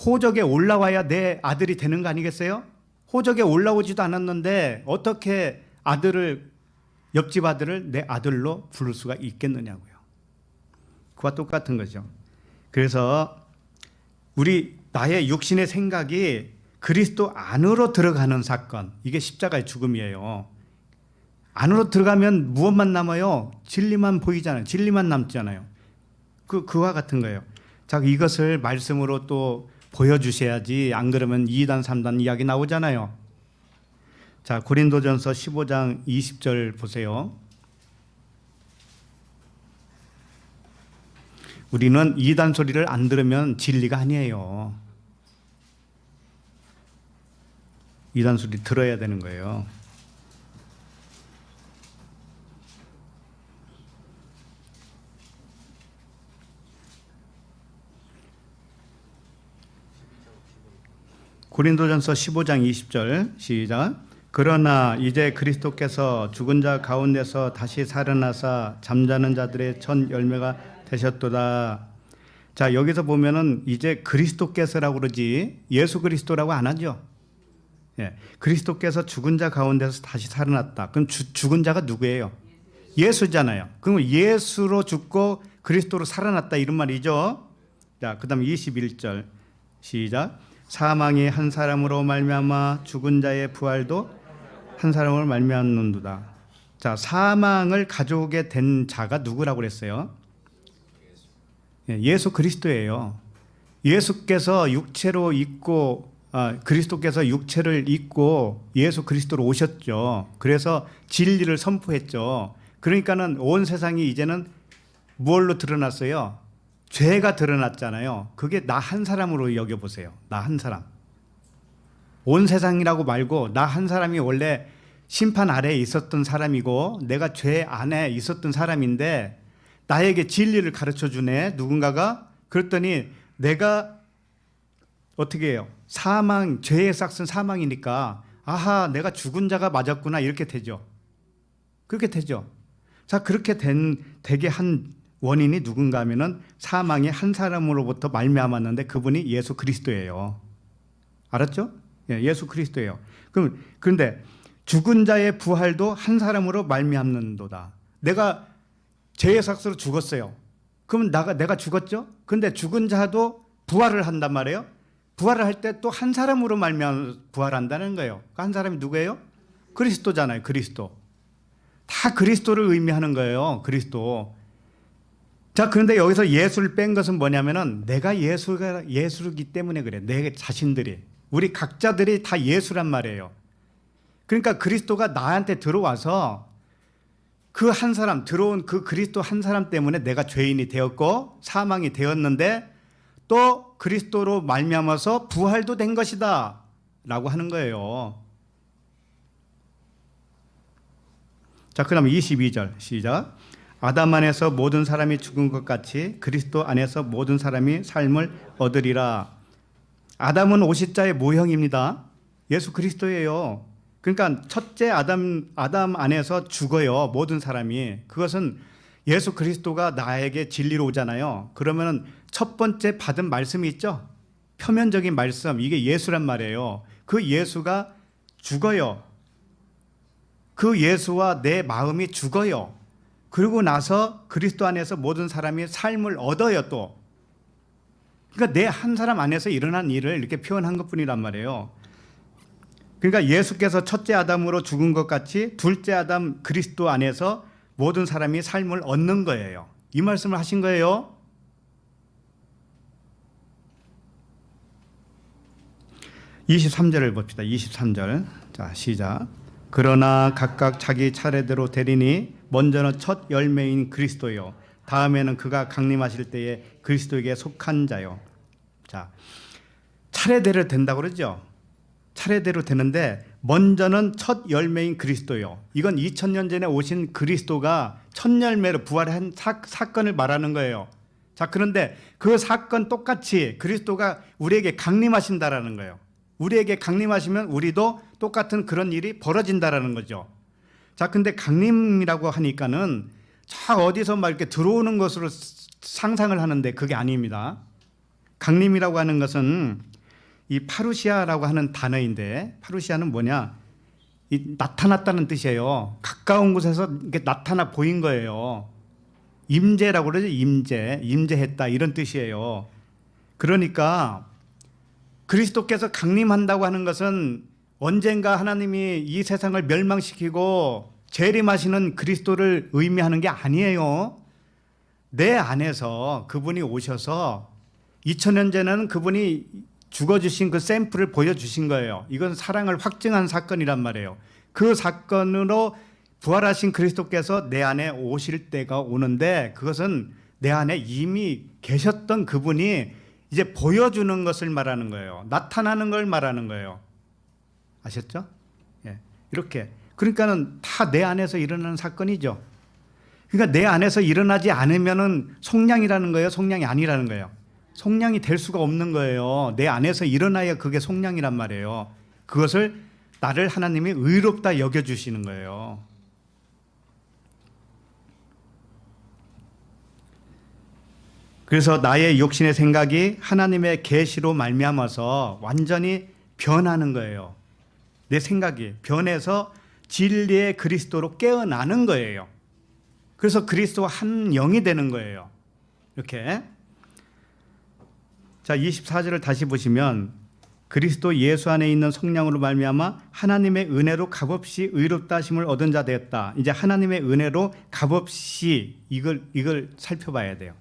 [SPEAKER 1] 호적에 올라와야 내 아들이 되는 거 아니겠어요? 호적에 올라오지도 않았는데 어떻게 옆집 아들을 내 아들로 부를 수가 있겠느냐고요. 그와 똑같은 거죠. 그래서 나의 육신의 생각이 그리스도 안으로 들어가는 사건, 이게 십자가의 죽음이에요. 안으로 들어가면 무엇만 남아요? 진리만 보이잖아요. 진리만 남잖아요. 그와 같은 거예요. 자, 이것을 말씀으로 또 보여주셔야지, 안 그러면 2단 3단 이야기 나오잖아요. 자, 고린도전서 15장 20절 보세요. 우리는 2단 소리를 안 들으면 진리가 아니에요. 2단 소리 들어야 되는 거예요. 고린도전서 15장 20절 시작. 그러나 이제 그리스도께서 죽은 자 가운데서 다시 살아나사 잠자는 자들의 첫 열매가 되셨도다. 자, 여기서 보면은 이제 그리스도께서라고 그러지 예수 그리스도라고 안 하죠. 예, 그리스도께서 죽은 자 가운데서 다시 살아났다. 그럼 죽은 자가 누구예요? 예수잖아요. 그럼 예수로 죽고 그리스도로 살아났다 이런 말이죠. 자, 그다음 21절 시작. 사망이 한 사람으로 말미암아 죽은 자의 부활도 한 사람으로 말미암는도다. 자, 사망을 가져오게 된 자가 누구라고 그랬어요? 예수 그리스도예요. 예수께서 육체로 있고, 그리스도께서 육체를 입고 예수 그리스도로 오셨죠. 그래서 진리를 선포했죠. 그러니까는 온 세상이 이제는 무엇로 드러났어요? 죄가 드러났잖아요. 그게 나 한 사람으로 여겨보세요. 나 한 사람. 온 세상이라고 말고 나 한 사람이 원래 심판 아래에 있었던 사람이고 내가 죄 안에 있었던 사람인데 나에게 진리를 가르쳐 주네 누군가가. 그랬더니 내가 어떻게 해요? 사망, 죄의 싹은 사망이니까 아하, 내가 죽은 자가 맞았구나 이렇게 되죠. 그렇게 되죠. 자, 그렇게 되게 한 원인이 누군가 하면은 사망이 한 사람으로부터 말미암았는데 그분이 예수 그리스도예요. 알았죠? 예, 예수 그리스도예요. 그런데 죽은 자의 부활도 한 사람으로 말미암는도다. 내가 죄의 삭스로 죽었어요. 그럼 내가 죽었죠? 근데 죽은 자도 부활을 한단 말이에요. 부활을 할 때 또 한 사람으로 말미암아 부활한다는 거예요. 한 사람이 누구예요? 그리스도잖아요. 그리스도. 다 그리스도를 의미하는 거예요. 그리스도. 자, 그런데 여기서 예수를 뺀 것은 뭐냐면은 내가 예수이기 때문에 그래. 내 자신들이. 우리 각자들이 다 예수란 말이에요. 그러니까 그리스도가 나한테 들어와서 그 한 사람, 들어온 그 그리스도 한 사람 때문에 내가 죄인이 되었고 사망이 되었는데 또 그리스도로 말미암아서 부활도 된 것이다 라고 하는 거예요. 자, 그다음 22절 시작. 아담 안에서 모든 사람이 죽은 것 같이 그리스도 안에서 모든 사람이 삶을 얻으리라. 아담은 오십자의 모형입니다. 예수 그리스도예요. 그러니까 첫째 아담 안에서 죽어요. 모든 사람이. 그것은 예수 그리스도가 나에게 진리로 오잖아요. 그러면 첫 번째 받은 말씀이 있죠. 표면적인 말씀, 이게 예수란 말이에요. 그 예수가 죽어요. 그 예수와 내 마음이 죽어요. 그리고 나서 그리스도 안에서 모든 사람이 삶을 얻어요 또. 그러니까 내 한 사람 안에서 일어난 일을 이렇게 표현한 것뿐이란 말이에요. 그러니까 예수께서 첫째 아담으로 죽은 것 같이 둘째 아담 그리스도 안에서 모든 사람이 삶을 얻는 거예요. 이 말씀을 하신 거예요. 23절을 봅시다. 23절. 자, 시작. 그러나 각각 자기 차례대로 되리니 먼저는 첫 열매인 그리스도요. 다음에는 그가 강림하실 때에 그리스도에게 속한 자요. 자, 차례대로 된다고 그러죠. 차례대로 되는데 먼저는 첫 열매인 그리스도요. 이건 2000년 전에 오신 그리스도가 첫 열매로 부활한 사건을 말하는 거예요. 자, 그런데 그 사건 똑같이 그리스도가 우리에게 강림하신다라는 거예요. 우리에게 강림하시면 우리도 똑같은 그런 일이 벌어진다라는 거죠. 자, 근데 강림이라고 하니까는 저 어디서 막 이렇게 들어오는 것으로 상상을 하는데 그게 아닙니다. 강림이라고 하는 것은 이 파루시아라고 하는 단어인데, 파루시아는 뭐냐? 이 나타났다는 뜻이에요. 가까운 곳에서 이렇게 나타나 보인 거예요. 임재라고 그러죠. 임재했다 이런 뜻이에요. 그러니까 그리스도께서 강림한다고 하는 것은 언젠가 하나님이 이 세상을 멸망시키고 재림하시는 그리스도를 의미하는 게 아니에요. 내 안에서 그분이 오셔서 2000년 전에는 그분이 죽어주신 그 샘플을 보여주신 거예요. 이건 사랑을 확증한 사건이란 말이에요. 그 사건으로 부활하신 그리스도께서 내 안에 오실 때가 오는데 그것은 내 안에 이미 계셨던 그분이 이제 보여주는 것을 말하는 거예요. 나타나는 걸 말하는 거예요. 아셨죠? 예. 이렇게. 그러니까는 다 내 안에서 일어나는 사건이죠. 그러니까 내 안에서 일어나지 않으면은 속량이라는 거예요. 속량이 아니라는 거예요. 속량이 될 수가 없는 거예요. 내 안에서 일어나야 그게 속량이란 말이에요. 그것을 나를 하나님이 의롭다 여겨주시는 거예요. 그래서 나의 욕심의 생각이 하나님의 계시로 말미암아서 완전히 변하는 거예요. 내 생각이 변해서 진리의 그리스도로 깨어나는 거예요. 그래서 그리스도와 한 영이 되는 거예요. 이렇게. 자, 24절을 다시 보시면 그리스도 예수 안에 있는 성령으로 말미암아 하나님의 은혜로 값없이 의롭다 하심을 얻은 자 되었다. 이제 하나님의 은혜로 값없이 이걸 살펴봐야 돼요.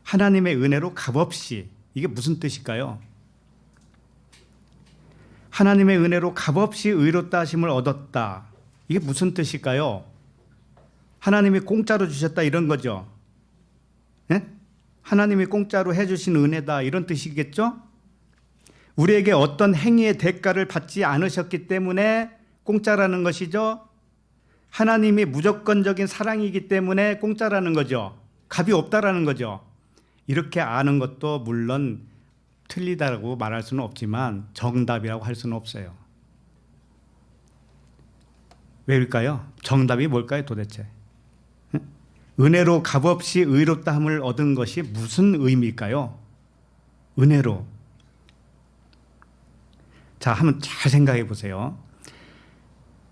[SPEAKER 1] 하나님의 은혜로 값없이 이게 무슨 뜻일까요? 하나님의 은혜로 값없이 의롭다 하심을 얻었다. 이게 무슨 뜻일까요? 하나님이 공짜로 주셨다 이런 거죠. 네? 하나님이 공짜로 해주신 은혜다 이런 뜻이겠죠? 우리에게 어떤 행위의 대가를 받지 않으셨기 때문에 공짜라는 것이죠. 하나님이 무조건적인 사랑이기 때문에 공짜라는 거죠. 값이 없다라는 거죠. 이렇게 아는 것도 물론 틀리다고 말할 수는 없지만 정답이라고 할 수는 없어요. 왜일까요? 정답이 뭘까요 도대체? 은혜로 값없이 의롭다함을 얻은 것이 무슨 의미일까요? 은혜로. 자, 한번 잘 생각해 보세요.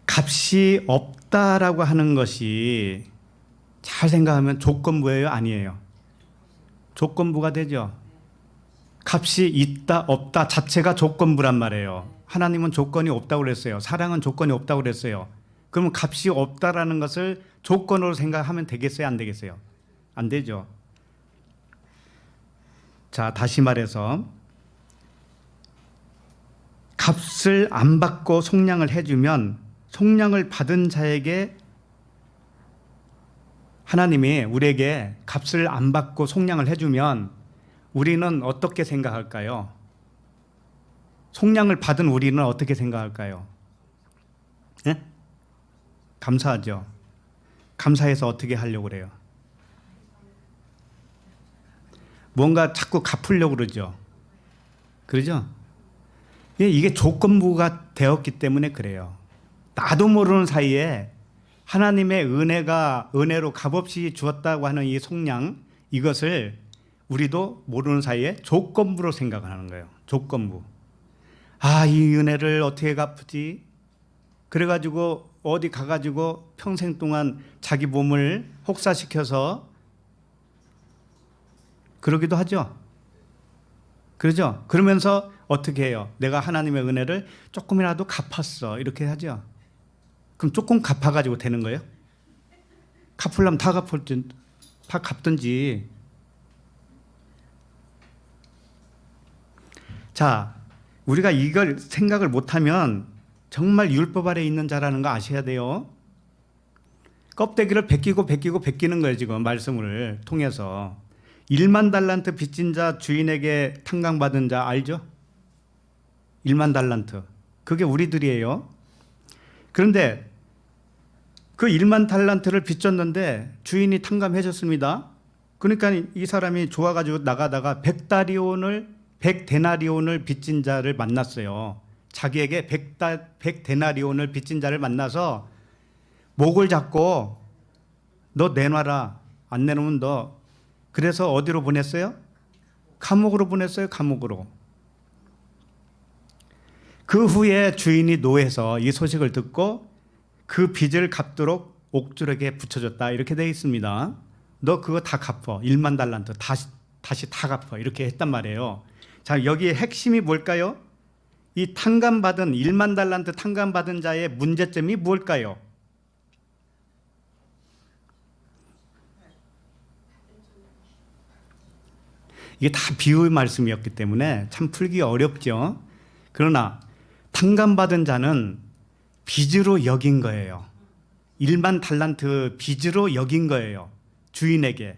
[SPEAKER 1] 값이 없다라고 하는 것이 잘 생각하면 조건부예요? 아니에요? 조건부가 되죠. 값이 있다 없다 자체가 조건부란 말이에요. 하나님은 조건이 없다고 그랬어요. 사랑은 조건이 없다고 그랬어요. 그러면 값이 없다라는 것을 조건으로 생각하면 되겠어요? 안 되겠어요? 안 되죠. 자, 다시 말해서 값을 안 받고 속량을 해주면 속량을 받은 자에게 하나님이 우리에게 값을 안 받고 속량을 해주면 우리는 어떻게 생각할까요? 속량을 받은 우리는 어떻게 생각할까요? 네? 감사하죠. 감사해서 어떻게 하려고 그래요? 뭔가 자꾸 갚으려고 그러죠. 그러죠? 이게 조건부가 되었기 때문에 그래요. 나도 모르는 사이에 하나님의 은혜로 값없이 주었다고 하는 이 속량, 이것을 우리도 모르는 사이에 조건부로 생각하는 거예요. 조건부. 아, 이 은혜를 어떻게 갚지? 그래가지고 어디 가가지고 평생 동안 자기 몸을 혹사시켜서 그러기도 하죠. 그러죠? 그러면서 어떻게 해요? 내가 하나님의 은혜를 조금이라도 갚았어. 이렇게 하죠. 그럼 조금 갚아가지고 되는 거예요? 갚으려면 다 갚든지. 자, 우리가 이걸 생각을 못하면 정말 율법 아래 있는 자라는 거 아셔야 돼요. 껍데기를 벗기는 거예요. 지금 말씀을 통해서. 1만 달란트 빚진 자 주인에게 탕감받은 자 알죠? 1만 달란트. 그게 우리들이에요. 그런데 그 1만 달란트를 빚졌는데 주인이 탕감해 줬습니다. 그러니까 이 사람이 좋아가지고 나가다가 100데나리온을 빚진 자를 만났어요. 자기에게 100데나리온을 빚진 자를 만나서 목을 잡고 너 내놔라. 안 내놓으면 너. 그래서 어디로 보냈어요? 감옥으로 보냈어요. 감옥으로. 그 후에 주인이 노해서 이 소식을 듣고 그 빚을 갚도록 옥졸에게 붙여줬다. 이렇게 되어 있습니다. 너 그거 다 갚어. 1만 달란트 다시 다 갚어. 이렇게 했단 말이에요. 자, 여기에 핵심이 뭘까요? 이 1만 달란트 탕감받은 자의 문제점이 뭘까요? 이게 다 비유의 말씀이었기 때문에 참 풀기 어렵죠. 그러나 탕감받은 자는 빚으로 여긴 거예요. 1만 달란트 빚으로 여긴 거예요. 주인에게.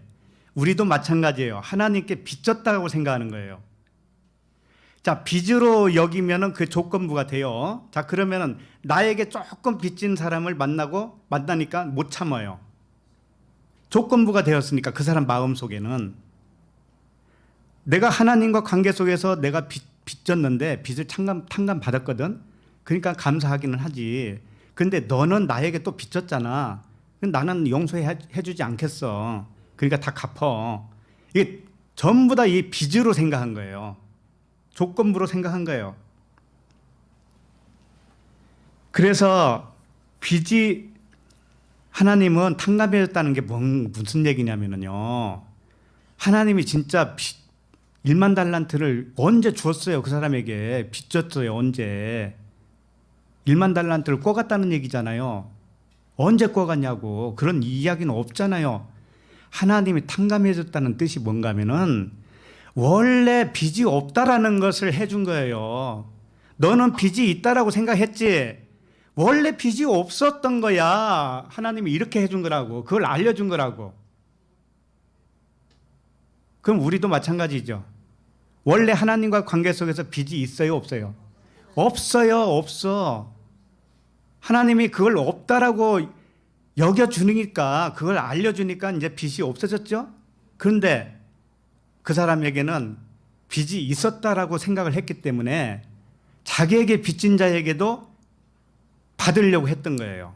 [SPEAKER 1] 우리도 마찬가지예요. 하나님께 빚졌다고 생각하는 거예요. 자, 빚으로 여기면은 그 조건부가 돼요. 자, 그러면은 나에게 조금 빚진 사람을 만나니까 못 참아요. 조건부가 되었으니까 그 사람 마음속에는 내가 하나님과 관계 속에서 내가 빚졌는데 빚을 탕감 받았거든. 그러니까 감사하기는 하지. 그런데 너는 나에게 또 빚졌잖아. 나는 용서해 주지 않겠어. 그러니까 다 갚어. 이게 전부 다 이 빚으로 생각한 거예요. 조건부로 생각한 거예요. 그래서 빚이 하나님은 탕감해 줬다는 게 무슨 얘기냐면요. 하나님이 진짜 1만 달란트를 언제 주었어요? 그 사람에게 빚졌어요. 언제? 1만 달란트를 꿔갔다는 얘기잖아요. 언제 꿔갔냐고. 그런 이야기는 없잖아요. 하나님이 탕감해 줬다는 뜻이 뭔가 하면은 원래 빚이 없다라는 것을 해준 거예요. 너는 빚이 있다라고 생각했지. 원래 빚이 없었던 거야. 하나님이 이렇게 해준 거라고. 그걸 알려준 거라고. 그럼 우리도 마찬가지죠. 원래 하나님과 관계 속에서 빚이 있어요, 없어요? 없어요, 없어. 하나님이 그걸 없다라고 여겨주니까, 그걸 알려주니까 이제 빚이 없어졌죠? 그런데 그 사람에게는 빚이 있었다라고 생각을 했기 때문에 자기에게 빚진 자에게도 받으려고 했던 거예요.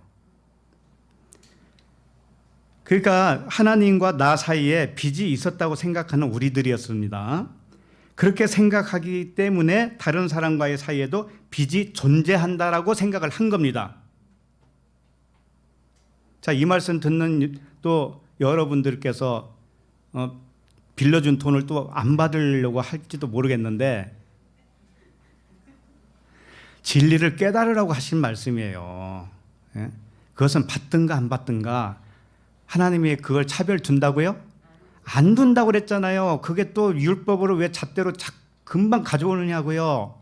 [SPEAKER 1] 그러니까 하나님과 나 사이에 빚이 있었다고 생각하는 우리들이었습니다. 그렇게 생각하기 때문에 다른 사람과의 사이에도 빚이 존재한다라고 생각을 한 겁니다. 자, 이 말씀 듣는 또 여러분들께서 빌려준 돈을 또 안 받으려고 할지도 모르겠는데 진리를 깨달으라고 하신 말씀이에요. 예? 그것은 받든가 안 받든가 하나님이 그걸 차별 둔다고요? 안 둔다고 그랬잖아요. 그게 또 율법으로 왜 잣대로 금방 가져오느냐고요.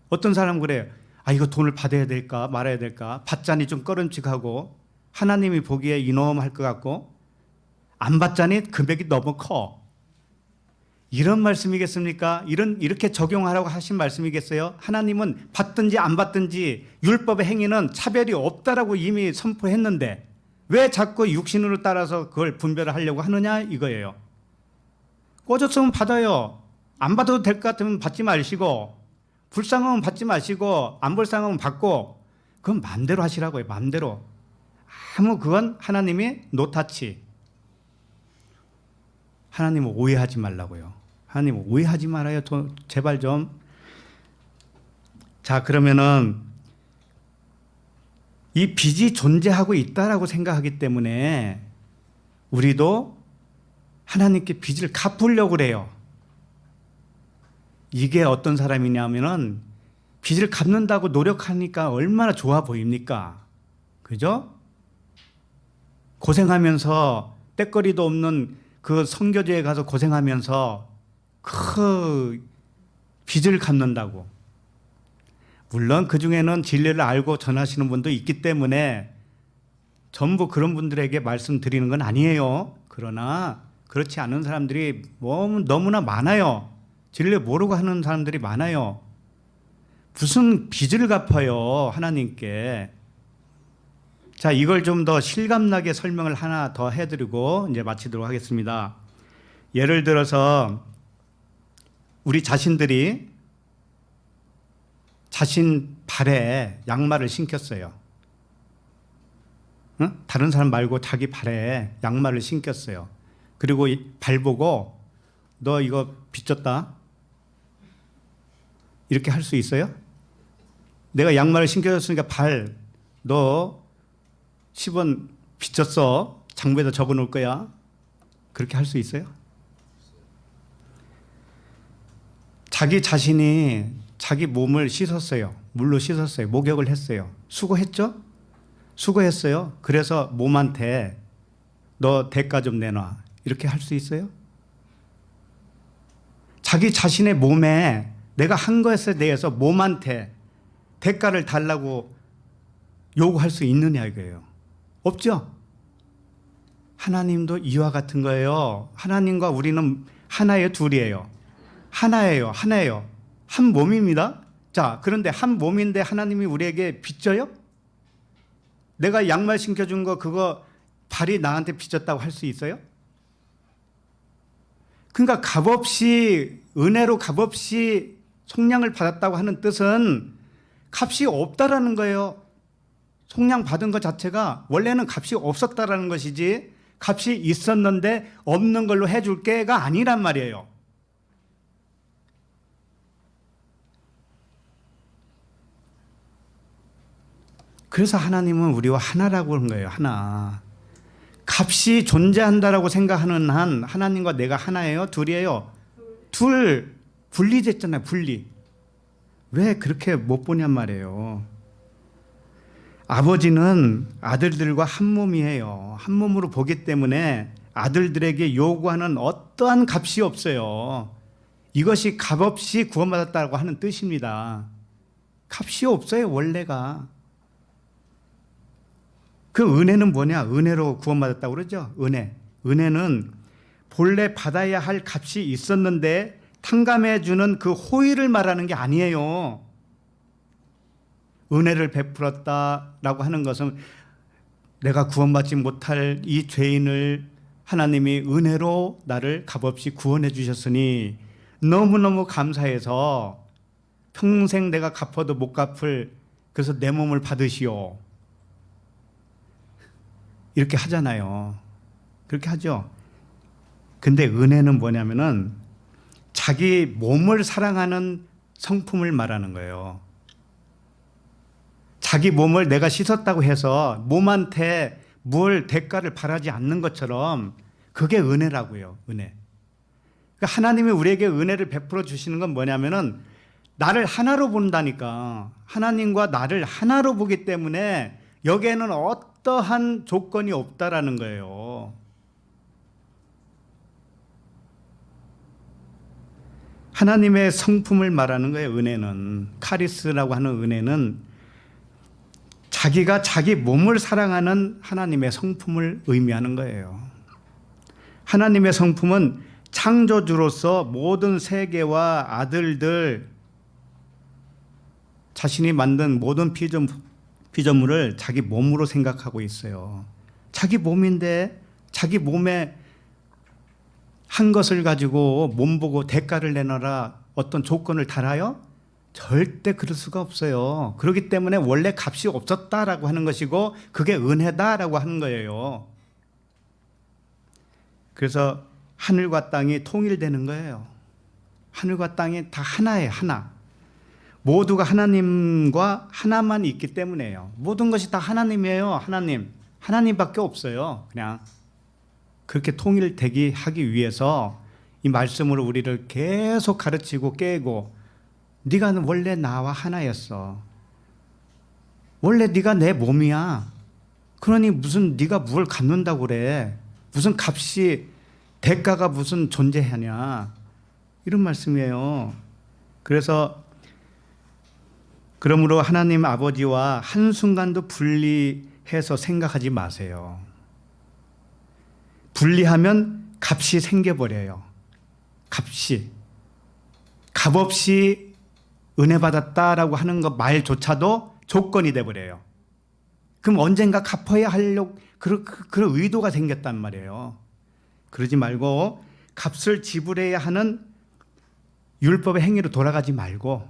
[SPEAKER 1] 어떤 사람은 그래요. 아, 이거 돈을 받아야 될까 말아야 될까 받자니 좀 꺼름칙하고 하나님이 보기에 이놈할 것 같고 안 받자니 금액이 너무 커. 이런 말씀이겠습니까? 이렇게 적용하라고 하신 말씀이겠어요? 하나님은 받든지 안 받든지 율법의 행위는 차별이 없다라고 이미 선포했는데 왜 자꾸 육신으로 따라서 그걸 분별을 하려고 하느냐 이거예요. 꽂았으면 받아요. 안 받아도 될 것 같으면 받지 마시고, 불쌍하면 받지 마시고, 안 불쌍하면 받고, 그건 마음대로 하시라고요. 마음대로. 그건 하나님이 노타치. 하나님을 오해하지 말라고요. 하나님을 오해하지 말아요. 제발 좀. 자, 그러면은 이 빚이 존재하고 있다라고 생각하기 때문에 우리도 하나님께 빚을 갚으려고 그래요. 이게 어떤 사람이냐면은 빚을 갚는다고 노력하니까 얼마나 좋아 보입니까? 그죠? 고생하면서 때거리도 없는 그 선교제에 가서 고생하면서 그 빚을 갚는다고. 물론 그 중에는 진리를 알고 전하시는 분도 있기 때문에 전부 그런 분들에게 말씀드리는 건 아니에요. 그러나 그렇지 않은 사람들이 너무나 많아요. 진리를 모르고 하는 사람들이 많아요. 무슨 빚을 갚아요, 하나님께. 자, 이걸 좀 더 실감나게 설명을 하나 더 해드리고 이제 마치도록 하겠습니다. 예를 들어서 우리 자신들이 자신 발에 양말을 신겼어요. 응? 다른 사람 말고 자기 발에 양말을 신겼어요. 그리고 발 보고 너 이거 빚졌다. 이렇게 할 수 있어요? 내가 양말을 신겨줬으니까 발, 너 10원 빚졌어. 장부에다 적어 놓을 거야. 그렇게 할 수 있어요? 자기 자신이 자기 몸을 씻었어요. 물로 씻었어요. 목욕을 했어요. 수고했죠? 수고했어요. 그래서 몸한테 너 대가 좀 내놔. 이렇게 할 수 있어요? 자기 자신의 몸에 내가 한 것에 대해서 몸한테 대가를 달라고 요구할 수 있느냐 이거예요. 없죠? 하나님도 이와 같은 거예요. 하나님과 우리는 하나예요, 둘이에요? 하나예요. 한 몸입니다. 자, 그런데 한 몸인데 하나님이 우리에게 빚져요? 내가 양말 신겨준 거 그거 발이 나한테 빚졌다고 할 수 있어요? 그러니까 값없이, 은혜로 값없이 속량을 받았다고 하는 뜻은 값이 없다라는 거예요. 속량 받은 것 자체가 원래는 값이 없었다라는 것이지 값이 있었는데 없는 걸로 해줄 게가 아니란 말이에요. 그래서 하나님은 우리와 하나라고 하는 거예요. 하나. 값이 존재한다라고 생각하는 한 하나님과 내가 하나예요? 둘이에요? 둘. 분리됐잖아요. 분리. 왜 그렇게 못 보냔 말이에요. 아버지는 아들들과 한 몸이에요. 한 몸으로 보기 때문에 아들들에게 요구하는 어떠한 값이 없어요. 이것이 값없이 구원받았다고 하는 뜻입니다. 값이 없어요. 원래가. 그 은혜는 뭐냐? 은혜로 구원받았다고 그러죠? 은혜. 은혜는 본래 받아야 할 값이 있었는데 탕감해 주는 그 호의를 말하는 게 아니에요. 은혜를 베풀었다라고 하는 것은 내가 구원받지 못할 이 죄인을 하나님이 은혜로 나를 값없이 구원해 주셨으니 너무너무 감사해서 평생 내가 갚아도 못 갚을, 그래서 내 몸을 받으시오. 이렇게 하잖아요. 그렇게 하죠. 근데 은혜는 뭐냐면은 자기 몸을 사랑하는 성품을 말하는 거예요. 자기 몸을 내가 씻었다고 해서 몸한테 뭘 대가를 바라지 않는 것처럼 그게 은혜라고요. 은혜. 그러니까 하나님이 우리에게 은혜를 베풀어 주시는 건 뭐냐면은 나를 하나로 본다니까. 하나님과 나를 하나로 보기 때문에 여기에는 어떠한 조건이 없다라는 거예요. 하나님의 성품을 말하는 거예요. 은혜는. 카리스라고 하는 은혜는 자기가 자기 몸을 사랑하는 하나님의 성품을 의미하는 거예요. 하나님의 성품은 창조주로서 모든 세계와 아들들, 자신이 만든 모든 피조물을 자기 몸으로 생각하고 있어요. 자기 몸인데 자기 몸에 한 것을 가지고 몸 보고 대가를 내놔라 어떤 조건을 달아요? 절대 그럴 수가 없어요. 그렇기 때문에 원래 값이 없었다라고 하는 것이고 그게 은혜다라고 하는 거예요. 그래서 하늘과 땅이 통일되는 거예요. 하늘과 땅이 다 하나예요. 하나. 모두가 하나님과 하나만 있기 때문에요. 모든 것이 다 하나님이에요. 하나님밖에 없어요. 그냥 그렇게 통일되게 하기 위해서 이 말씀으로 우리를 계속 가르치고 깨고 네가 원래 나와 하나였어. 원래 네가 내 몸이야. 그러니 무슨 네가 뭘 갖는다고 그래. 무슨 값이 대가가 무슨 존재하냐. 이런 말씀이에요. 그래서 그러므로 하나님 아버지와 한순간도 분리해서 생각하지 마세요. 분리하면 값이 생겨버려요. 값없이 은혜 받았다라고 하는 것 말조차도 조건이 돼버려요. 그럼 언젠가 갚아야 하려고 그런 의도가 생겼단 말이에요. 그러지 말고 값을 지불해야 하는 율법의 행위로 돌아가지 말고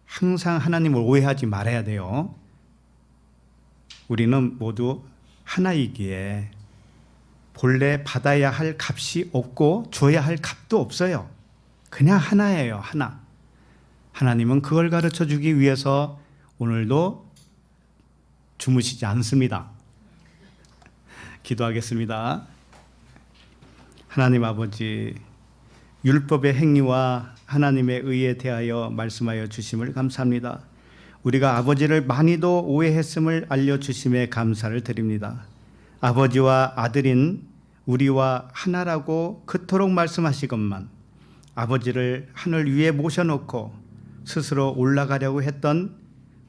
[SPEAKER 1] 항상 하나님을 오해하지 말아야 돼요. 우리는 모두 하나이기에 본래 받아야 할 값이 없고 줘야 할 값도 없어요. 그냥 하나예요. 하나. 하나님은 그걸 가르쳐 주기 위해서 오늘도 주무시지 않습니다. 기도하겠습니다. 하나님 아버지, 율법의 행위와 하나님의 의에 대하여 말씀하여 주심을 감사합니다. 우리가 아버지를 많이도 오해했음을 알려주심에 감사를 드립니다. 아버지와 아들인 우리와 하나라고 그토록 말씀하시건만 아버지를 하늘 위에 모셔놓고 스스로 올라가려고 했던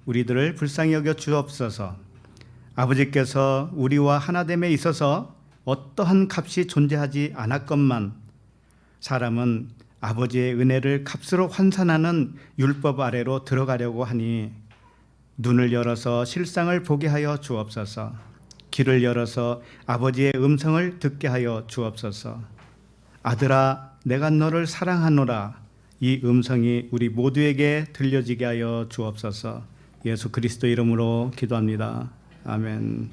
[SPEAKER 1] 우리들을 불쌍히 여겨 주옵소서. 아버지께서 우리와 하나됨에 있어서 어떠한 값이 존재하지 않았건만 사람은 아버지의 은혜를 값으로 환산하는 율법 아래로 들어가려고 하니 눈을 열어서 실상을 보게 하여 주옵소서. 귀를 열어서 아버지의 음성을 듣게 하여 주옵소서. 아들아, 내가 너를 사랑하노라. 이 음성이 우리 모두에게 들려지게 하여 주옵소서. 예수 그리스도 이름으로 기도합니다. 아멘.